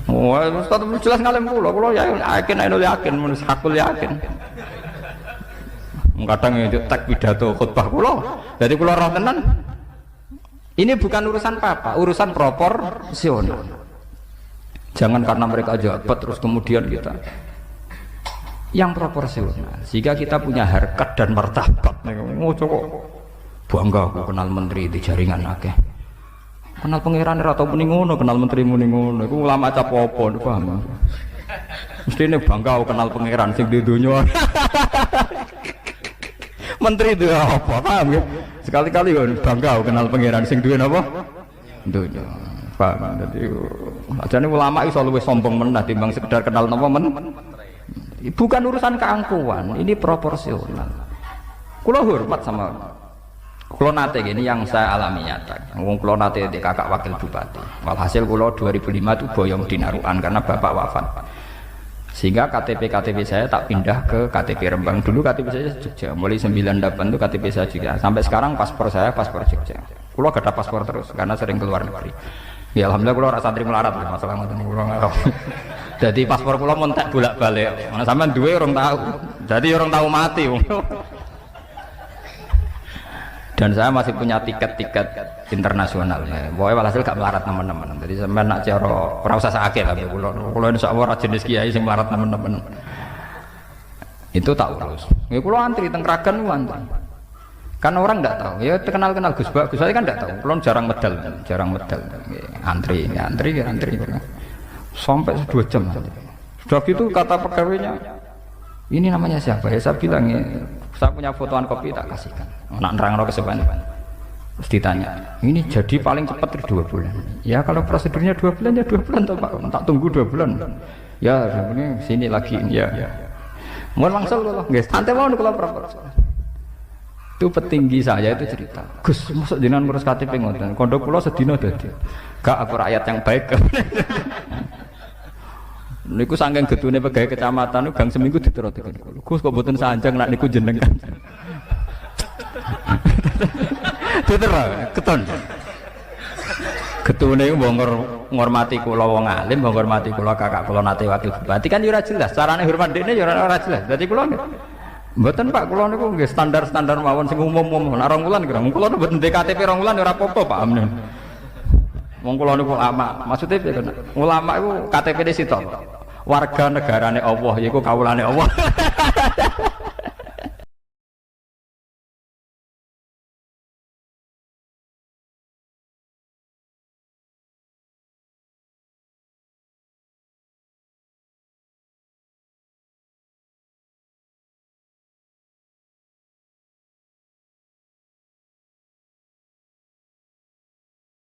Wah, Ustaz jelas ngalim kula yakin yakin mun sakul yakin. Kadang itu tek pidato khutbah kula. Jadi kula roh tenan. Ini bukan urusan apa, urusan proporsional. Jangan karena mereka jabat terus kemudian kita yang proporsional. Jika kita punya harkat dan martabat, coba bangga aku kenal menteri di jaringan akeh. Kenal pangeran atau muni ngono, kenal menteri muni ngono. Iku ulama cap apa, paham? Mestine bangga aku kenal pangeran sing di dunya. Menteri itu apa, paham ya? Sekali-kali bangga kenal pangeran sing duwe napa? Dunya. Paham. Dadi ajane ulama iso luwih sombong menah timbang sekedar kenal napa men. Bukan urusan keangkuhan, ini proporsional. Kula hormat sama kula nate gini yang saya alami nyata. Wong kula nate di kakak wakil bupati. Walhasil kula 2005 itu boyong dinarukan karena bapak wafat. Sehingga KTP saya tak pindah ke KTP Rembang. Dulu KTP saya Jogja, mulai 98 itu KTP saya Jogja. Sampai sekarang paspor saya paspor Jogja. Kulo gak ada paspor terus karena sering keluar negeri. Ya alhamdulillah kulo rasa santri melarat masalah ngoten kulo. Jadi paspor kulo montek bolak-balik. Mana sampean duwe orang tahu. Jadi orang tahu mati. Dan saya masih punya tiket-tiket internasional. Pokoknya walhasil gak melarat teman-teman. Jadi sampean nak cara ora usah sakit lah kulo insyaallah ora jenis kiai sing melarat teman-teman. Itu tak urus. Ya kulo antri teng Kragan antri. Kan orang ndak tahu. Ya kenal-kenal Gus Bak, Gus saya kan ndak tahu. Kulo jarang medal. Antri. Sampai 2 jam. Sudah gitu kata pegawainya, ini namanya siapa ya? Saya bilang ya, saya punya fotoan kopi tak kasihkan. Nak nerang ke sepan. Terus ditanya, ini jadi paling cepat 2 bulan. Ya kalau prosedurnya 2 bulan ya 2 bulan toh Pak. Tak tunggu 2 bulan. Ya ini sini lagi ya. Mau langsung loh, guys. Santai mau kalau proposal. Itu petinggi saya itu cerita, Gus, masuk jenengan ngurus KTP ngoten. Kondok kula sedina dadi. Gak aku rakyat yang baik. Niku saking getune pegawai kecamatan gang seminggu diterot-terot. Gus kok mboten sanjang nak niku jenengan. Diterot, keton. Getune iku mbok ngormati kula wong alim, mbok ngormati kula kakak kula nate wakil bupati kan yo ora jelas. Carane hormat dekne yo ora jelas. Dadi kula mboten Pak, kula niku nggih standar-standar mawon sing umum-umum. Nek 2 wulan kira, kula mboten KTP 2 wulan ora apa-apa Pak Amnen. Wong kula niku ulama, maksudnya piye kan? Ulama iku KTP-ne sitok. Warga negarane Allah yaiku kawulane Allah.